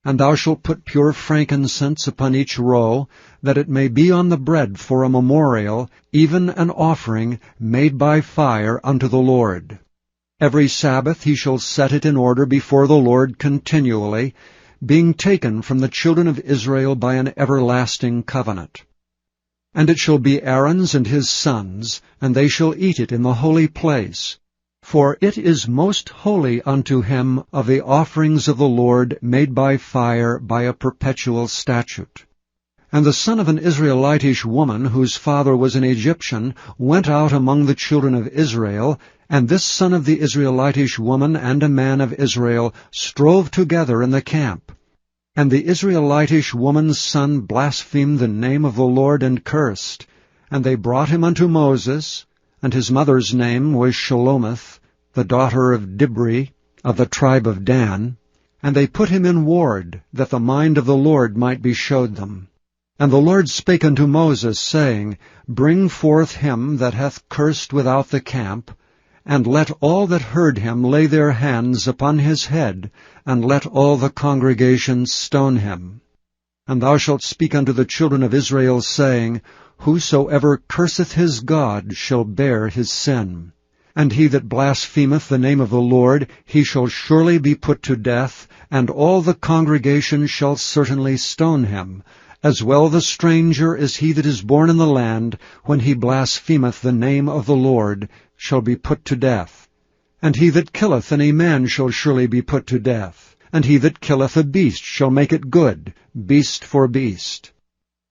And thou shalt put pure frankincense upon each row, that it may be on the bread for a memorial, even an offering made by fire unto the Lord. Every Sabbath he shall set it in order before the Lord continually, being taken from the children of Israel by an everlasting covenant. And it shall be Aaron's and his sons, and they shall eat it in the holy place. For it is most holy unto him of the offerings of the Lord made by fire by a perpetual statute. And the son of an Israelitish woman, whose father was an Egyptian, went out among the children of Israel, and this son of the Israelitish woman and a man of Israel strove together in the camp. And the Israelitish woman's son blasphemed the name of the Lord and cursed. And they brought him unto Moses, and his mother's name was Shelomith, the daughter of Dibri, of the tribe of Dan. And they put him in ward, that the mind of the Lord might be showed them. And the Lord spake unto Moses, saying, Bring forth him that hath cursed without the camp, and let all that heard him lay their hands upon his head, and let all the congregation stone him. And thou shalt speak unto the children of Israel, saying, Whosoever curseth his God shall bear his sin. And he that blasphemeth the name of the Lord, he shall surely be put to death, and all the congregation shall certainly stone him, as well the stranger as he that is born in the land, when he blasphemeth the name of the Lord, shall be put to death. And he that killeth any man shall surely be put to death. And he that killeth a beast shall make it good, beast for beast.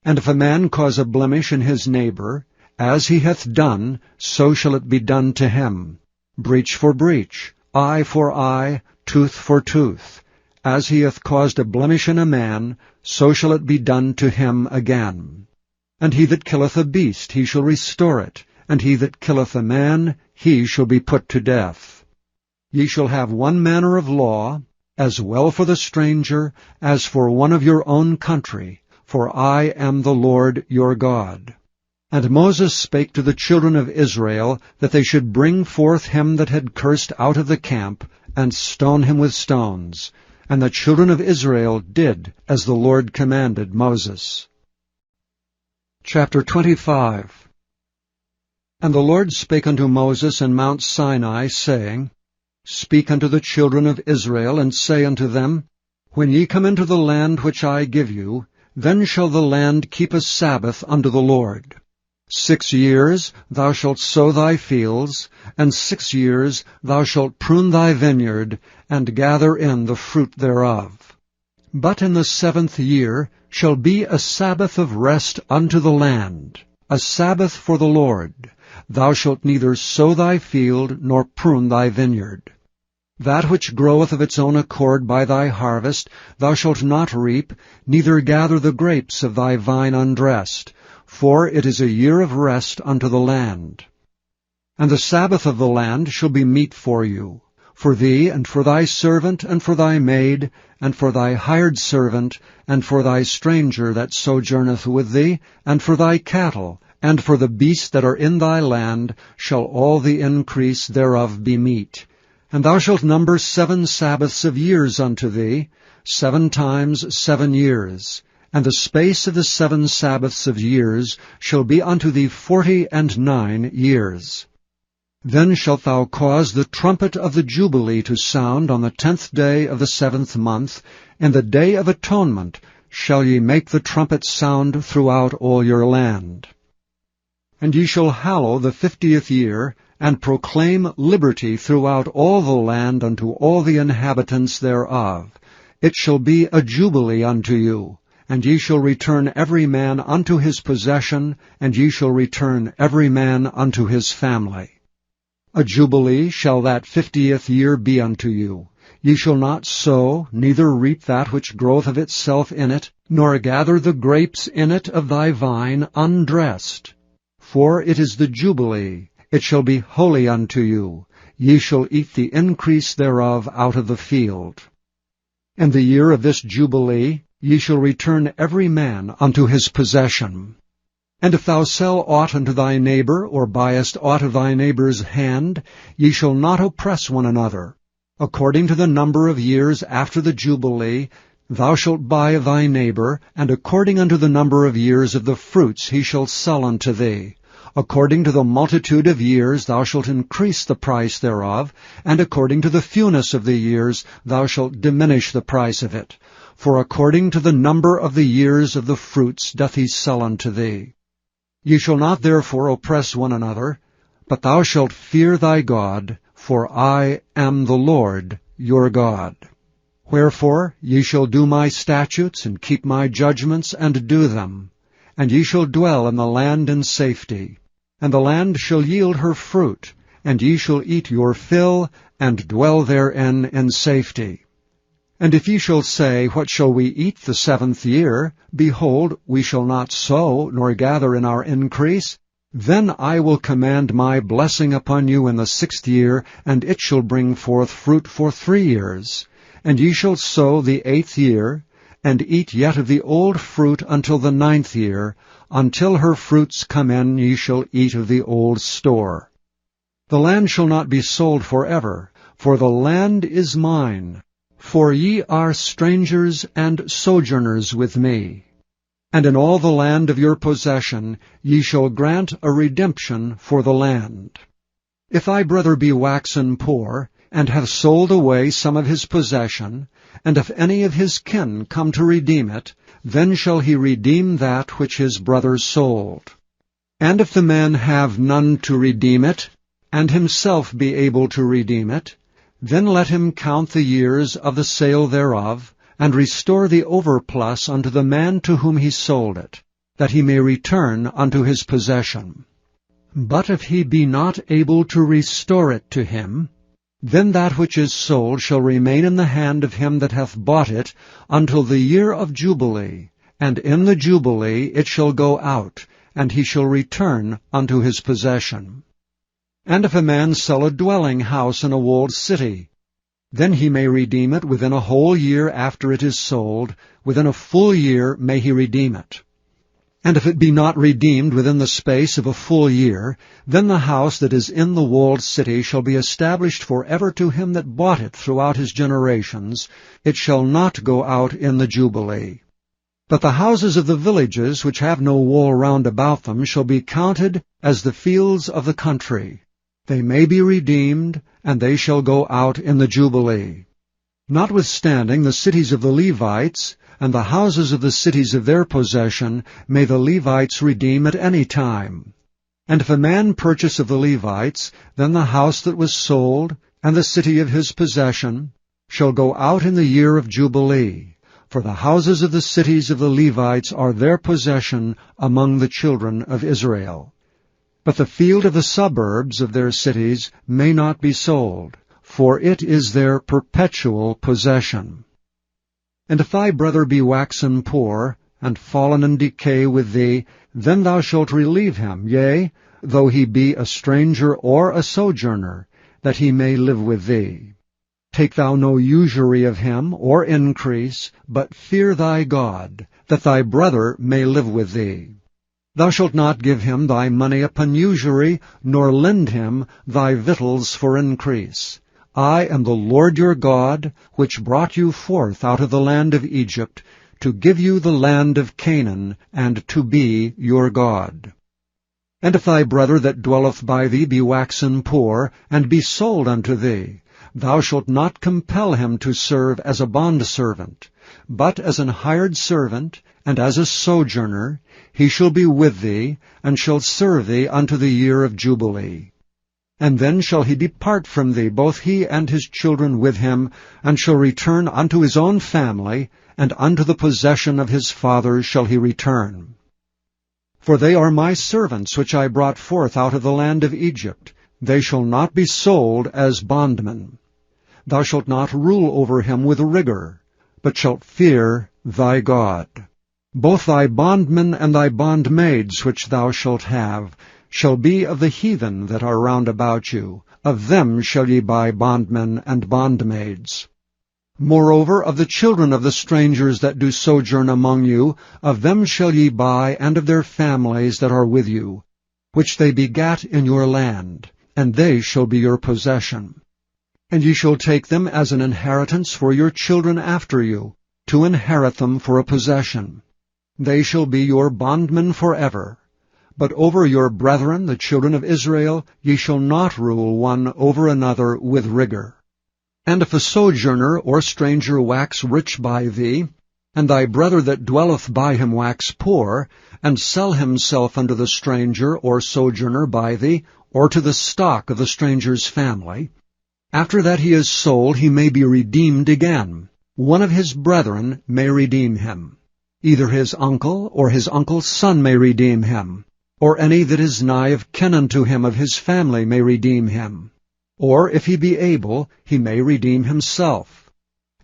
And if a man cause a blemish in his neighbor, as he hath done, so shall it be done to him. Breach for breach, eye for eye, tooth for tooth. As he hath caused a blemish in a man, so shall it be done to him again. And he that killeth a beast, he shall restore it. And he that killeth a man, he shall be put to death. Ye shall have one manner of law, as well for the stranger as for one of your own country, for I am the Lord your God. And Moses spake to the children of Israel, that they should bring forth him that had cursed out of the camp, and stone him with stones. And the children of Israel did as the Lord commanded Moses. Chapter 25. And the Lord spake unto Moses in Mount Sinai, saying, Speak unto the children of Israel, and say unto them, When ye come into the land which I give you, then shall the land keep a Sabbath unto the Lord. 6 years thou shalt sow thy fields, and 6 years thou shalt prune thy vineyard, and gather in the fruit thereof. But in the 7th year shall be a Sabbath of rest unto the land, a Sabbath for the Lord. Thou shalt neither sow thy field, nor prune thy vineyard. That which groweth of its own accord by thy harvest thou shalt not reap, neither gather the grapes of thy vine undressed, for it is a year of rest unto the land. And the Sabbath of the land shall be meat for you, for thee, and for thy servant, and for thy maid, and for thy hired servant, and for thy stranger that sojourneth with thee, and for thy cattle, and for the beasts that are in thy land, shall all the increase thereof be meat. And thou shalt number 7 Sabbaths of years unto thee, 7 times 7 years. And the space of the 7 Sabbaths of years shall be unto thee 49 years. Then shalt thou cause the trumpet of the Jubilee to sound on the 10th day of the 7th month. In the day of atonement shall ye make the trumpet sound throughout all your land. And ye shall hallow the 50th year, and proclaim liberty throughout all the land unto all the inhabitants thereof. It shall be a jubilee unto you. And ye shall return every man unto his possession, and ye shall return every man unto his family. A jubilee shall that 50th year be unto you. Ye shall not sow, neither reap that which groweth of itself in it, nor gather the grapes in it of thy vine undressed. For it is the jubilee, it shall be holy unto you. Ye shall eat the increase thereof out of the field. In the year of this jubilee ye shall return every man unto his possession. And if thou sell aught unto thy neighbor, or buyest aught of thy neighbor's hand, ye shall not oppress one another. According to the number of years after the jubilee thou shalt buy of thy neighbor, and according unto the number of years of the fruits he shall sell unto thee. According to the multitude of years thou shalt increase the price thereof, and according to the fewness of the years thou shalt diminish the price of it. For according to the number of the years of the fruits doth he sell unto thee. Ye shall not therefore oppress one another, but thou shalt fear thy God, for I am the Lord your God. Wherefore ye shall do my statutes, and keep my judgments, and do them. And ye shall dwell in the land in safety. And the land shall yield her fruit, and ye shall eat your fill, and dwell therein in safety. And if ye shall say, What shall we eat the 7th year? Behold, we shall not sow, nor gather in our increase. Then I will command my blessing upon you in the 6th year, and it shall bring forth fruit for 3 years. And ye shall sow the 8th year, and eat yet of the old fruit until the 9th year. Until her fruits come in ye shall eat of the old store. The land shall not be sold forever, for the land is mine. For ye are strangers and sojourners with me. And in all the land of your possession ye shall grant a redemption for the land. If thy brother be waxen poor, and hath sold away some of his possession, and if any of his kin come to redeem it, then shall he redeem that which his brother sold. And if the man have none to redeem it, and himself be able to redeem it, then let him count the years of the sale thereof, and restore the overplus unto the man to whom he sold it, that he may return unto his possession. But if he be not able to restore it to him, then that which is sold shall remain in the hand of him that hath bought it until the year of Jubilee, and in the Jubilee it shall go out, and he shall return unto his possession. And if a man sell a dwelling house in a walled city, then he may redeem it within a whole year after it is sold. Within a full year may he redeem it. And if it be not redeemed within the space of a full year, then the house that is in the walled city shall be established forever to him that bought it throughout his generations. It shall not go out in the Jubilee. But the houses of the villages which have no wall round about them shall be counted as the fields of the country. They may be redeemed, and they shall go out in the Jubilee. Notwithstanding the cities of the Levites, and the houses of the cities of their possession, may the Levites redeem at any time. And if a man purchase of the Levites, then the house that was sold, and the city of his possession, shall go out in the year of Jubilee. For the houses of the cities of the Levites are their possession among the children of Israel. But the field of the suburbs of their cities may not be sold, for it is their perpetual possession. And if thy brother be waxen poor, and fallen in decay with thee, then thou shalt relieve him, yea, though he be a stranger or a sojourner, that he may live with thee. Take thou no usury of him, or increase, but fear thy God, that thy brother may live with thee. Thou shalt not give him thy money upon usury, nor lend him thy victuals for increase. I am the Lord your God, which brought you forth out of the land of Egypt, to give you the land of Canaan, and to be your God. And if thy brother that dwelleth by thee be waxen poor, and be sold unto thee, thou shalt not compel him to serve as a bondservant, but as an hired servant, and as a sojourner, he shall be with thee, and shall serve thee unto the year of Jubilee. And then shall he depart from thee, both he and his children with him, and shall return unto his own family, and unto the possession of his fathers shall he return. For they are my servants which I brought forth out of the land of Egypt. They shall not be sold as bondmen. Thou shalt not rule over him with rigor, but shalt fear thy God. Both thy bondmen and thy bondmaids which thou shalt have shall be of the heathen that are round about you. Of them shall ye buy bondmen and bondmaids. Moreover, of the children of the strangers that do sojourn among you, of them shall ye buy, and of their families that are with you, which they begat in your land, and they shall be your possession. And ye shall take them as an inheritance for your children after you, to inherit them for a possession. They shall be your bondmen forever. But over your brethren, the children of Israel, ye shall not rule one over another with rigor. And if a sojourner or stranger wax rich by thee, and thy brother that dwelleth by him wax poor, and sell himself unto the stranger or sojourner by thee, or to the stock of the stranger's family, after that he is sold he may be redeemed again. One of his brethren may redeem him. Either his uncle or his uncle's son may redeem him, or any that is nigh of kin unto him of his family may redeem him. Or, if he be able, he may redeem himself.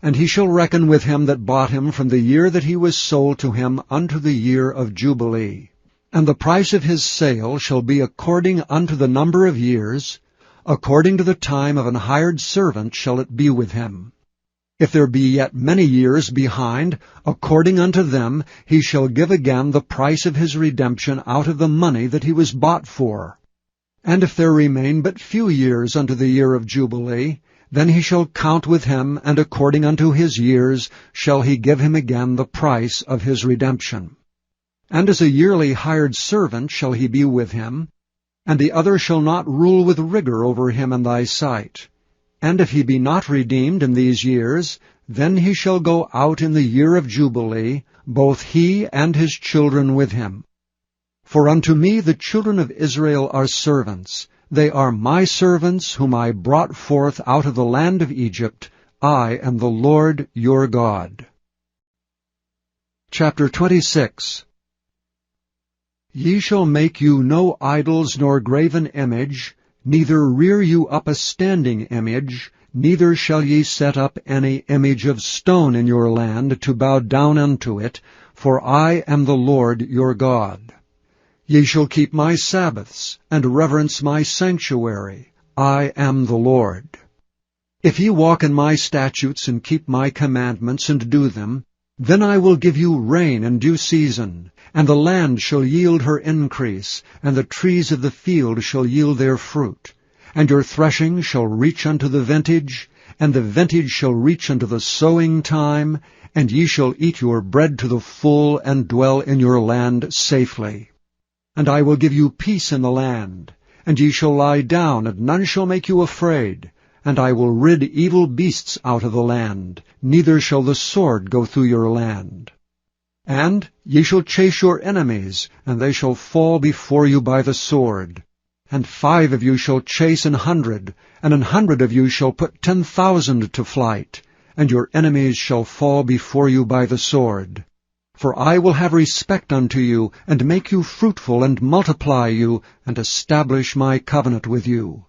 And he shall reckon with him that bought him from the year that he was sold to him unto the year of Jubilee. And the price of his sale shall be according unto the number of years, according to the time of an hired servant shall it be with him. If there be yet many years behind, according unto them he shall give again the price of his redemption out of the money that he was bought for. And if there remain but few years unto the year of Jubilee, then he shall count with him, and according unto his years shall he give him again the price of his redemption. And as a yearly hired servant shall he be with him, and the other shall not rule with rigor over him in thy sight. And if he be not redeemed in these years, then he shall go out in the year of Jubilee, both he and his children with him. For unto me the children of Israel are servants. They are my servants, whom I brought forth out of the land of Egypt. I am the Lord your God. Chapter 26. Ye shall make you no idols nor graven image, neither rear you up a standing image, neither shall ye set up any image of stone in your land to bow down unto it, for I am the Lord your God. Ye shall keep my Sabbaths, and reverence my sanctuary. I am the Lord. If ye walk in my statutes, and keep my commandments, and do them, then I will give you rain in due season, and the land shall yield her increase, and the trees of the field shall yield their fruit. And your threshing shall reach unto the vintage, and the vintage shall reach unto the sowing time, and ye shall eat your bread to the full, and dwell in your land safely. And I will give you peace in the land, and ye shall lie down, and none shall make you afraid. And I will rid evil beasts out of the land, neither shall the sword go through your land. And ye shall chase your enemies, and they shall fall before you by the sword. And 5 of you shall chase 100, and 100 of you shall put 10,000 to flight, and your enemies shall fall before you by the sword. For I will have respect unto you, and make you fruitful, and multiply you, and establish my covenant with you.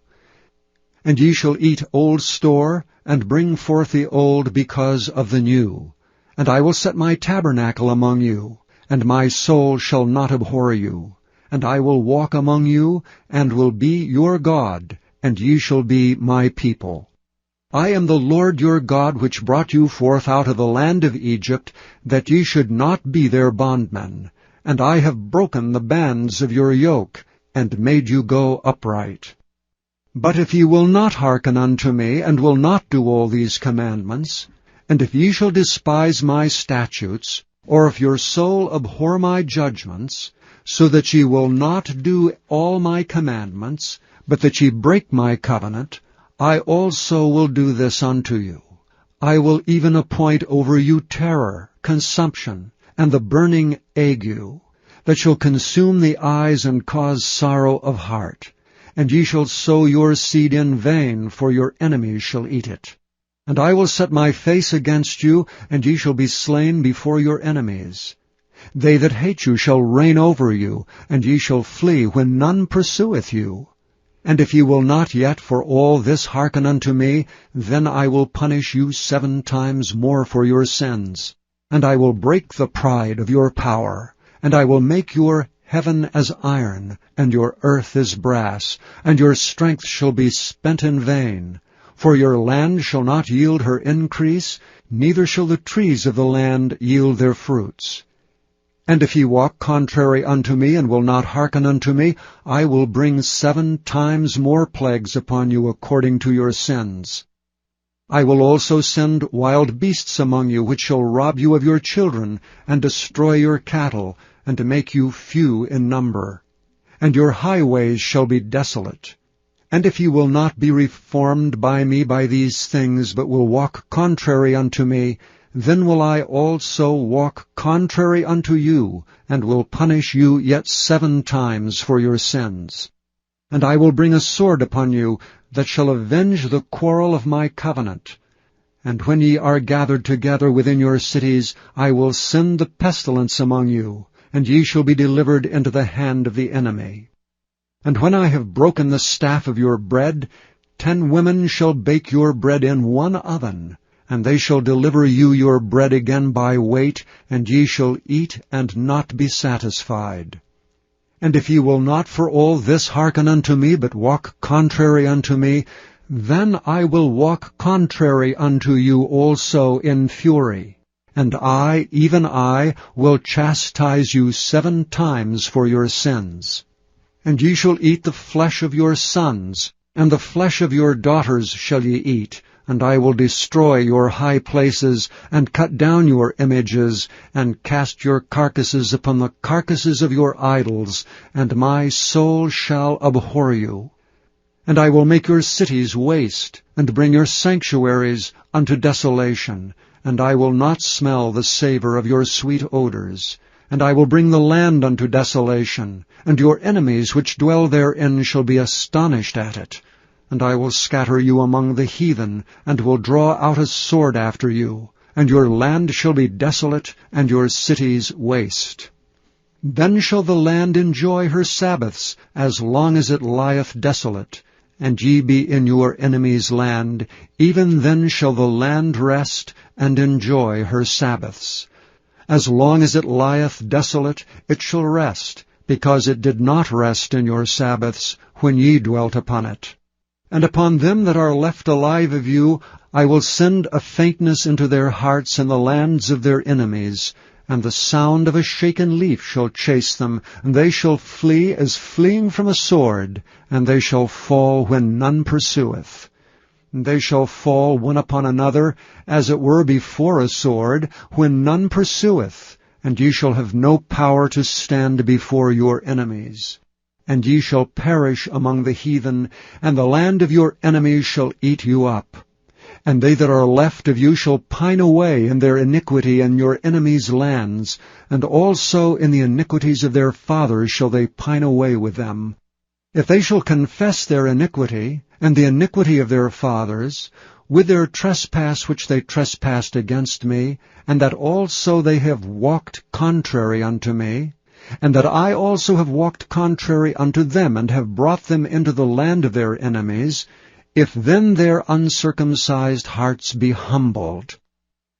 And ye shall eat old store, and bring forth the old because of the new. And I will set my tabernacle among you, and my soul shall not abhor you. And I will walk among you, and will be your God, and ye shall be my people. I am the Lord your God, which brought you forth out of the land of Egypt, that ye should not be their bondmen. And I have broken the bands of your yoke, and made you go upright. But if ye will not hearken unto me, and will not do all these commandments, and if ye shall despise my statutes, or if your soul abhor my judgments, so that ye will not do all my commandments, but that ye break my covenant, I also will do this unto you. I will even appoint over you terror, consumption, and the burning ague, that shall consume the eyes and cause sorrow of heart. And ye shall sow your seed in vain, for your enemies shall eat it. And I will set my face against you, and ye shall be slain before your enemies. They that hate you shall reign over you, and ye shall flee when none pursueth you. And if ye will not yet for all this hearken unto me, then I will punish you 7 times more for your sins. And I will break the pride of your power, and I will make your heaven as iron, and your earth as brass, and your strength shall be spent in vain. For your land shall not yield her increase, neither shall the trees of the land yield their fruits. And if ye walk contrary unto me, and will not hearken unto me, I will bring 7 times more plagues upon you according to your sins. I will also send wild beasts among you, which shall rob you of your children, and destroy your cattle, and to make you few in number. And your highways shall be desolate. And if ye will not be reformed by me by these things, but will walk contrary unto me, then will I also walk contrary unto you, and will punish you yet 7 times for your sins. And I will bring a sword upon you, that shall avenge the quarrel of my covenant. And when ye are gathered together within your cities, I will send the pestilence among you, and ye shall be delivered into the hand of the enemy. And when I have broken the staff of your bread, 10 women shall bake your bread in 1 oven, and they shall deliver you your bread again by weight, and ye shall eat and not be satisfied. And if ye will not for all this hearken unto me, but walk contrary unto me, then I will walk contrary unto you also in fury. And I, even I, will chastise you 7 times for your sins. And ye shall eat the flesh of your sons, and the flesh of your daughters shall ye eat, and I will destroy your high places, and cut down your images, and cast your carcasses upon the carcasses of your idols, and my soul shall abhor you. And I will make your cities waste, and bring your sanctuaries unto desolation, and I will not smell the savor of your sweet odors. And I will bring the land unto desolation, and your enemies which dwell therein shall be astonished at it. And I will scatter you among the heathen, and will draw out a sword after you, and your land shall be desolate, and your cities waste. Then shall the land enjoy her Sabbaths, as long as it lieth desolate, and ye be in your enemy's land, even then shall the land rest, and enjoy her Sabbaths. As long as it lieth desolate, it shall rest, because it did not rest in your Sabbaths, when ye dwelt upon it. And upon them that are left alive of you I will send a faintness into their hearts in the lands of their enemies, and the sound of a shaken leaf shall chase them, and they shall flee as fleeing from a sword, and they shall fall when none pursueth. And they shall fall one upon another, as it were before a sword, when none pursueth, and ye shall have no power to stand before your enemies. And ye shall perish among the heathen, and the land of your enemies shall eat you up. And they that are left of you shall pine away in their iniquity in your enemies' lands, and also in the iniquities of their fathers shall they pine away with them. If they shall confess their iniquity, and the iniquity of their fathers, with their trespass which they trespassed against me, and that also they have walked contrary unto me, and that I also have walked contrary unto them, and have brought them into the land of their enemies, if then their uncircumcised hearts be humbled,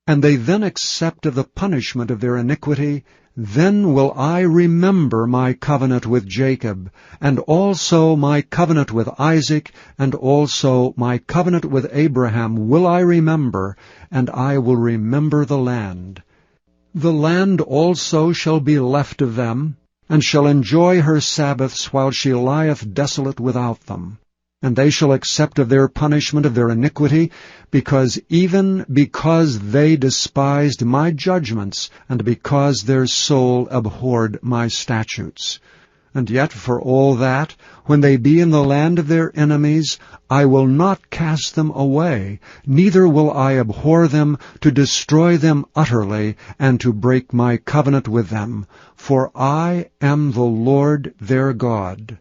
and they then accept of the punishment of their iniquity, then will I remember my covenant with Jacob, and also my covenant with Isaac, and also my covenant with Abraham will I remember, and I will remember the land. The land also shall be left of them, and shall enjoy her Sabbaths while she lieth desolate without them. And they shall accept of their punishment of their iniquity, because they despised my judgments, and because their soul abhorred my statutes. And yet for all that, when they be in the land of their enemies, I will not cast them away, neither will I abhor them, to destroy them utterly, and to break my covenant with them. For I am the Lord their God.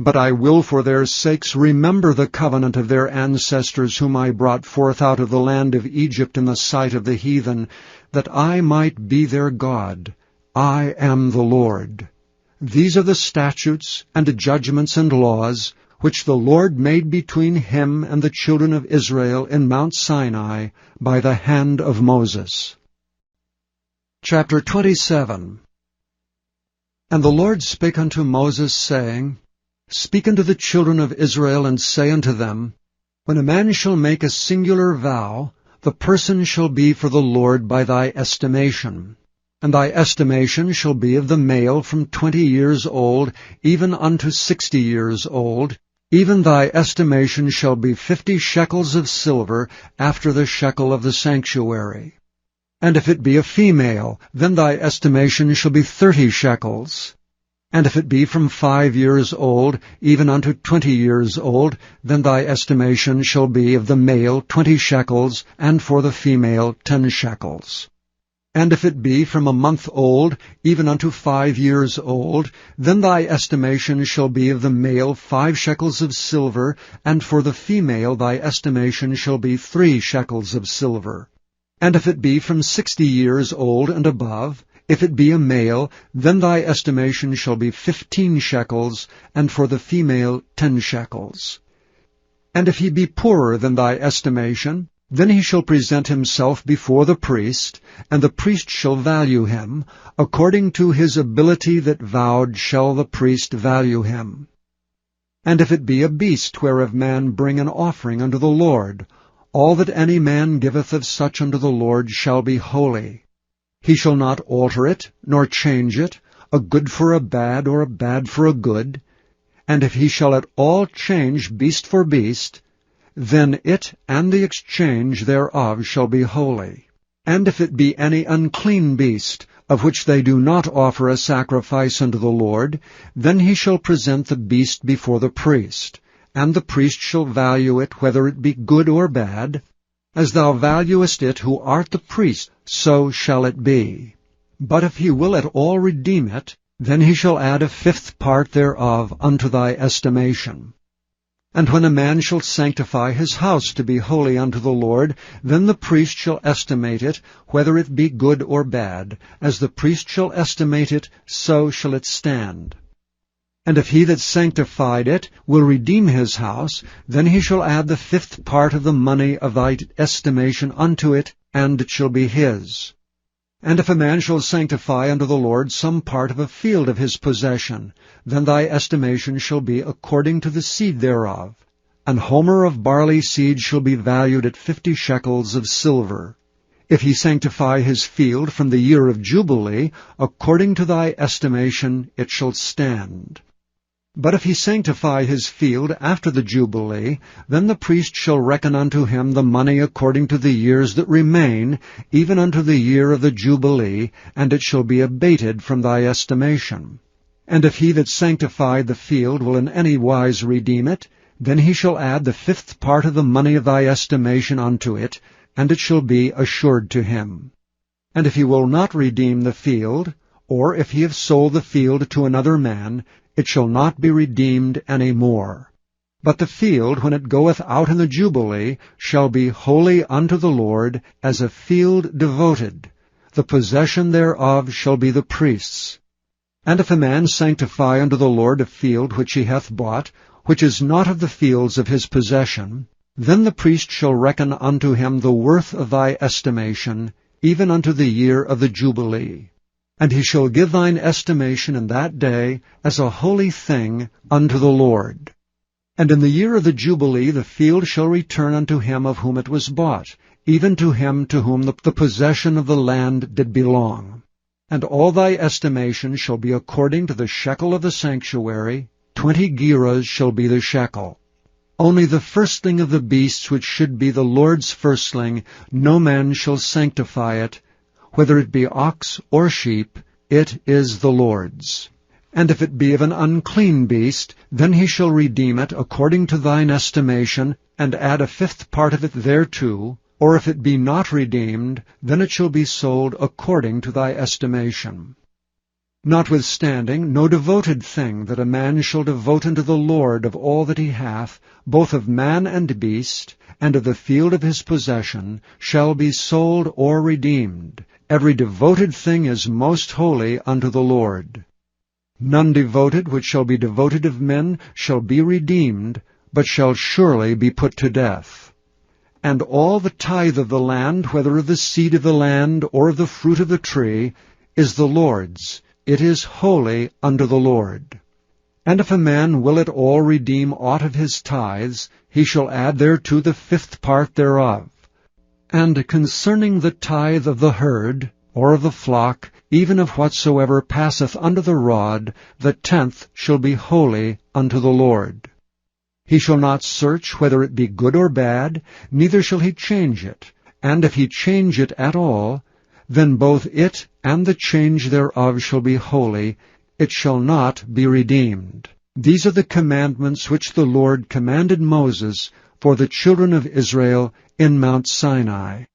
But I will for their sakes remember the covenant of their ancestors, whom I brought forth out of the land of Egypt in the sight of the heathen, that I might be their God. I am the Lord. These are the statutes and judgments and laws, which the Lord made between him and the children of Israel in Mount Sinai by the hand of Moses. Chapter 27. And the Lord spake unto Moses, saying, Speak unto the children of Israel, and say unto them, When a man shall make a singular vow, the person shall be for the Lord by thy estimation. And thy estimation shall be of the male from 20 years old, even unto 60 years old. Even thy estimation shall be 50 shekels of silver, after the shekel of the sanctuary. And if it be a female, then thy estimation shall be 30 shekels. And if it be from 5 years old, even unto 20 years old, then thy estimation shall be of the male 20 shekels, and for the female 10 shekels. And if it be from a month old, even unto 5 years old, then thy estimation shall be of the male 5 shekels of silver, and for the female thy estimation shall be 3 shekels of silver. And if it be from 60 years old and above, if it be a male, then thy estimation shall be 15 shekels, and for the female 10 shekels. And if he be poorer than thy estimation, then he shall present himself before the priest, and the priest shall value him. According to his ability that vowed shall the priest value him. And if it be a beast whereof man bring an offering unto the Lord, all that any man giveth of such unto the Lord shall be holy. He shall not alter it, nor change it, a good for a bad, or a bad for a good. And if he shall at all change beast for beast, then it and the exchange thereof shall be holy. And if it be any unclean beast, of which they do not offer a sacrifice unto the Lord, then he shall present the beast before the priest, and the priest shall value it, whether it be good or bad. As thou valuest it who art the priest, so shall it be. But if he will at all redeem it, then he shall add 1/5 part thereof unto thy estimation. And when a man shall sanctify his house to be holy unto the Lord, then the priest shall estimate it, whether it be good or bad. As the priest shall estimate it, so shall it stand. And if he that sanctified it will redeem his house, then he shall add the 1/5 part of the money of thy estimation unto it, and it shall be his. And if a man shall sanctify unto the Lord some part of a field of his possession, then thy estimation shall be according to the seed thereof. An homer of barley seed shall be valued at 50 shekels of silver. If he sanctify his field from the year of Jubilee, according to thy estimation it shall stand. But if he sanctify his field after the Jubilee, then the priest shall reckon unto him the money according to the years that remain, even unto the year of the Jubilee, and it shall be abated from thy estimation. And if he that sanctified the field will in any wise redeem it, then he shall add the 5th part of the money of thy estimation unto it, and it shall be assured to him. And if he will not redeem the field, or if he have sold the field to another man, it shall not be redeemed any more. But the field, when it goeth out in the Jubilee, shall be holy unto the Lord, as a field devoted. The possession thereof shall be the priest's. And if a man sanctify unto the Lord a field which he hath bought, which is not of the fields of his possession, then the priest shall reckon unto him the worth of thy estimation, even unto the year of the Jubilee. And he shall give thine estimation in that day as a holy thing unto the Lord. And in the year of the Jubilee the field shall return unto him of whom it was bought, even to him to whom the possession of the land did belong. And all thy estimation shall be according to the shekel of the sanctuary, 20 gerahs shall be the shekel. Only the firstling of the beasts which should be the Lord's firstling, no man shall sanctify it, whether it be ox or sheep, it is the Lord's. And if it be of an unclean beast, then he shall redeem it according to thine estimation, and add a 5th part of it thereto, or if it be not redeemed, then it shall be sold according to thy estimation. Notwithstanding, no devoted thing that a man shall devote unto the Lord of all that he hath, both of man and beast, and of the field of his possession, shall be sold or redeemed. Every devoted thing is most holy unto the Lord. None devoted which shall be devoted of men shall be redeemed, but shall surely be put to death. And all the tithe of the land, whether of the seed of the land or of the fruit of the tree, is the Lord's. It is holy unto the Lord. And if a man will at all redeem aught of his tithes, he shall add thereto the 5th part thereof. And concerning the tithe of the herd, or of the flock, even of whatsoever passeth under the rod, the 10th shall be holy unto the Lord. He shall not search whether it be good or bad, neither shall he change it. And if he change it at all, then both it and the change thereof shall be holy, it shall not be redeemed. These are the commandments which the Lord commanded Moses for the children of Israel in Mount Sinai.